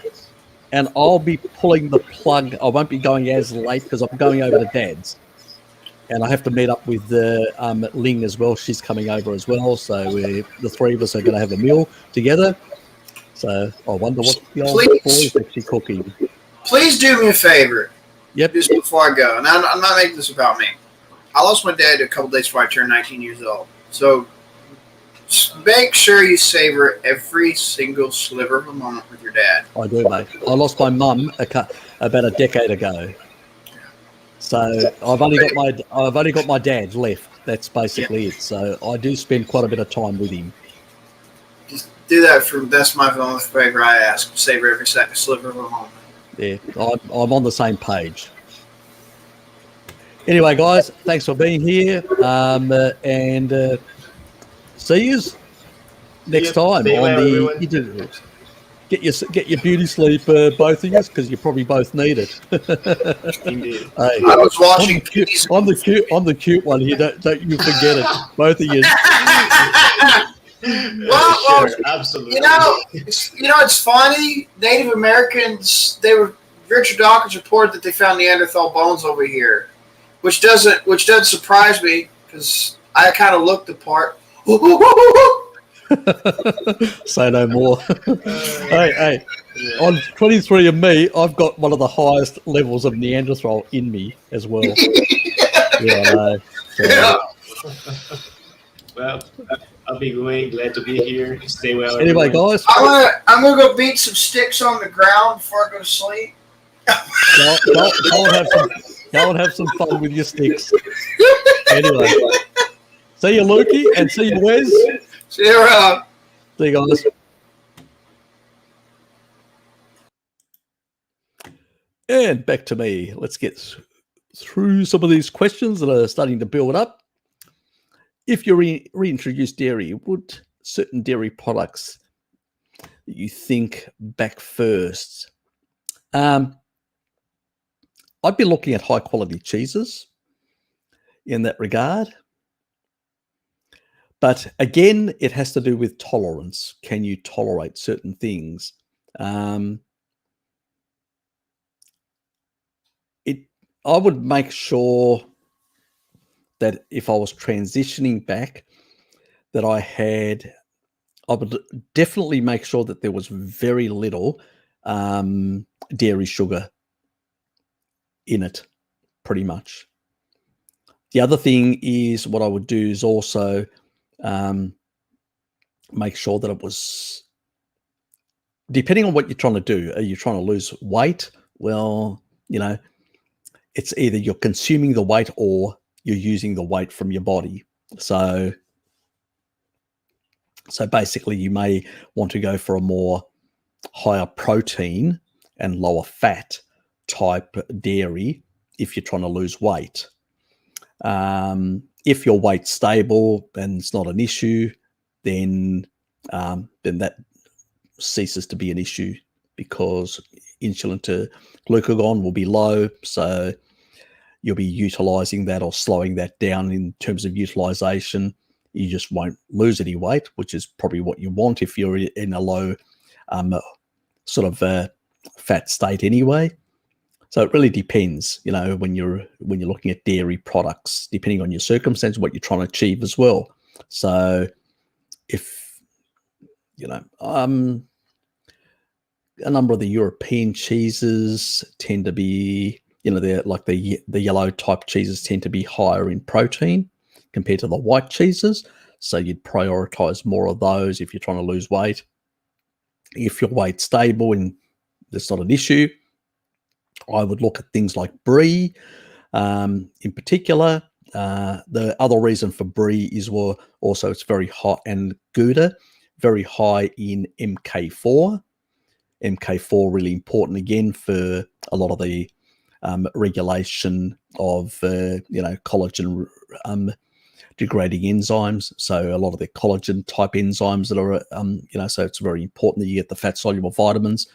And I'll be pulling the plug. I won't be going as late because I'm going over to Dad's. And I have to meet up with Ling as well. She's coming over as well. So the three of us are going to have a meal together. So I wonder what the old boy is actually cooking. Please do me a favor. Yep. Just before I go. And I'm not making this about me. I lost my dad a couple days before I turned 19 years old. So make sure you savor every single sliver of a moment with your dad. I do, mate. I lost my mum about a decade ago. So I've only got my dad left. That's basically it. So I do spend quite a bit of time with him. Just do that that's my only favor I ask. Savor every second sliver of a moment. Yeah, I'm on the same page. Anyway, guys, thanks for being here, and see you next time on the interview. Get your beauty sleep, both of you, because you probably both need it. Indeed. Hey, I was watching. I'm the cute one here. Don't you forget it, both of you. Well, Absolutely. It's funny. Native Americans, Richard Dawkins reported that they found Neanderthal bones over here, which doesn't surprise me because I kind of looked the part. Say no more. Hey, on 23andMe, I've got one of the highest levels of Neanderthal in me as well. Yeah, I know. So, Well, I'll be going. Glad to be here. Stay well. Anyway, everyone. guys, I'm gonna go beat some sticks on the ground before I go to sleep. go and have some fun with your sticks. Anyway, see you, Lukey, and see you, Wes. See you around. See you, guys. And back to me. Let's get through some of these questions that are starting to build up. If you reintroduce dairy, would certain dairy products that you think back first? I'd be looking at high quality cheeses in that regard. But again, it has to do with tolerance. Can you tolerate certain things? I would make sure that if I was transitioning back, that I would definitely make sure that there was very little dairy sugar in it, pretty much. The other thing is what I would do is also make sure that it was, depending on what you're trying to do. Are you trying to lose weight? Well, it's either you're consuming the weight or you're using the weight from your body. So basically you may want to go for a more higher protein and lower fat type dairy if you're trying to lose weight. If your weight's stable and it's not an issue, then that ceases to be an issue because insulin to glucagon will be low. So you'll be utilizing that or slowing that down in terms of utilization. You just won't lose any weight, which is probably what you want if you're in a low sort of fat state anyway. So it really depends, when you're looking at dairy products, depending on your circumstance, what you're trying to achieve as well. So if, a number of the European cheeses tend to be, they're like the yellow type cheeses tend to be higher in protein compared to the white cheeses. So you'd prioritize more of those if you're trying to lose weight. If your weight's stable and that's not an issue, I would look at things like brie in particular. The other reason for brie is also it's very hot, and Gouda, very high in MK4. MK4 really important again for a lot of the regulation of collagen degrading enzymes. So a lot of the collagen type enzymes that are so it's very important that you get the fat soluble vitamins,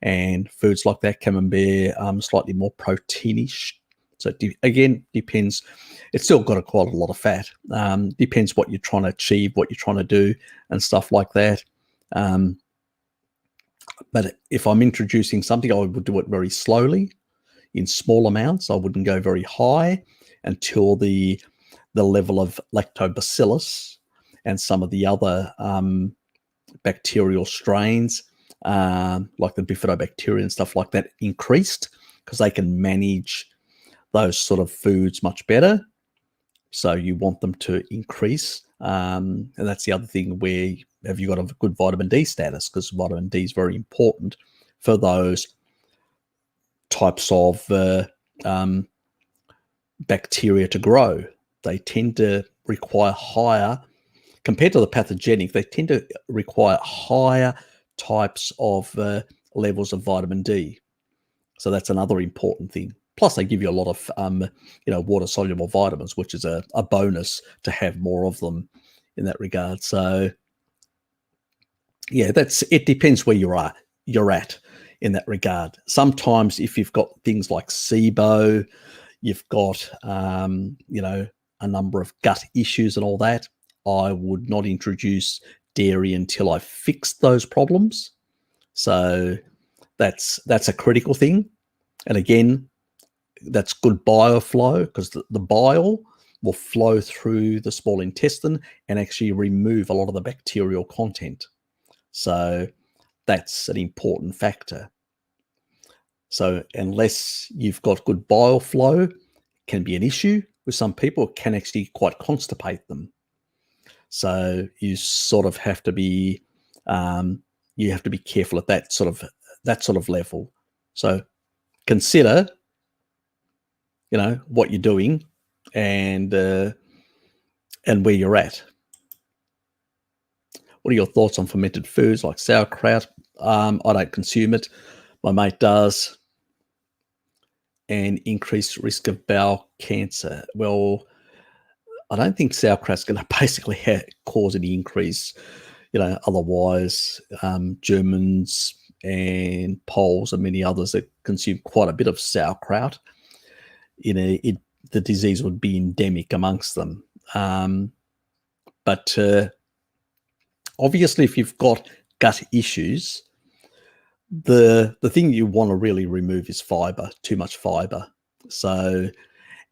and foods like that, camembert, slightly more proteinish. So again, depends. It's still got quite a lot of fat. Depends what you're trying to achieve, what you're trying to do, and stuff like that. But if I'm introducing something, I would do it very slowly in small amounts. I wouldn't go very high until the level of lactobacillus and some of the other bacterial strains, like the bifidobacteria and stuff like that, increased, because they can manage those sort of foods much better. So you want them to increase. And that's the other thing, where have you got a good vitamin D status? Because vitamin D is very important for those types of bacteria to grow. They tend to require higher, compared to the pathogenic, they tend to require higher types of levels of vitamin D. So that's another important thing. Plus, they give you a lot of water-soluble vitamins, which is a bonus to have more of them in that regard. So yeah, it depends where you're at in that regard. Sometimes if you've got things like SIBO, you've got a number of gut issues and all that, I would not introduce dairy until I fixed those problems. So that's a critical thing. And again, that's good bioflow, because the bile will flow through the small intestine and actually remove a lot of the bacterial content. So that's an important factor. So unless you've got good bile flow, it can be an issue with some people. It can actually quite constipate them. So you sort of have to be careful at that sort of level. So consider what you're doing and where you're at. What are your thoughts on fermented foods like sauerkraut? I don't consume it. My mate does. And increased risk of bowel cancer. Well, I don't think sauerkraut's going to basically cause any increase. Otherwise, Germans and Poles and many others that consume quite a bit of sauerkraut, the disease would be endemic amongst them. But obviously, if you've got gut issues, the thing you want to really remove is fiber, too much fiber. So,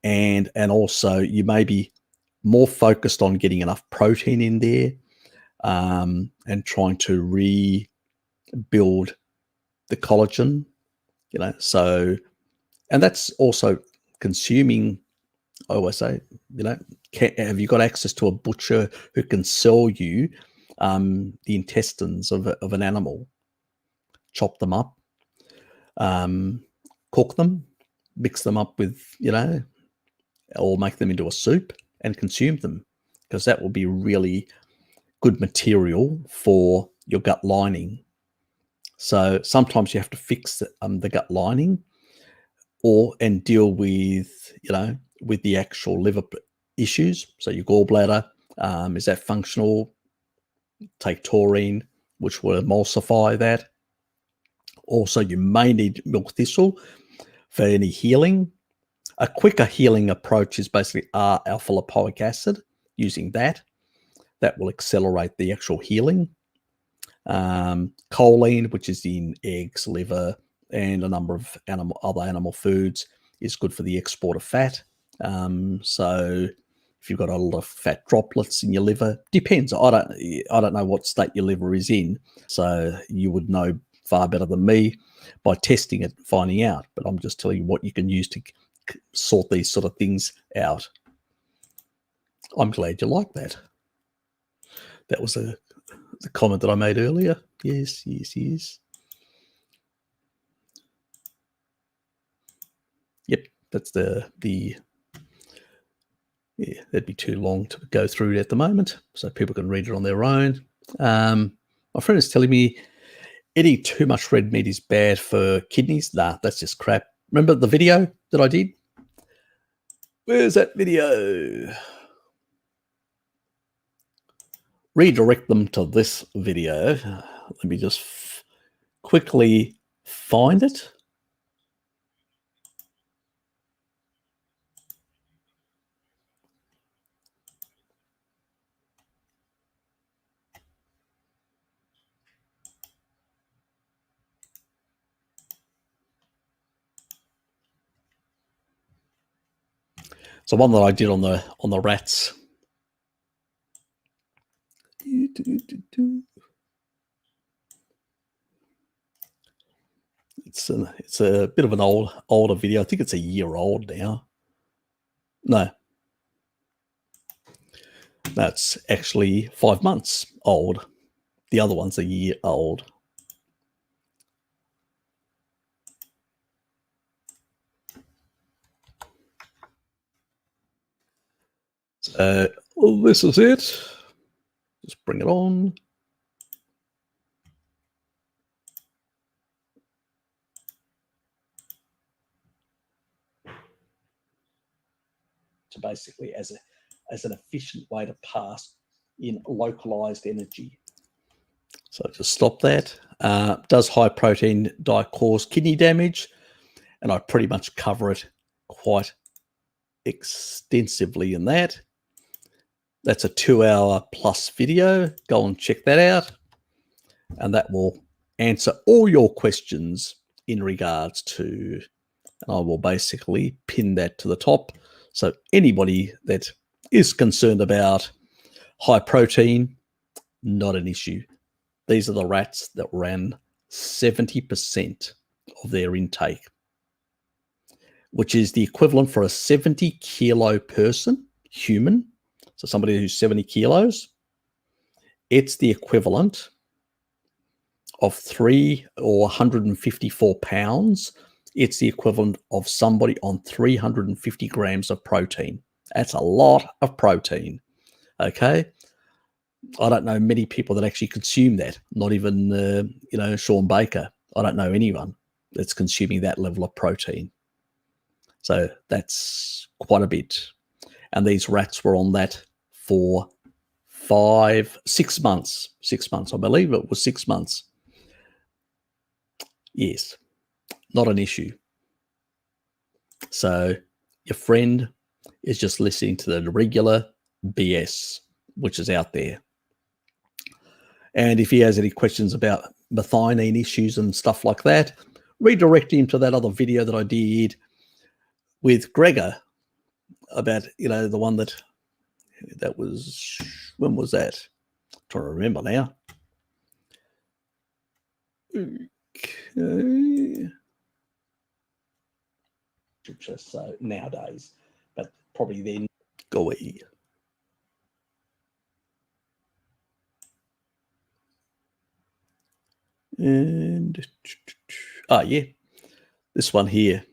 and also you may be more focused on getting enough protein in there, and trying to rebuild the collagen, so, and that's also consuming, I always say, have you got access to a butcher who can sell you the intestines of an animal? Chop them up, cook them, mix them up with, or make them into a soup and consume them, because that will be really good material for your gut lining. So sometimes you have to fix the gut lining, and deal with, with the actual liver issues. So your gallbladder, is that functional? Take taurine, which will emulsify that. Also, you may need milk thistle for any healing. A quicker healing approach is basically R-alpha lipoic acid. Using that will accelerate the actual healing. Choline, which is in eggs, liver, and a number of other animal foods, is good for the export of fat. So if you've got a lot of fat droplets in your liver, depends. I don't know what state your liver is in, so you would know far better than me by testing it, finding out. But I'm just telling you what you can use to sort these sort of things out. I'm glad you like that. That was the comment that I made earlier. Yes. Yep, that's yeah, that'd be too long to go through at the moment, so people can read it on their own. My friend is telling me eating too much red meat is bad for kidneys. Nah, that's just crap. Remember the video that I did? Where's that video? Redirect them to this video. Let me just quickly find it. So one that I did on the rats. It's a bit of an older video. I think it's a year old now. No, that's actually 5 months old. The other one's a year old. So this is it. Just bring it on. To basically as an efficient way to pass in localized energy. So just stop that. Does high protein diet cause kidney damage? And I pretty much cover it quite extensively in that. That's a 2-hour plus video. Go and check that out. And that will answer all your questions in regards to, and I will basically pin that to the top. So anybody that is concerned about high protein, not an issue. These are the rats that ran 70% of their intake, which is the equivalent for a 70 kilo person, human. So somebody who's 70 kilos, it's the equivalent of 3 or 154 pounds. It's the equivalent of somebody on 350 grams of protein. That's a lot of protein. Okay. I don't know many people that actually consume that. Not even, Sean Baker. I don't know anyone that's consuming that level of protein. So that's quite a bit. And these rats were on that for 6 months. 6 months. I believe it was 6 months. Yes. Not an issue. So your friend is just listening to the regular BS, which is out there. And if he has any questions about methionine issues and stuff like that, redirect him to that other video that I did with Gregor about, the one that was, when was that? I'm trying to remember now. Okay. Just so nowadays, but probably then go away. And yeah, this one here.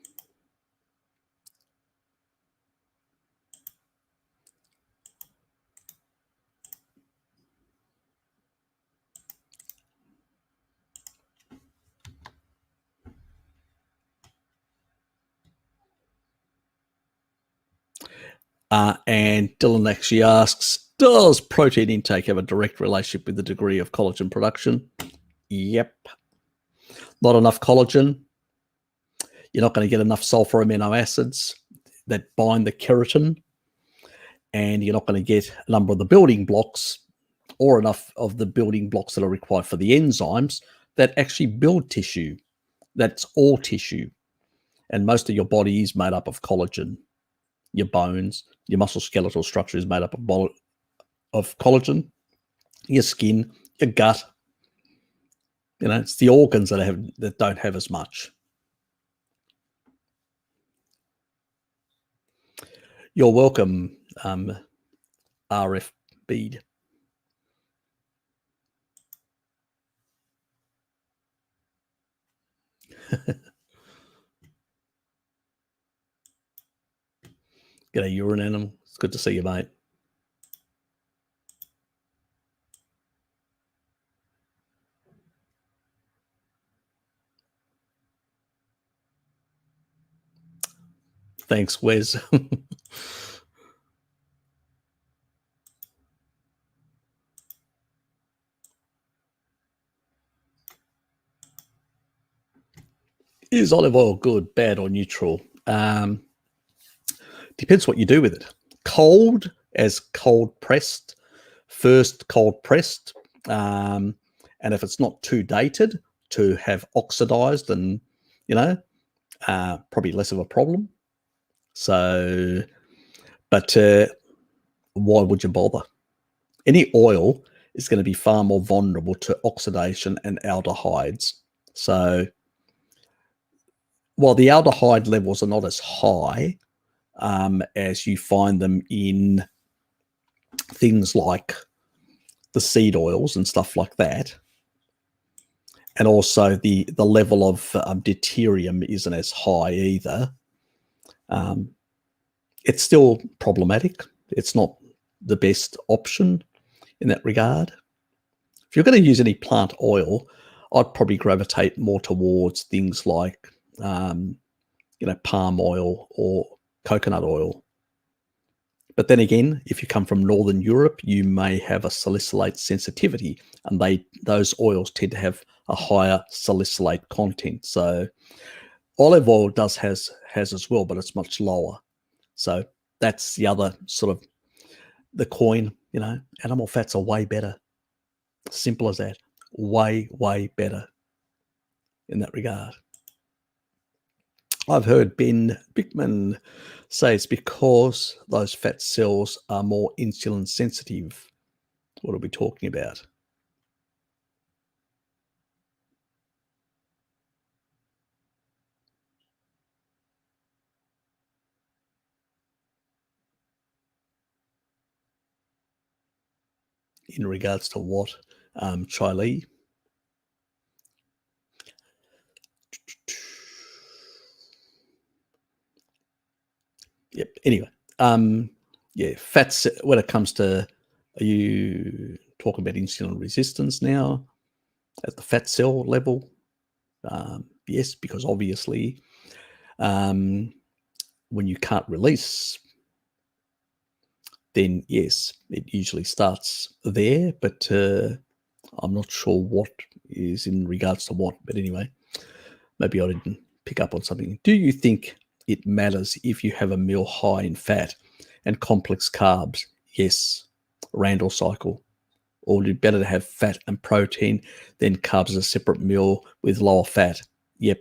And Dylan actually asks, does protein intake have a direct relationship with the degree of collagen production? Yep. Not enough collagen. You're not going to get enough sulfur amino acids that bind the keratin. And you're not going to get a number of the building blocks or enough of the building blocks that are required for the enzymes that actually build tissue. That's all tissue. And most of your body is made up of collagen. Your bones, your musculoskeletal structure is made up of collagen. Your skin, your gut. It's the organs that don't have as much. You're welcome, RF Bead. G'day, urine animal. It's good to see you, mate. Thanks, Wes. Is olive oil good, bad, or neutral? Depends what you do with it. Cold, as cold pressed, first cold pressed, and if it's not too dated to have oxidized, and probably less of a problem. So, but why would you bother? Any oil is going to be far more vulnerable to oxidation and aldehydes. So, while the aldehyde levels are not as high as you find them in things like the seed oils and stuff like that, and also the level of deuterium isn't as high either, it's still problematic. It's not the best option in that regard. If you're going to use any plant oil, I'd probably gravitate more towards things like palm oil or coconut oil. But then again, if you come from Northern Europe, you may have a salicylate sensitivity, and those oils tend to have a higher salicylate content. So olive oil has as well, but it's much lower. So that's the other sort of the coin. Animal fats are way better. Simple as that. Way, way better in that regard. I've heard Ben Bickman say it's because those fat cells are more insulin sensitive. What are we talking about? In regards to what, Charlie? Yep. Anyway, fats. When it comes to, are you talking about insulin resistance now at the fat cell level? Yes, because obviously, when you can't release, then yes, it usually starts there. But I'm not sure what is in regards to what. But anyway, maybe I didn't pick up on something. Do you think it matters if you have a meal high in fat and complex carbs? Yes. Randall cycle. Or would it be better to have fat and protein than carbs as a separate meal with lower fat? Yep.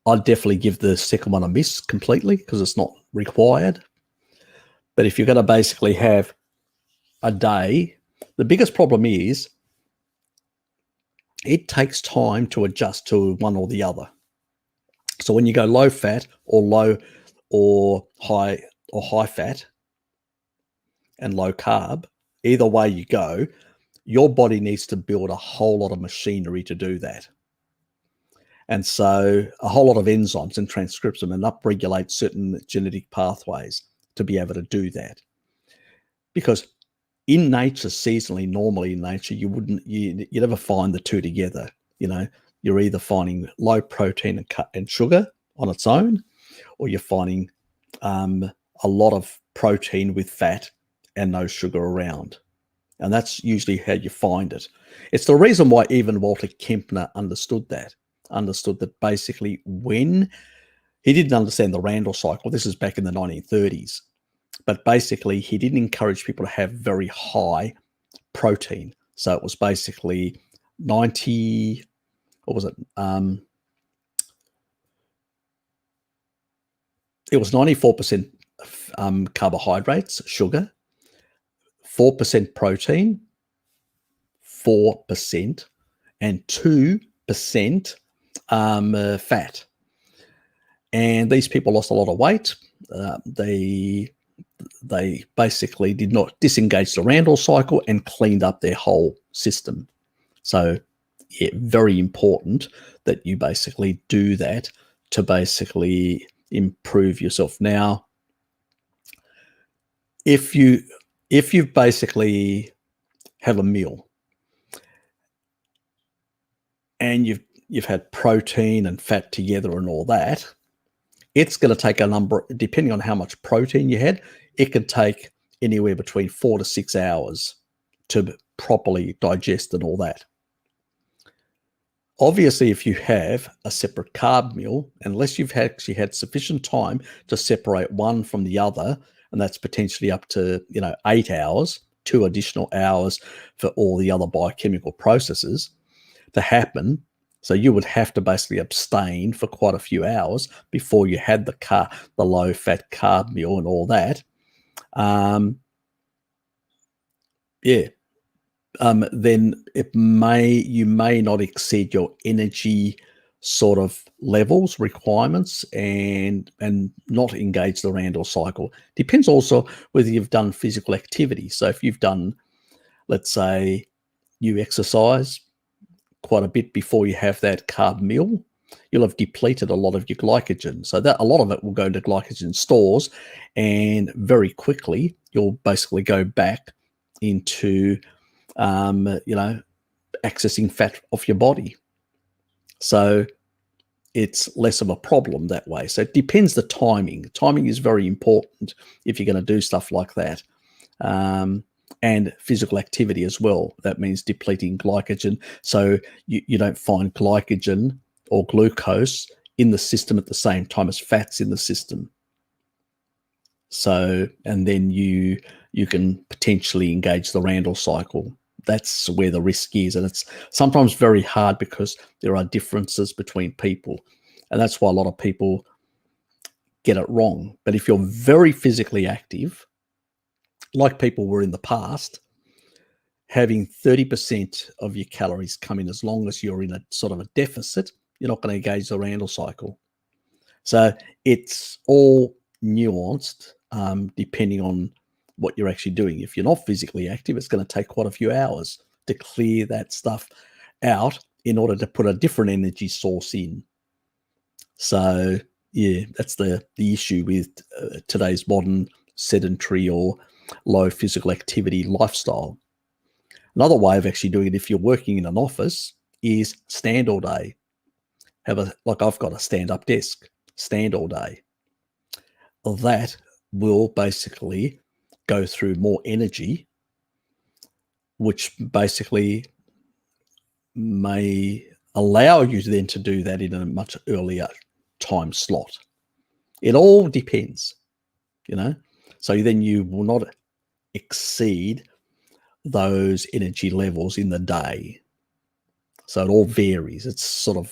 I'd definitely give the second one a miss completely because it's not required. But if you're going to basically have a day, the biggest problem is it takes time to adjust to one or the other. So when you go low fat or low or high fat and low carb, either way you go, your body needs to build a whole lot of machinery to do that. And so a whole lot of enzymes and transcripts them and upregulate certain genetic pathways to be able to do that. Because in nature, seasonally, normally in nature, you never find the two together. You're either finding low protein and sugar on its own, or you're finding a lot of protein with fat and no sugar around. And that's usually how you find it. It's the reason why even Walter Kempner understood that basically when he didn't understand the Randall cycle, this is back in the 1930s, but basically he didn't encourage people to have very high protein. So it was basically 90, what was it? It was 94% carbohydrates, sugar, 4% protein, 4%, and 2% fat. And these people lost a lot of weight. They basically did not disengage the Randall cycle and cleaned up their whole system. So, yeah, very important that you basically do that to basically improve yourself. Now, if you basically have a meal and you've had protein and fat together and all that, it's going to take a number, depending on how much protein you had, it can take anywhere between 4 to 6 hours to properly digest and all that. Obviously, if you have a separate carb meal, unless you've actually had sufficient time to separate one from the other, and that's potentially up to 8 hours, 2 additional hours for all the other biochemical processes to happen. So you would have to basically abstain for quite a few hours before you had the low-fat carb meal and all that. Then you may not exceed your energy sort of levels requirements and not engage the Randall cycle. Depends also whether you've done physical activity. So if you've done, let's say, you exercise quite a bit before you have that carb meal, you'll have depleted a lot of your glycogen. So that a lot of it will go into glycogen stores, and very quickly you'll basically go back into accessing fat off your body. So it's less of a problem that way. So it depends the timing. Timing is very important if you're going to do stuff like that. And physical activity as well. That means depleting glycogen. So you don't find glycogen or glucose in the system at the same time as fats in the system. So, and then you can potentially engage the Randall cycle. That's where the risk is. And it's sometimes very hard because there are differences between people. And that's why a lot of people get it wrong. But if you're very physically active, like people were in the past, having 30% of your calories come in, as long as you're in a sort of a deficit, you're not going to engage the Randall cycle. So it's all nuanced depending on what you're actually doing. If you're not physically active, it's going to take quite a few hours to clear that stuff out in order to put a different energy source in. So yeah, that's the issue with today's modern sedentary or low physical activity lifestyle. Another way of actually doing it, if you're working in an office, is stand all day. Like I've got a stand-up desk, stand all day. That will basically go through more energy, which basically may allow you then to do that in a much earlier time slot. It all depends, So then you will not exceed those energy levels in the day. So it all varies. It's sort of,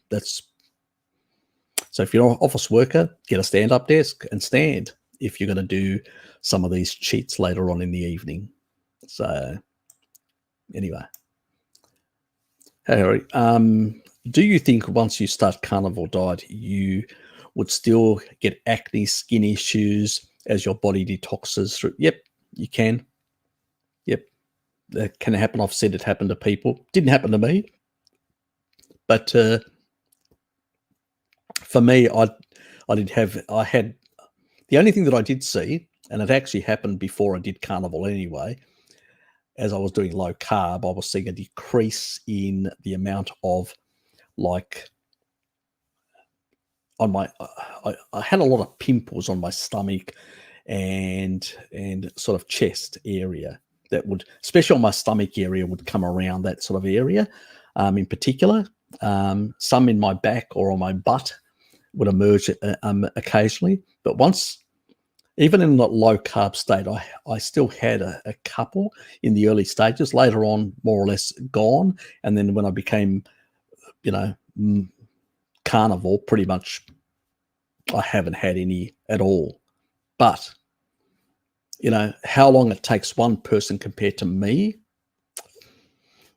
that's. So if you're an office worker, get a stand-up desk and stand if you're going to do some of these cheats later on in the evening. So anyway. Hey, Harry, do you think once you start carnivore diet, you would still get acne, skin issues as your body detoxes through? Yep, you can. Yep, that can happen. I've said it happened to people. Didn't happen to me. But for me, I had the only thing that I did see, and it actually happened before I did carnivore anyway, as I was doing low carb, I was seeing a decrease in the amount of on my, I had a lot of pimples on my stomach and sort of chest area that would, especially on my stomach area, would come around that sort of area in particular. Some in my back or on my butt would emerge occasionally. But once, even in the low carb state, I still had a couple in the early stages. Later on, more or less gone. And then when I became, carnivore, pretty much I haven't had any at all. But, how long it takes one person compared to me,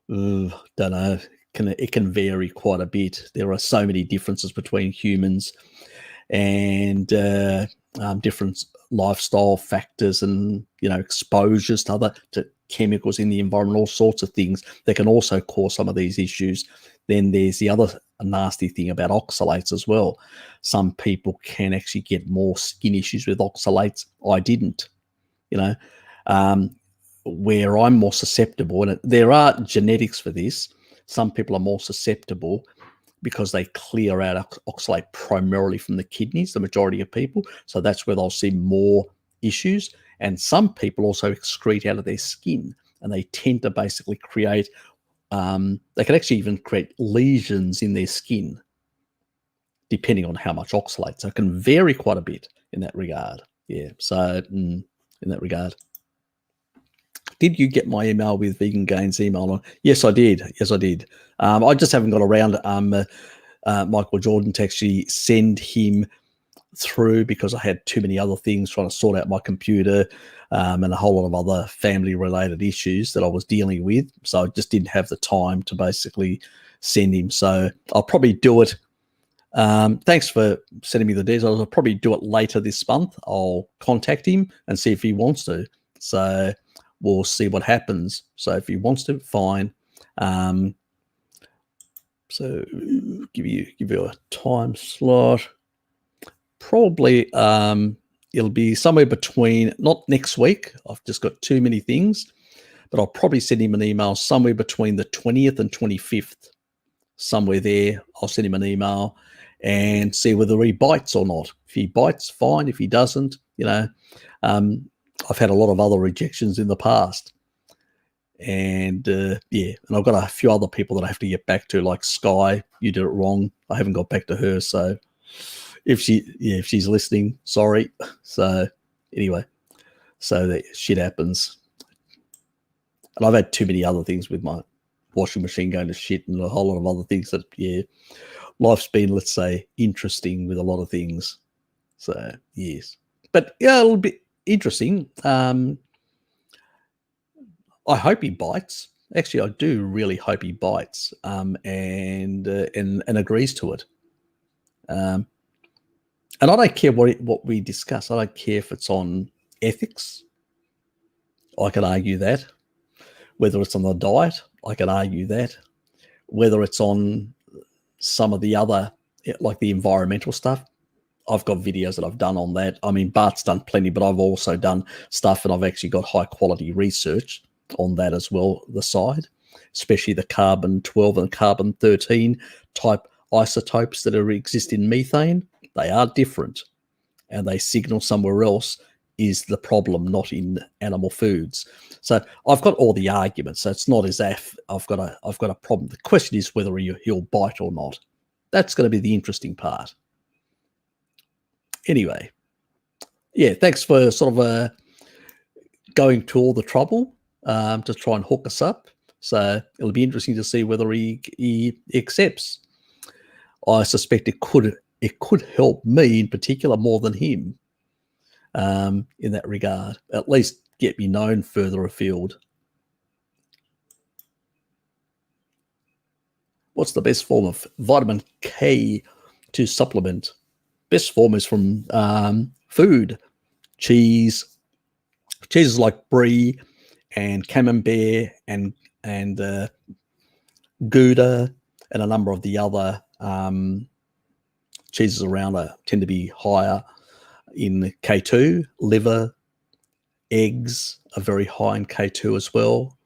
don't know. It can vary quite a bit. There are so many differences between humans and different lifestyle factors and exposures to chemicals in the environment, all sorts of things that can also cause some of these issues. Then there's the other nasty thing about oxalates as well. Some people can actually get more skin issues with oxalates. I didn't, where I'm more susceptible, and there are genetics for this. Some people are more susceptible because they clear out oxalate primarily from the kidneys, the majority of people. So that's where they'll see more issues. And some people also excrete out of their skin, and they tend to basically create, they can actually even create lesions in their skin, depending on how much oxalate. So it can vary quite a bit in that regard. Yeah, so in that regard. Did you get my email with Vegan Gains email? Yes, I did. Yes, I did. I just haven't got around Michael Jordan to actually send him through because I had too many other things trying to sort out my computer and a whole lot of other family-related issues that I was dealing with. So I just didn't have the time to basically send him. So I'll probably do it. Thanks for sending me the details. I'll probably do it later this month. I'll contact him and see if he wants to. So we'll see what happens. So if he wants to, fine. So give you a time slot. Probably it'll be somewhere between, not next week. I've just got too many things, but I'll probably send him an email somewhere between the 20th and 25th. Somewhere there, I'll send him an email and see whether he bites or not. If he bites, fine. If he doesn't, I've had a lot of other rejections in the past. And and I've got a few other people that I have to get back to, like Sky. You did it wrong. I haven't got back to her. So if she's listening, sorry. So anyway, so that shit happens. And I've had too many other things with my washing machine going to shit and a whole lot of other things that, life's been, let's say, interesting with a lot of things. So, yes. But, it'll be interesting. I hope he bites. Actually, I do really hope he bites and agrees to it. And I don't care what we discuss. I don't care if it's on ethics. I can argue that. Whether it's on the diet, I can argue that. Whether it's on some of the other, like the environmental stuff, I've got videos that I've done on that. I mean, Bart's done plenty, but I've also done stuff, and I've actually got high quality research on that as well, the side, especially the carbon 12 and carbon 13 type isotopes that exist in methane. They are different, and they signal somewhere else is the problem, not in animal foods. So I've got all the arguments. So it's not as if I've got a problem. The question is whether he'll bite or not. That's going to be the interesting part. Anyway, thanks for sort of going to all the trouble to try and hook us up. So it'll be interesting to see whether he accepts. I suspect it could help me in particular more than him. In that regard, at least get me known further afield. What's the best form of vitamin K to supplement? Best form is from food, cheeses like brie and camembert and Gouda and a number of the other cheeses around tend to be higher in K2. Liver, eggs are very high in K2 as well.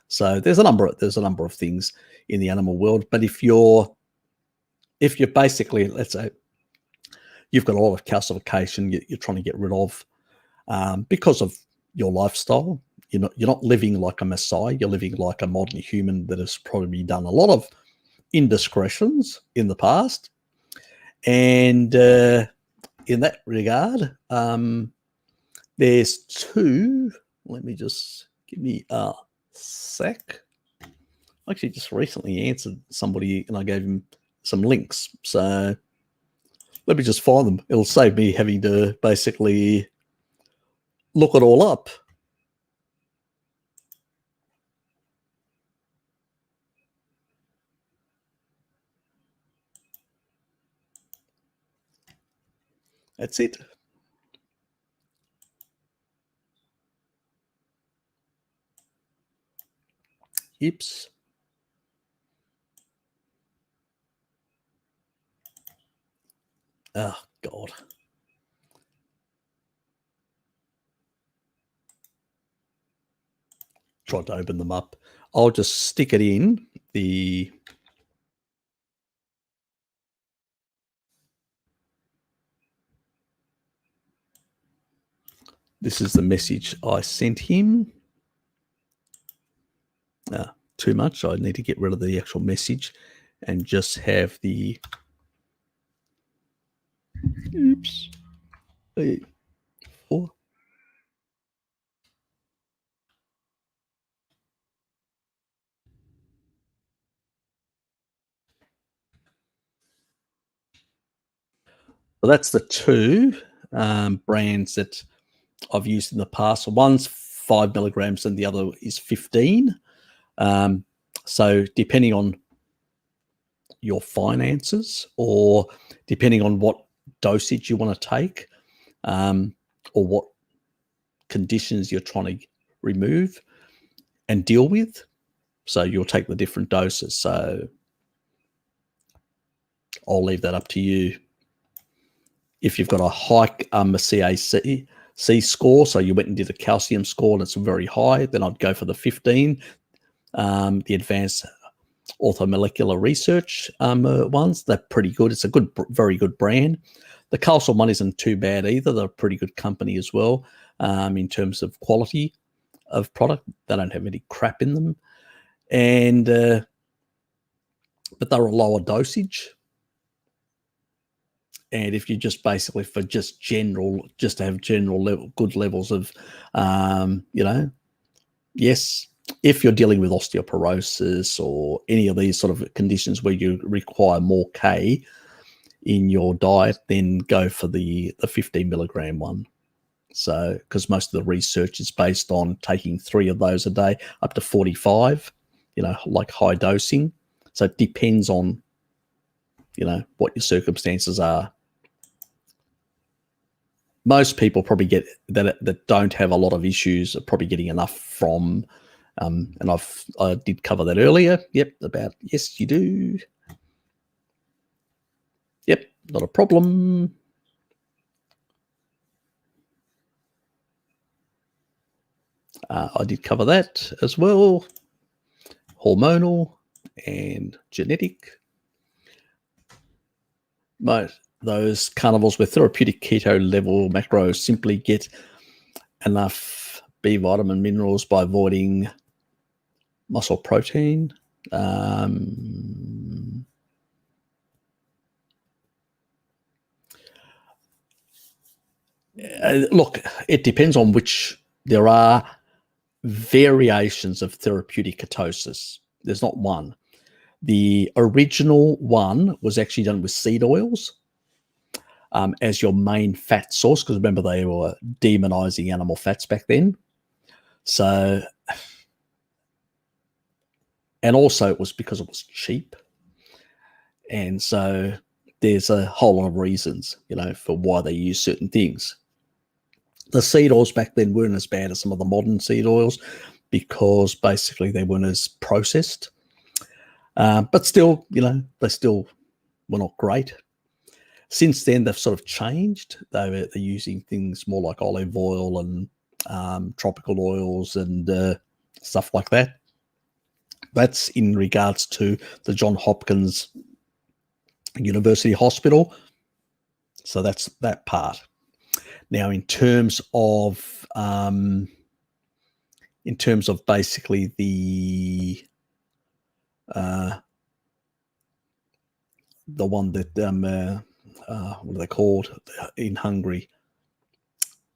So there's a number of things in the animal world. But if you're basically, let's say, you've got a lot of calcification you're trying to get rid of because of your lifestyle. You're not living like a Maasai. You're living like a modern human that has probably done a lot of indiscretions in the past. And in that regard, there's two. Let me just give me a sec. I actually just recently answered somebody and I gave him some links. So let me just find them. It'll save me having to basically look it all up. That's it. Oops. Oh, God. Tried to open them up. I'll just stick it in the This is the message I sent him. Too much. I need to get rid of the actual message and just have the oops. 8, 4. So that's the two brands that I've used in the past. One's 5 milligrams and the other is 15. So depending on your finances or depending on what dosage you want to take or what conditions you're trying to remove and deal with, so you'll take the different doses. So I'll leave that up to you. If you've got a high CAC score, so you went and did a calcium score and it's very high, then I'd go for the 15, the advanced orthomolecular research ones. They're pretty good. It's a good, very good brand. The Carlson one isn't too bad either. They're a pretty good company as well in terms of quality of product. They don't have any crap in them, and but they're a lower dosage. And if you just basically for just to have general level, good levels of, yes, if you're dealing with osteoporosis or any of these sort of conditions where you require more K in your diet, then go for the 15 milligram one. So, because most of the research is based on taking 3 of those a day up to 45, like high dosing. So it depends on, what your circumstances are. Most people probably get that don't have a lot of issues are probably getting enough from, and I did cover that earlier. Yep, about yes, you do. Yep, not a problem. I did cover that as well. Hormonal and genetic. Those carnivores with therapeutic keto level macros simply get enough B vitamin minerals by avoiding muscle protein. Look, it depends on which. There are variations of therapeutic ketosis. There's not one. The original one was actually done with seed oils as your main fat source, because remember they were demonizing animal fats back then. So, and also it was because it was cheap. And so there's a whole lot of reasons, for why they use certain things. The seed oils back then weren't as bad as some of the modern seed oils because basically they weren't as processed. But still, they still were not great. Since then, they've sort of changed. They're using things more like olive oil and tropical oils and stuff like that. That's in regards to the Johns Hopkins University Hospital. So that's that part. Now, in terms of basically the one that what are they called in Hungary?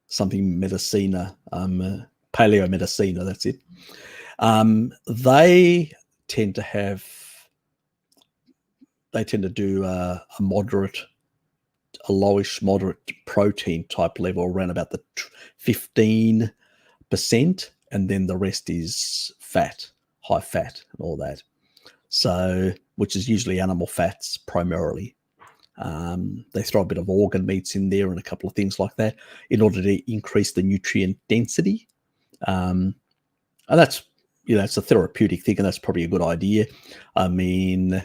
Something Medicina, Paleo Medicina. That's it. They tend to do a lowish, moderate protein type level around about the 15%, and then the rest is fat, high fat, and all that. So, which is usually animal fats primarily. They throw a bit of organ meats in there and a couple of things like that in order to increase the nutrient density. And that's, it's a therapeutic thing, and that's probably a good idea. I mean,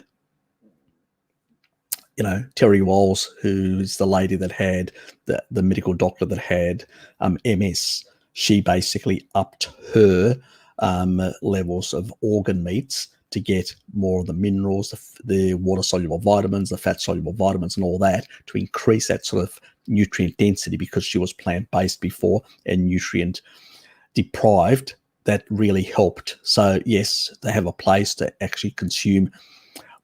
Terry Walls, who's the lady that had the medical doctor that had MS, she basically upped her levels of organ meats to get more of the minerals, the water-soluble vitamins, the fat-soluble vitamins, and all that, to increase that sort of nutrient density, because she was plant-based before and nutrient deprived. That really helped. So yes, they have a place to actually consume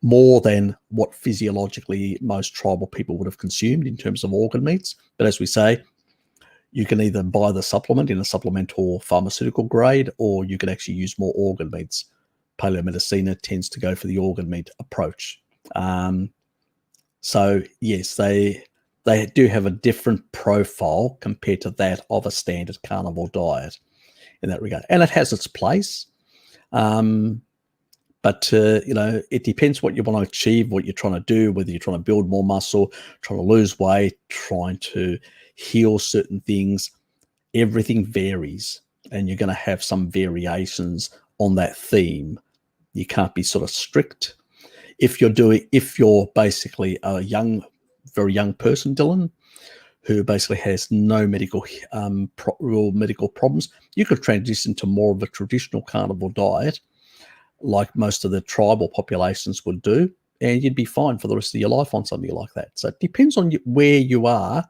more than what physiologically most tribal people would have consumed in terms of organ meats. But as we say, you can either buy the supplement in a supplement or pharmaceutical grade, or you can actually use more organ meats. Paleomedicina tends to go for the organ meat approach. So yes, they do have a different profile compared to that of a standard carnivore diet in that regard, and it has its place. But it depends what you want to achieve, what you're trying to do, whether you're trying to build more muscle, trying to lose weight, trying to heal certain things. Everything varies, and you're going to have some variations on that theme. You can't be sort of strict. If you're basically a very young person, Dylan, who basically has no real medical problems, you could transition to more of a traditional carnivore diet, like most of the tribal populations would do, and you'd be fine for the rest of your life on something like that. So it depends on where you are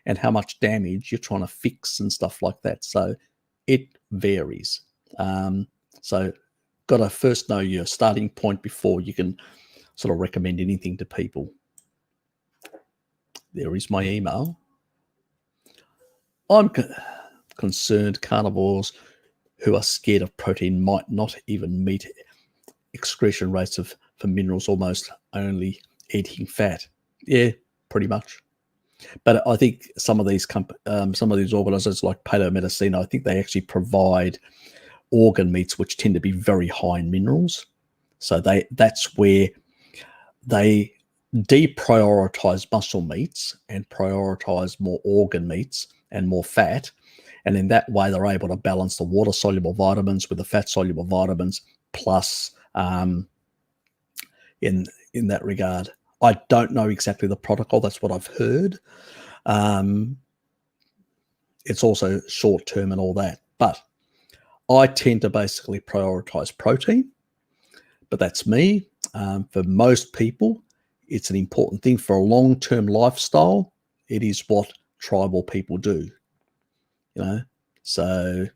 and how much damage you're trying to fix and stuff like that. So it varies. So got to first know your starting point before you can sort of recommend anything to people. There is my email. I'm concerned carnivores who are scared of protein might not even meet excretion rates for minerals, almost only eating fat. Yeah, pretty much. But I think some of these organizations like Paleomedicina, I think they actually provide organ meats which tend to be very high in minerals. So that's where they deprioritize muscle meats and prioritize more organ meats and more fat. And in that way, they're able to balance the water-soluble vitamins with the fat-soluble vitamins, plus in that regard. I don't know exactly the protocol. That's what I've heard. It's also short-term and all that. But I tend to basically prioritize protein. But that's me. For most people, it's an important thing for a long-term lifestyle. It is what tribal people do. So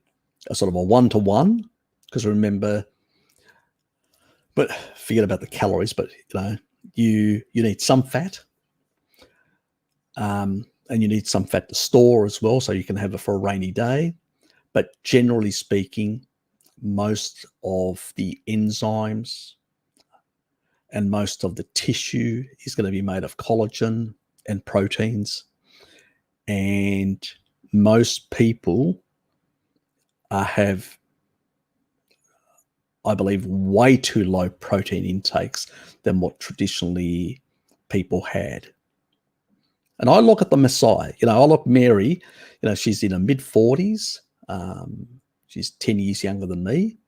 a sort of a one-to-one, because remember, but forget about the calories, but you need some fat, and you need some fat to store as well, so you can have it for a rainy day. But generally speaking, most of the enzymes and most of the tissue is going to be made of collagen and proteins, and most people have, I believe, way too low protein intakes than what traditionally people had. And I look at the Maasai, I look Mary, she's in her mid-40s. She's 10 years younger than me.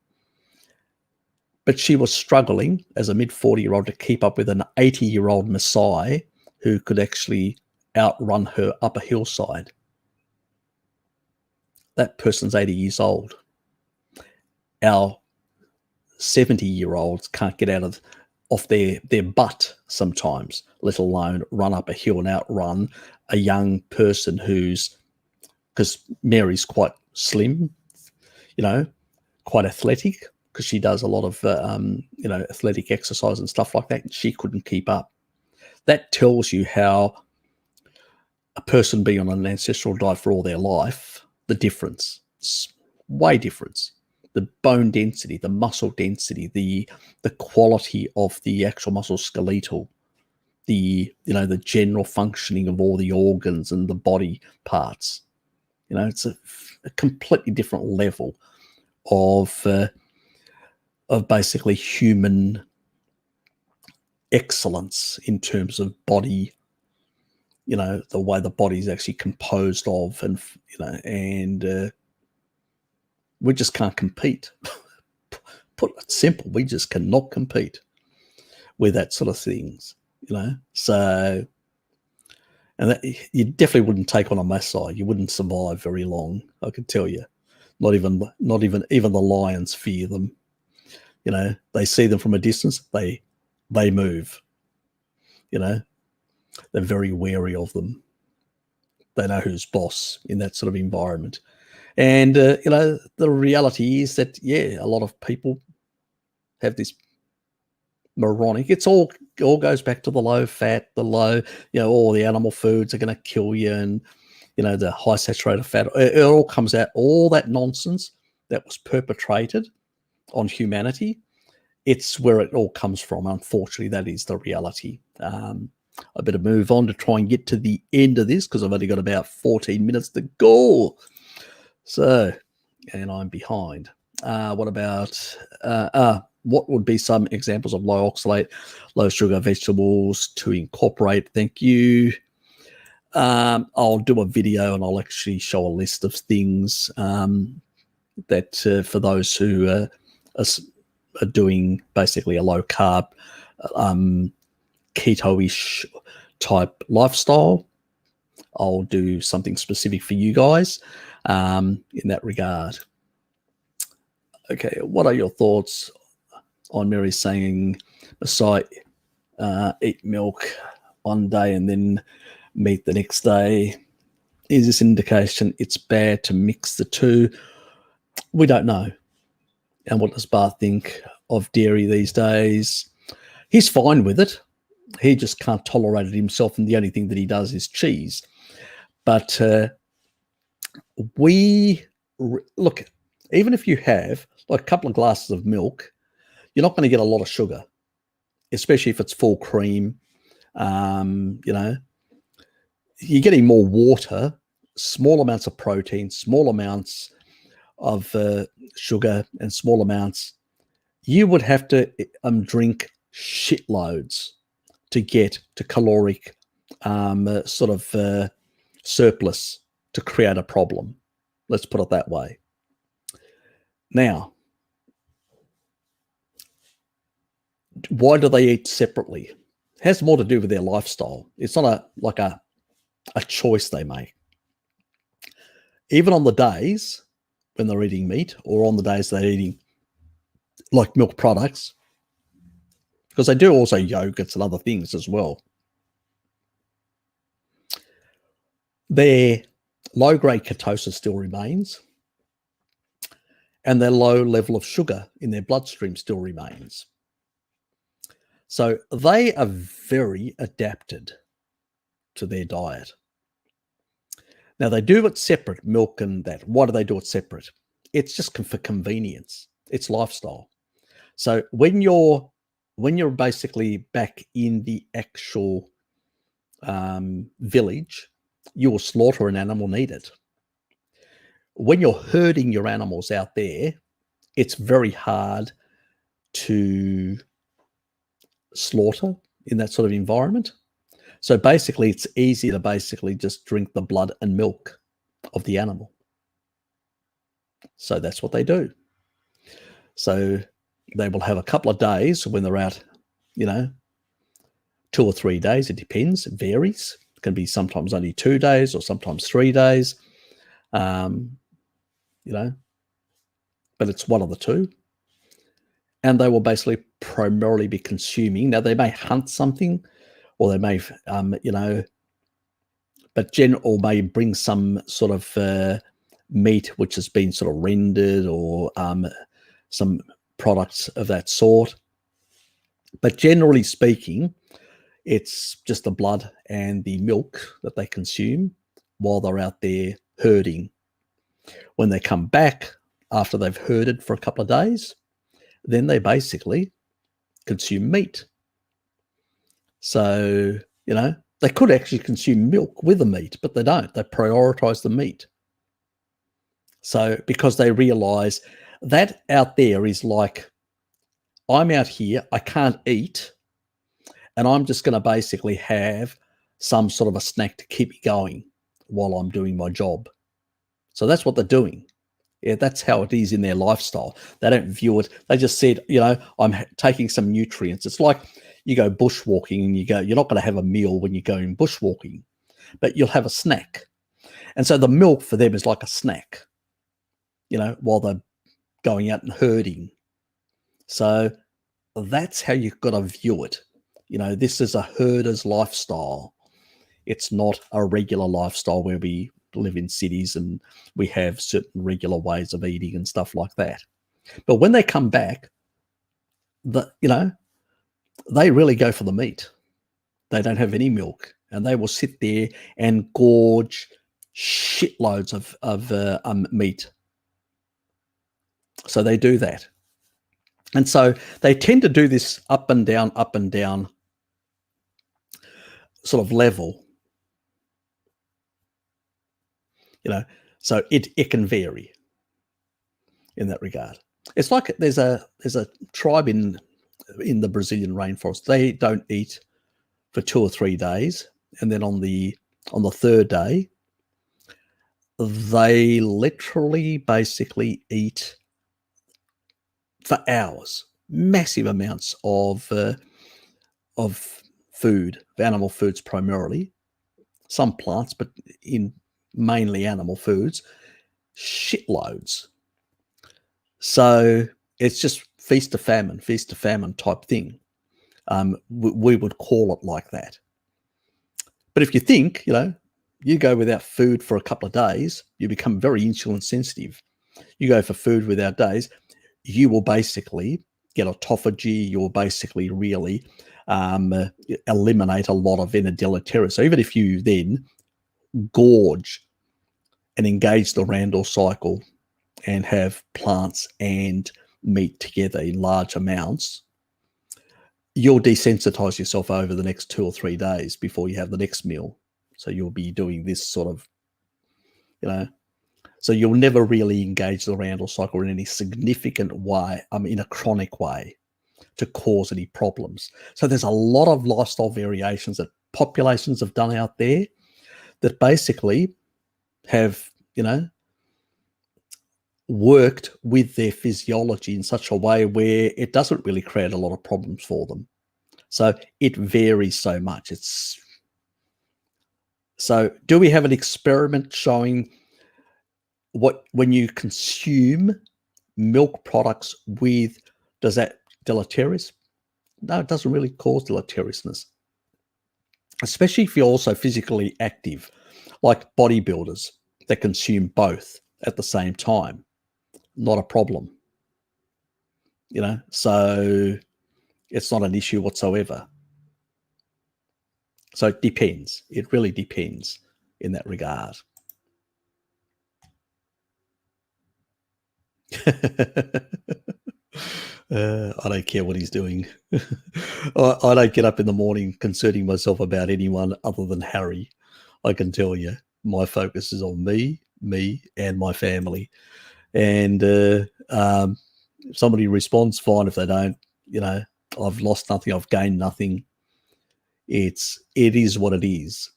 But she was struggling as a mid-40-year-old to keep up with an 80-year-old Maasai who could actually outrun her up a hillside. That person's 80 years old. Our 70-year-olds can't get out off their butt sometimes, let alone run up a hill and outrun a young person because Mary's quite slim, quite athletic, because she does a lot of, athletic exercise and stuff like that, and she couldn't keep up. That tells you how a person being on an ancestral diet for all their life, the difference, it's way difference. The bone density, the muscle density, the quality of the actual muscle skeletal, the general functioning of all the organs and the body parts. It's a completely different level of basically human excellence in terms of body, the way the body is actually composed of, and we just can't compete. Put it simple, we just cannot compete with that sort of things, So, and that, you definitely wouldn't take on a Maasai. You wouldn't survive very long, I can tell you. Not even the lions fear them. You know, they see them from a distance, they move. You know, they're very wary of them. They know who's boss in that sort of environment. And, you know, the reality is that, yeah, a lot of people have this moronic. It's all goes back to the low fat, the low, you know, all the animal foods are going to kill you, and, you know, the high saturated fat. It all comes out, all that nonsense that was perpetrated on humanity. It's where it all comes from. Unfortunately, that is the reality. I better move on to try and get to the end of this because I've only got about 14 minutes to go. So, and I'm behind. What about, what would be some examples of low oxalate, low sugar vegetables to incorporate? Thank you. I'll do a video and I'll actually show a list of things that for those who are doing basically a low carb, keto-ish type lifestyle. I'll do something specific for you guys in that regard. Okay, what are your thoughts on Mary saying, Messiah, eat milk one day and then meat the next day? Is this indication it's bad to mix the two? We don't know. And what does Bart think of dairy these days? He's fine with it. He just can't tolerate it himself, and the only thing that he does is cheese. But look, even if you have like a couple of glasses of milk, you're not going to get a lot of sugar, especially if it's full cream. You know, you're getting more water, small amounts of protein, small amounts of sugar, and small amounts. You would have to drink shitloads to get to caloric sort of surplus to create a problem. Let's put it that way. Now, why do they eat separately? It has more to do with their lifestyle. It's not like a choice they make. Even on the days when they're eating meat, or on the days they're eating like milk products, because they do also yogurts and other things as well, their low-grade ketosis still remains, and their low level of sugar in their bloodstream still remains. So they are very adapted to their diet. Now, they do it separate, milk and that. Why do they do it separate? It's just for convenience. It's lifestyle. So when you're basically back in the actual village, you will slaughter an animal and eat it. When you're herding your animals out there, it's very hard to slaughter in that sort of environment. So basically, it's easy to basically just drink the blood and milk of the animal. So that's what they do. So they will have a couple of days when they're out, you know, 2 or 3 days. It depends. It varies. It can be sometimes only 2 days or sometimes 3 days, you know, but it's one of the two. And they will basically primarily be consuming. Now, they may hunt something, or they may, you know, but or may bring some sort of meat which has been sort of rendered, or some products of that sort. But generally speaking, it's just the blood and the milk that they consume while they're out there herding. When they come back after they've herded for a couple of days, then they basically consume meat. So, you know, they could actually consume milk with the meat, but they don't. They prioritize the meat. So, because they realize that out there is like, I'm out here, I can't eat, and I'm just going to basically have some sort of a snack to keep me going while I'm doing my job. So that's what they're doing. Yeah, that's how it is in their lifestyle. They don't view it. They just said, you know, I'm taking some nutrients. It's like you go bushwalking and you're not going to have a meal when you're going bushwalking, but you'll have a snack. And so the milk for them is like a snack, you know, while they're going out and herding. So that's how you've got to view it. You know, this is a herder's lifestyle. It's not a regular lifestyle where we live in cities and we have certain regular ways of eating and stuff like that. But when they come back, they really go for the meat. They don't have any milk, and they will sit there and gorge shitloads of meat. So they do that. And so they tend to do this up and down sort of level. So it can vary in that regard. It's like there's a tribe in the Brazilian rainforest. They don't eat for 2 or 3 days, and then on the third day, they literally basically eat for hours, massive amounts of food, animal foods primarily, some plants, but in mainly animal foods, shitloads. So it's just feast to famine type thing. We would call it like that. But if you think, you go without food for a couple of days, you become very insulin sensitive. You go for food without days, you will basically get autophagy. You'll basically really eliminate a lot of any deleterious. So even if you then gorge and engage the Randall cycle and have plants and meat together in large amounts, you'll desensitize yourself over the next 2 or 3 days before you have the next meal. So you'll be doing this sort of, so you'll never really engage the Randall cycle in any significant way, in a chronic way, to cause any problems. So there's a lot of lifestyle variations that populations have done out there that basically have, worked with their physiology in such a way where it doesn't really create a lot of problems for them. So it varies so much. So do we have an experiment showing when you consume milk products does that deleterious? No, it doesn't really cause deleteriousness, especially if you're also physically active, like bodybuilders that consume both at the same time. Not a problem, so it's not an issue whatsoever. So it depends. It really depends in that regard. I don't care what he's doing. I don't get up in the morning concerning myself about anyone other than Harry. I can tell you, my focus is on me, and my family. And if somebody responds, fine. If they don't, I've lost nothing. I've gained nothing. It is what it is.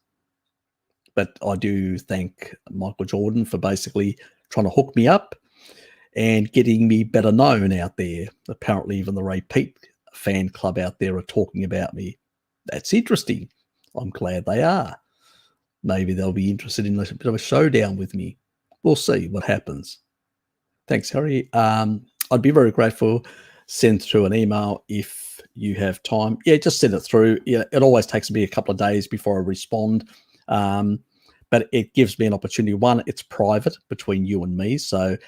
But I do thank Michael Jordan for basically trying to hook me up and getting me better known out there. Apparently, even the Ray Pete fan club out there are talking about me. That's interesting. I'm glad they are. Maybe they'll be interested in a bit of a showdown with me. We'll see what happens. Thanks, Harry. I'd be very grateful. Send through an email if you have time. Yeah, just send it through. Yeah, it always takes me a couple of days before I respond. But it gives me an opportunity. One, it's private between you and me. So,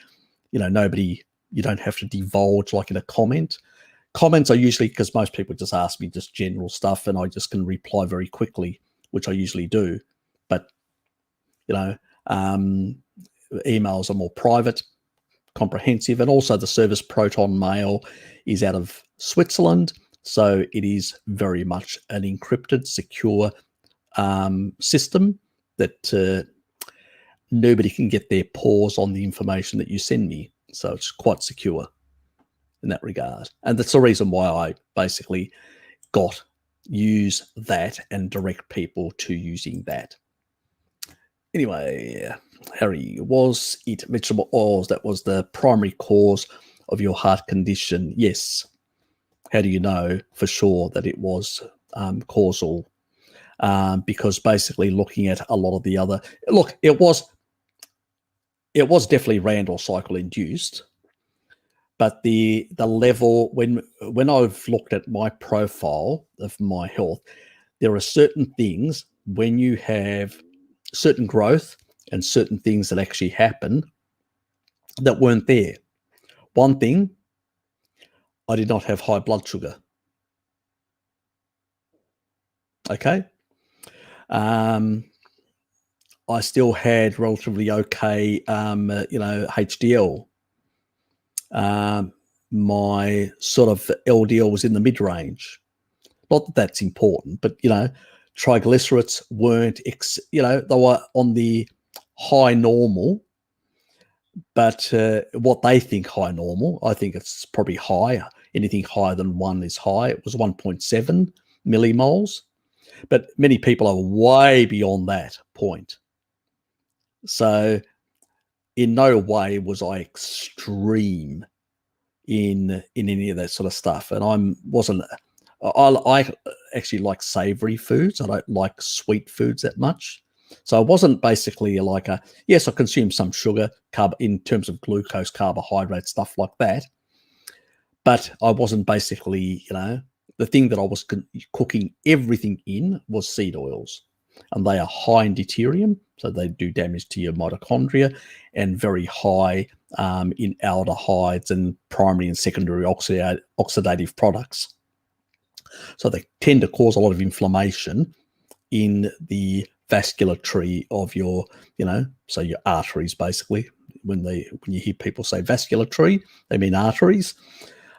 you don't have to divulge like in a comment. Comments are usually, because most people just ask me just general stuff and I just can reply very quickly, which I usually do. But, emails are more private, comprehensive, and also the service Proton Mail is out of Switzerland. So it is very much an encrypted, secure system that nobody can get their paws on the information that you send me. So it's quite secure in that regard. And that's the reason why I basically use that and direct people to using that. Anyway, Harry, was it vegetable oils that was the primary cause of your heart condition? Yes. How do you know for sure that it was causal? Because basically looking at a lot of the other, look, it was definitely Randall cycle induced, but the level, when I've looked at my profile of my health, there are certain things when you have certain growth and certain things that actually happen that weren't there. One thing, I did not have high blood sugar. Okay. I still had relatively okay, HDL. My sort of LDL was in the mid-range. Not that that's important, but, triglycerides weren't, they were on the high normal, but what they think high normal, I think it's probably higher. Anything higher than 1 is high. It was 1.7 millimoles, but many people are way beyond that point. So in no way was I extreme in any of that sort of stuff. And I actually like savory foods. I don't like sweet foods that much. So I wasn't basically like yes, I consume some sugar, carb in terms of glucose, carbohydrate, stuff like that. But I wasn't basically, the thing that I was cooking everything in was seed oils. And they are high in deuterium, so they do damage to your mitochondria, and very high in aldehydes and primary and secondary oxidative products. So they tend to cause a lot of inflammation in the vascular tree of your, so your arteries, basically. When you hear people say vascular tree, they mean arteries.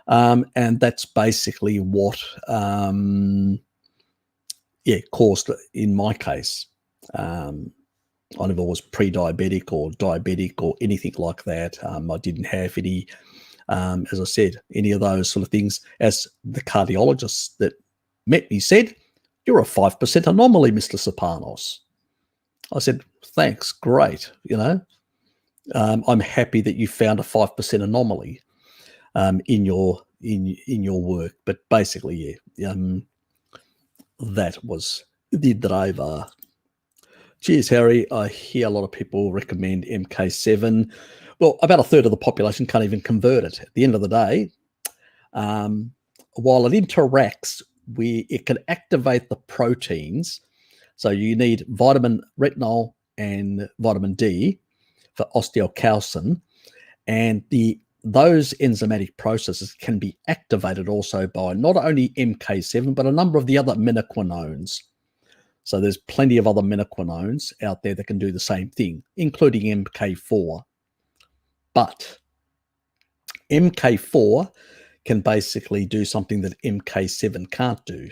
And that's basically what caused, in my case, I never was pre-diabetic or diabetic or anything like that. I didn't have any, as I said, any of those sort of things. As the cardiologist that met me said, "You're a 5% anomaly, Mr. Serpanos." I said, "Thanks, great. I'm happy that you found a 5% anomaly in your work." But basically, that was the driver. Cheers, Harry. I hear a lot of people recommend MK7. Well, about a third of the population can't even convert it. At the end of the day, while it interacts, it can activate the proteins. So you need vitamin retinol and vitamin D for osteocalcin, and those enzymatic processes can be activated also by not only MK7, but a number of the other minoquinones. So there's plenty of other minoquinones out there that can do the same thing, including MK4. But MK4 can basically do something that MK7 can't do.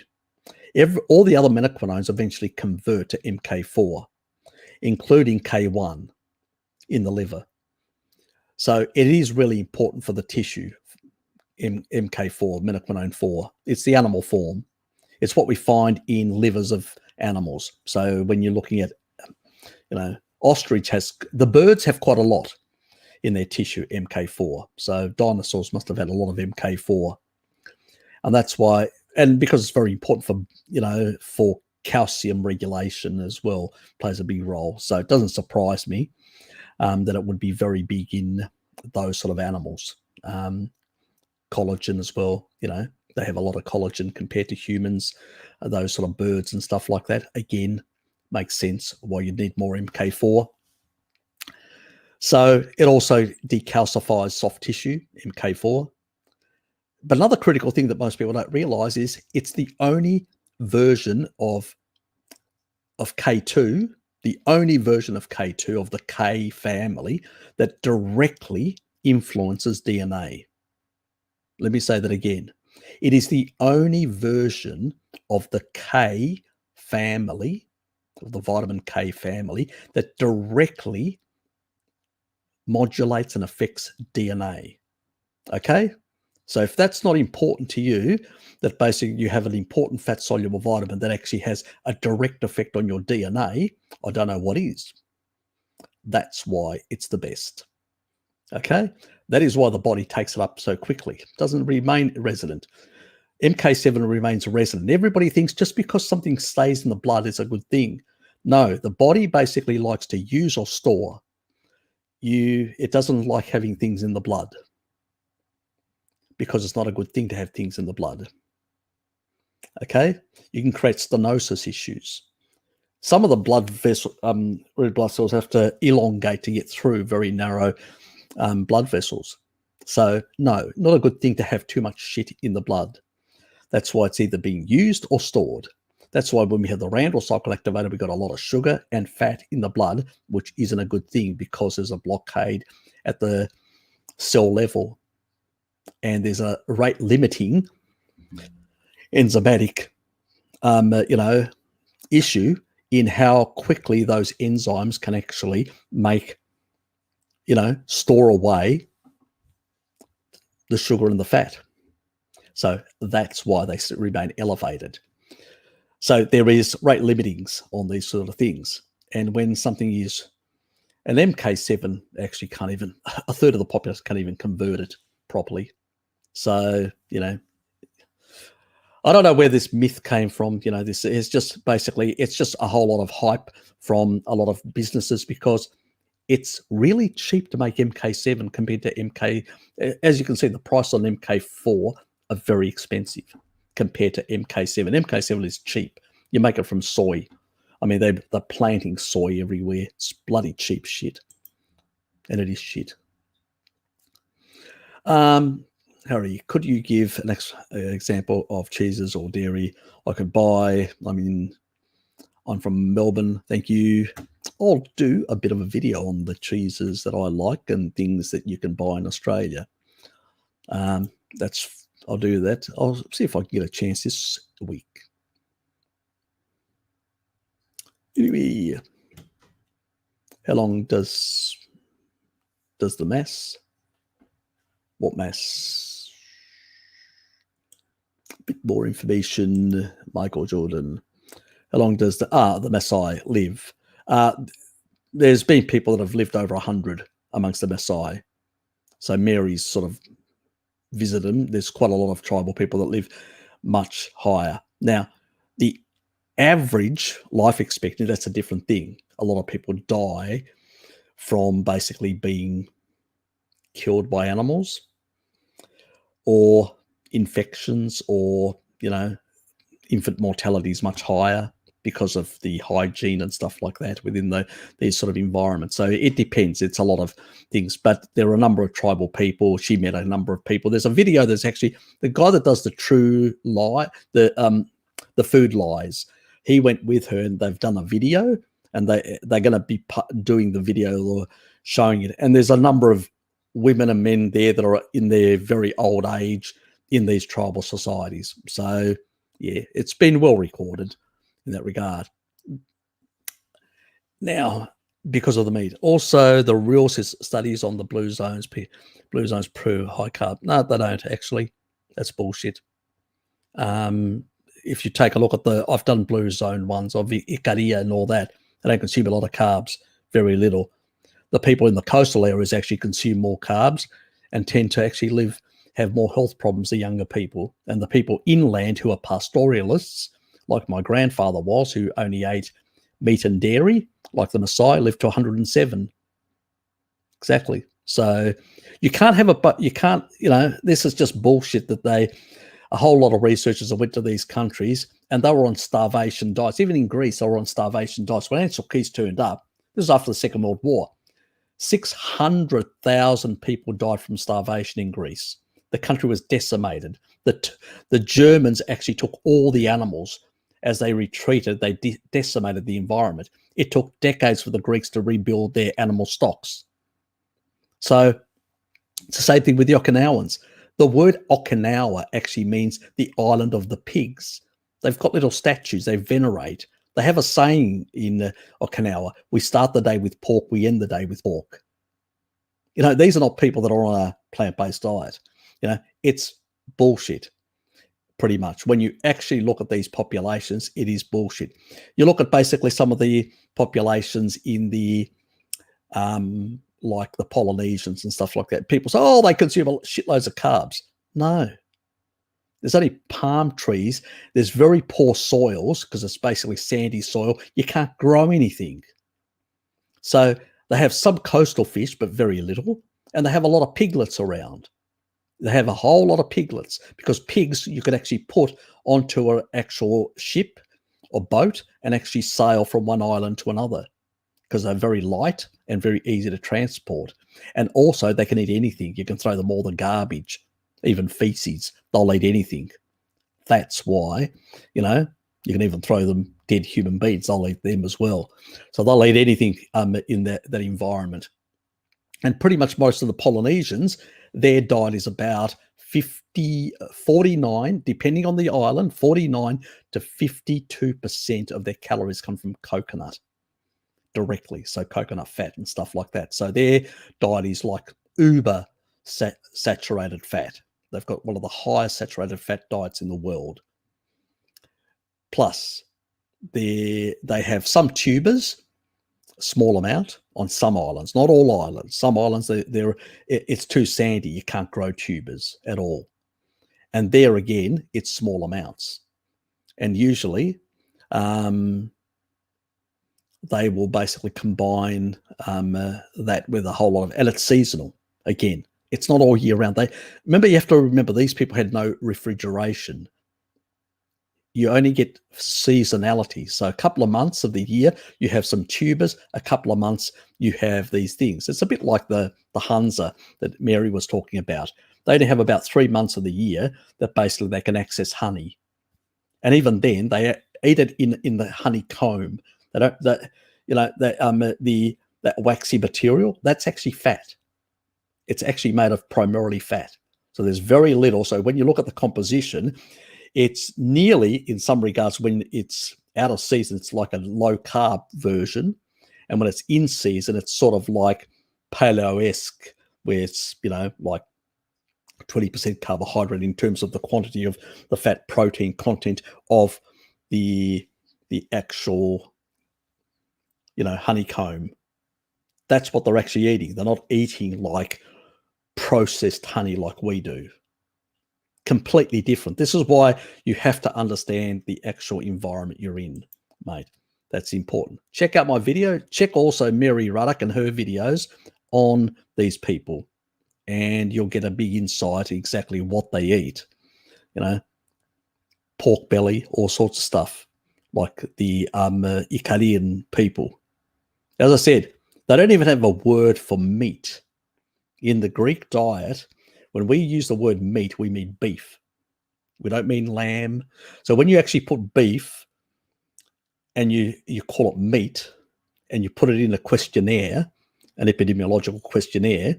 All the other minoquinones eventually convert to MK4, including K1 in the liver. So it is really important for the tissue, MK4, minoquinone 4. It's the animal form. It's what we find in livers of animals. So when you're looking at, ostrich the birds have quite a lot in their tissue, MK4. So dinosaurs must have had a lot of MK4. And that's why, and because it's very important for calcium regulation as well, plays a big role. So it doesn't surprise me that it would be very big in those sort of animals. Collagen as well, they have a lot of collagen compared to humans, those sort of birds and stuff like that. Again, makes sense why you need more MK4. So it also decalcifies soft tissue, MK4. But another critical thing that most people don't realize is it's the only version of K2, the only version of K2 of the K family that directly influences DNA. Let me say that again. It is the only version of the K family, of the vitamin K family, that directly modulates and affects DNA. Okay? So if that's not important to you, that basically you have an important fat soluble vitamin that actually has a direct effect on your DNA, I don't know what is. That's why it's the best. Okay? That is why the body takes it up so quickly. It doesn't remain resident. MK7 remains resident. Everybody thinks just because something stays in the blood is a good thing. No, the body basically likes to use or store. It doesn't like having things in the blood. because it's not a good thing to have things in the blood. Okay, you can create stenosis issues. Some of the blood vessel, red blood cells have to elongate to get through very narrow blood vessels. So no, not a good thing to have too much shit in the blood. That's why it's either being used or stored. That's why when we have the Randall cycle activated, we've got a lot of sugar and fat in the blood, which isn't a good thing because there's a blockade at the cell level. And there's a rate limiting enzymatic, issue in how quickly those enzymes can actually make, store away the sugar and the fat. So that's why they remain elevated. So there is rate limitings on these sort of things. And when something is an MK7, actually can't even, a third of the population can't even convert it properly. So, I don't know where this myth came from. This is just basically, it's just a whole lot of hype from a lot of businesses because it's really cheap to make MK7 compared to MK. As you can see, the price on MK4 are very expensive compared to MK7. MK7 is cheap. You make it from soy. I mean, they're planting soy everywhere. It's bloody cheap shit. And it is shit. Harry, could you give an example of cheeses or dairy I could buy? I mean, I'm from Melbourne. Thank you. I'll do a bit of a video on the cheeses that I like and things that you can buy in Australia. I'll do that. I'll see if I can get a chance this week. Anyway, how long does the mass? What mass? A bit more information. Michael Jordan. How long does the Maasai live? There's been people that have lived over 100 amongst the Maasai. So Mary's sort of visited them. There's quite a lot of tribal people that live much higher. Now, the average life expectancy, that's a different thing. A lot of people die from basically being killed by animals or infections or, infant mortality is much higher because of the hygiene and stuff like that within these sort of environments. So it depends. It's a lot of things, but there are a number of tribal people. She met a number of people. There's a video that's actually the guy that does the true lie, the food lies. He went with her and they've done a video and they're going to be doing the video or showing it. And there's a number of women and men there that are in their very old age in these tribal societies. So yeah, it's been well recorded in that regard. Now, because of the meat, also the real studies on the blue zones prove high carb. No, they don't actually. That's bullshit. If you take a look at I've done blue zone ones of Ikaria and all that, they don't consume a lot of carbs, very little. The people in the coastal areas actually consume more carbs and tend to actually have more health problems than younger people. And the people inland who are pastoralists, like my grandfather was, who only ate meat and dairy, like the Maasai, lived to 107. Exactly. So you can't this is just bullshit that a whole lot of researchers that went to these countries and they were on starvation diets. Even in Greece, they were on starvation diets. When Ansel Keys turned up, this was after the Second World War, 600,000 people died from starvation in Greece. The country was decimated. The Germans actually took all the animals as they retreated. They decimated the environment. It took decades for the Greeks to rebuild their animal stocks. So it's the same thing with the Okinawans. The word Okinawa actually means the island of the pigs. They've got little statues they venerate. They have a saying in Okinawa, we start the day with pork, we end the day with pork. These are not people that are on a plant-based diet. It's bullshit, pretty much. When you actually look at these populations, it is bullshit. You look at basically some of the populations in the, like the Polynesians and stuff like that. People say, oh, they consume shitloads of carbs. No. There's only palm trees. There's very poor soils because it's basically sandy soil. You can't grow anything. So they have some coastal fish, but very little. And they have a lot of piglets around. They have a whole lot of piglets, because pigs you could actually put onto an actual ship or boat and actually sail from one island to another, because they're very light and very easy to transport. And also they can eat anything. You can throw them all the garbage, even feces. They'll eat anything. That's why, you can even throw them dead human beings. They'll eat them as well. So they'll eat anything in that environment. And pretty much most of the Polynesians, their diet is about 49, depending on the island, 49 to 52% of their calories come from coconut directly. So coconut fat and stuff like that. So their diet is like uber saturated fat. They've got one of the highest saturated fat diets in the world. Plus, they have some tubers, a small amount on some islands, not all islands. Some islands, it's too sandy. You can't grow tubers at all. And there again, it's small amounts. And usually they will basically combine that with a whole lot of, and it's seasonal. Again, it's not all year round. You have to remember, these people had no refrigeration. You only get seasonality. So a couple of months of the year, you have some tubers. A couple of months, you have these things. It's a bit like the Hansa that Mary was talking about. They only have about 3 months of the year that basically they can access honey. And even then, they eat it in the honeycomb. They don't, that waxy material, that's actually fat. It's actually made of primarily fat. So there's very little. So when you look at the composition, it's nearly, in some regards, when it's out of season, it's like a low carb version. And when it's in season, it's sort of like paleo-esque, where it's, like 20% carbohydrate in terms of the quantity of the fat protein content of the actual, honeycomb. That's what they're actually eating. They're not eating like processed honey like we do. Completely different. This is why you have to understand the actual environment you're in, mate. That's important. Check out my video. Check also Mary Ruddock and her videos on these people, and you'll get a big insight exactly what they eat. Pork belly, all sorts of stuff, like the Icarian people. As I said, they don't even have a word for meat. In the Greek diet, when we use the word meat, we mean beef. We don't mean lamb. So when you actually put beef and you call it meat, and you put it in a questionnaire, an epidemiological questionnaire,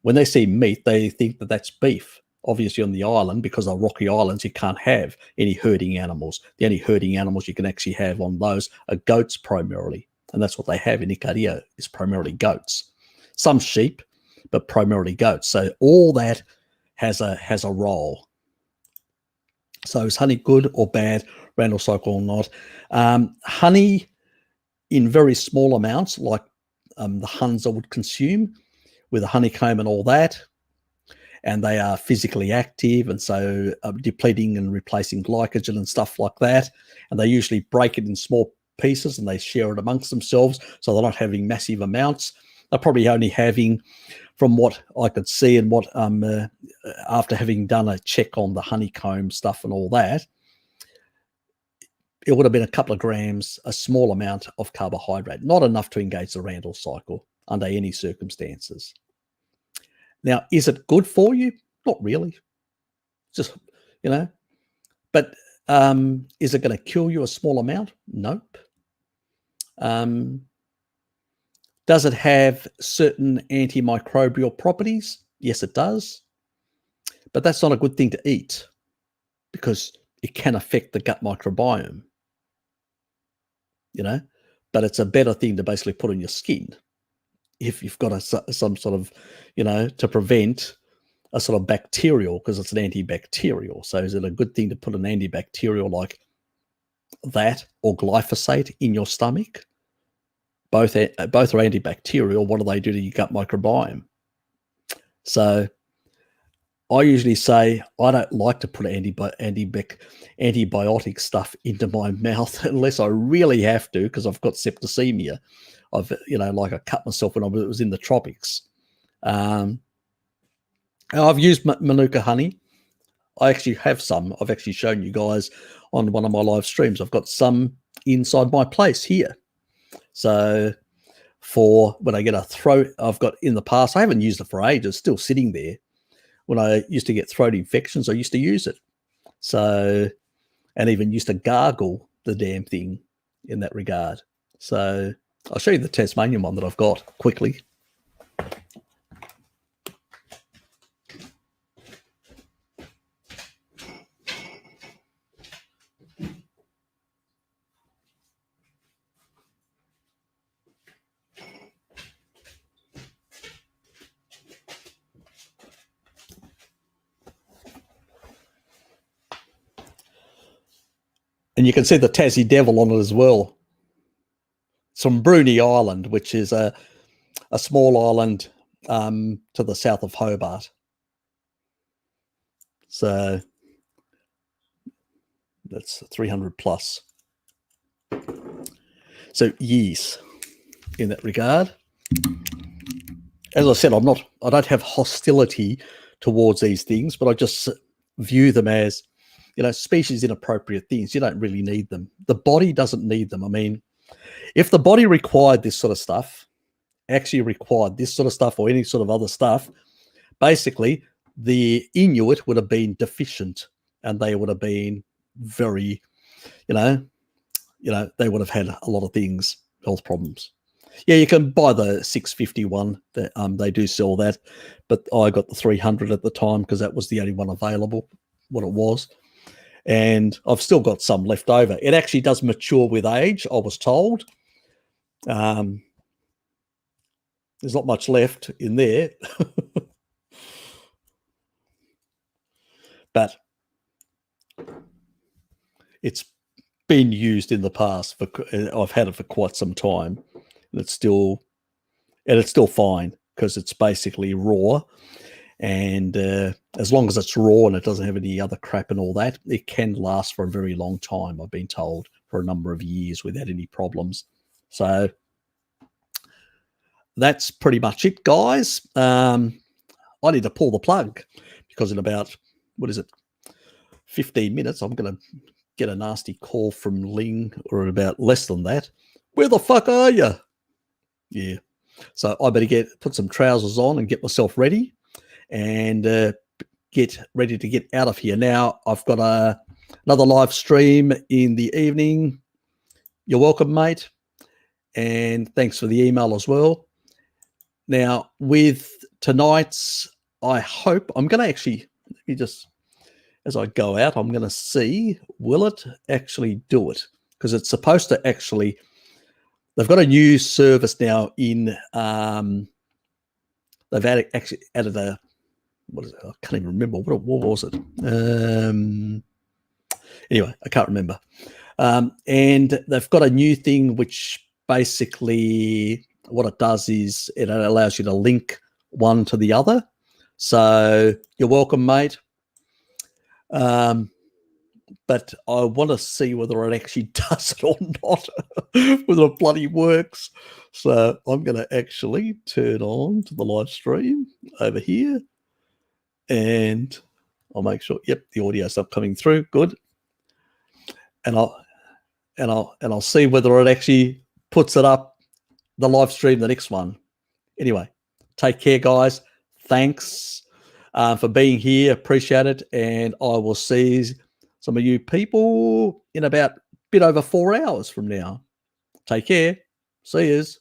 when they see meat, they think that that's beef. Obviously on the island, because they're rocky islands, you can't have any herding animals. The only herding animals you can actually have on those are goats primarily. And that's what they have in Icaria, is primarily goats. Some sheep, but primarily goats. So all that has a role. So is honey good or bad, Randall cycle or not? Honey in very small amounts, like the Hunza would consume, with a honeycomb and all that, and they are physically active, and so depleting and replacing glycogen and stuff like that. And they usually break it in small pieces and they share it amongst themselves, so they're not having massive amounts. They're probably only having, from what I could see and what after having done a check on the honeycomb stuff and all that, it would have been a couple of grams, a small amount of carbohydrate, not enough to engage the Randall cycle under any circumstances. Now, is it good for you? Not really. Just, but is it going to kill you a small amount? Nope. Does it have certain antimicrobial properties? Yes, it does. But that's not a good thing to eat, because it can affect the gut microbiome, but it's a better thing to basically put on your skin if you've got some sort of, to prevent a sort of bacterial, because it's an antibacterial. So is it a good thing to put an antibacterial like that or glyphosate in your stomach? Both are antibacterial. What do they do to your gut microbiome? So I usually say I don't like to put antibiotic stuff into my mouth unless I really have to, because I've got septicemia. I cut myself when I was in the tropics. I've used Manuka honey. I actually have some. I've actually shown you guys on one of my live streams. I've got some inside my place here. So for when I get a throat, I've got in the past, I haven't used it for ages, still sitting there. When I used to get throat infections, I used to use it. So, and even used to gargle the damn thing in that regard. So I'll show you the Tasmanian one that I've got quickly. And you can see the Tassie Devil on it as well. It's from Bruny Island, which is a small island to the south of Hobart. So that's 300 plus. So yes, in that regard. As I said, I don't have hostility towards these things, but I just view them as, species inappropriate things. You don't really need them. The body doesn't need them. I mean, if the body required this sort of stuff, actually required this sort of stuff or any sort of other stuff, basically the Inuit would have been deficient and they would have been very, they would have had a lot of things, health problems. Yeah, you can buy the 651. They do sell that, but I got the 300 at the time because that was the only one available, what it was. And I've still got some left over. It actually does mature with age, I was told. There's not much left in there. But it's been used in the past. I've had it for quite some time. And it's still fine because it's basically raw. And as long as it's raw and it doesn't have any other crap and all that, it can last for a very long time, I've been told, for a number of years without any problems. So that's pretty much it, guys. I need to pull the plug because in about, 15 minutes, I'm going to get a nasty call from Ling, or about less than that. Where the fuck are you? Yeah. So I better put some trousers on and get myself ready and get ready to get out of here. Now, I've got another live stream in the evening. You're welcome, mate. And thanks for the email as well. Now, with tonight's, I hope, I'm going to actually, let me just, as I go out, I'm going to see, will it actually do it? Because it's supposed to actually, they've got a new service now in, they've actually added a, what is it? I can't even remember. What was it? Anyway, I can't remember. And they've got a new thing which basically what it does is it allows you to link one to the other. So you're welcome, mate. But I want to see whether it actually does it or not, whether it bloody works. So I'm going to actually turn on to the live stream over here. And I'll make sure, yep, the audio's up coming through. Good. And I'll see whether it actually puts it up, the live stream, the next one. Anyway, take care, guys. Thanks for being here. Appreciate it. And I will see some of you people in about a bit over 4 hours from now. Take care. See yous.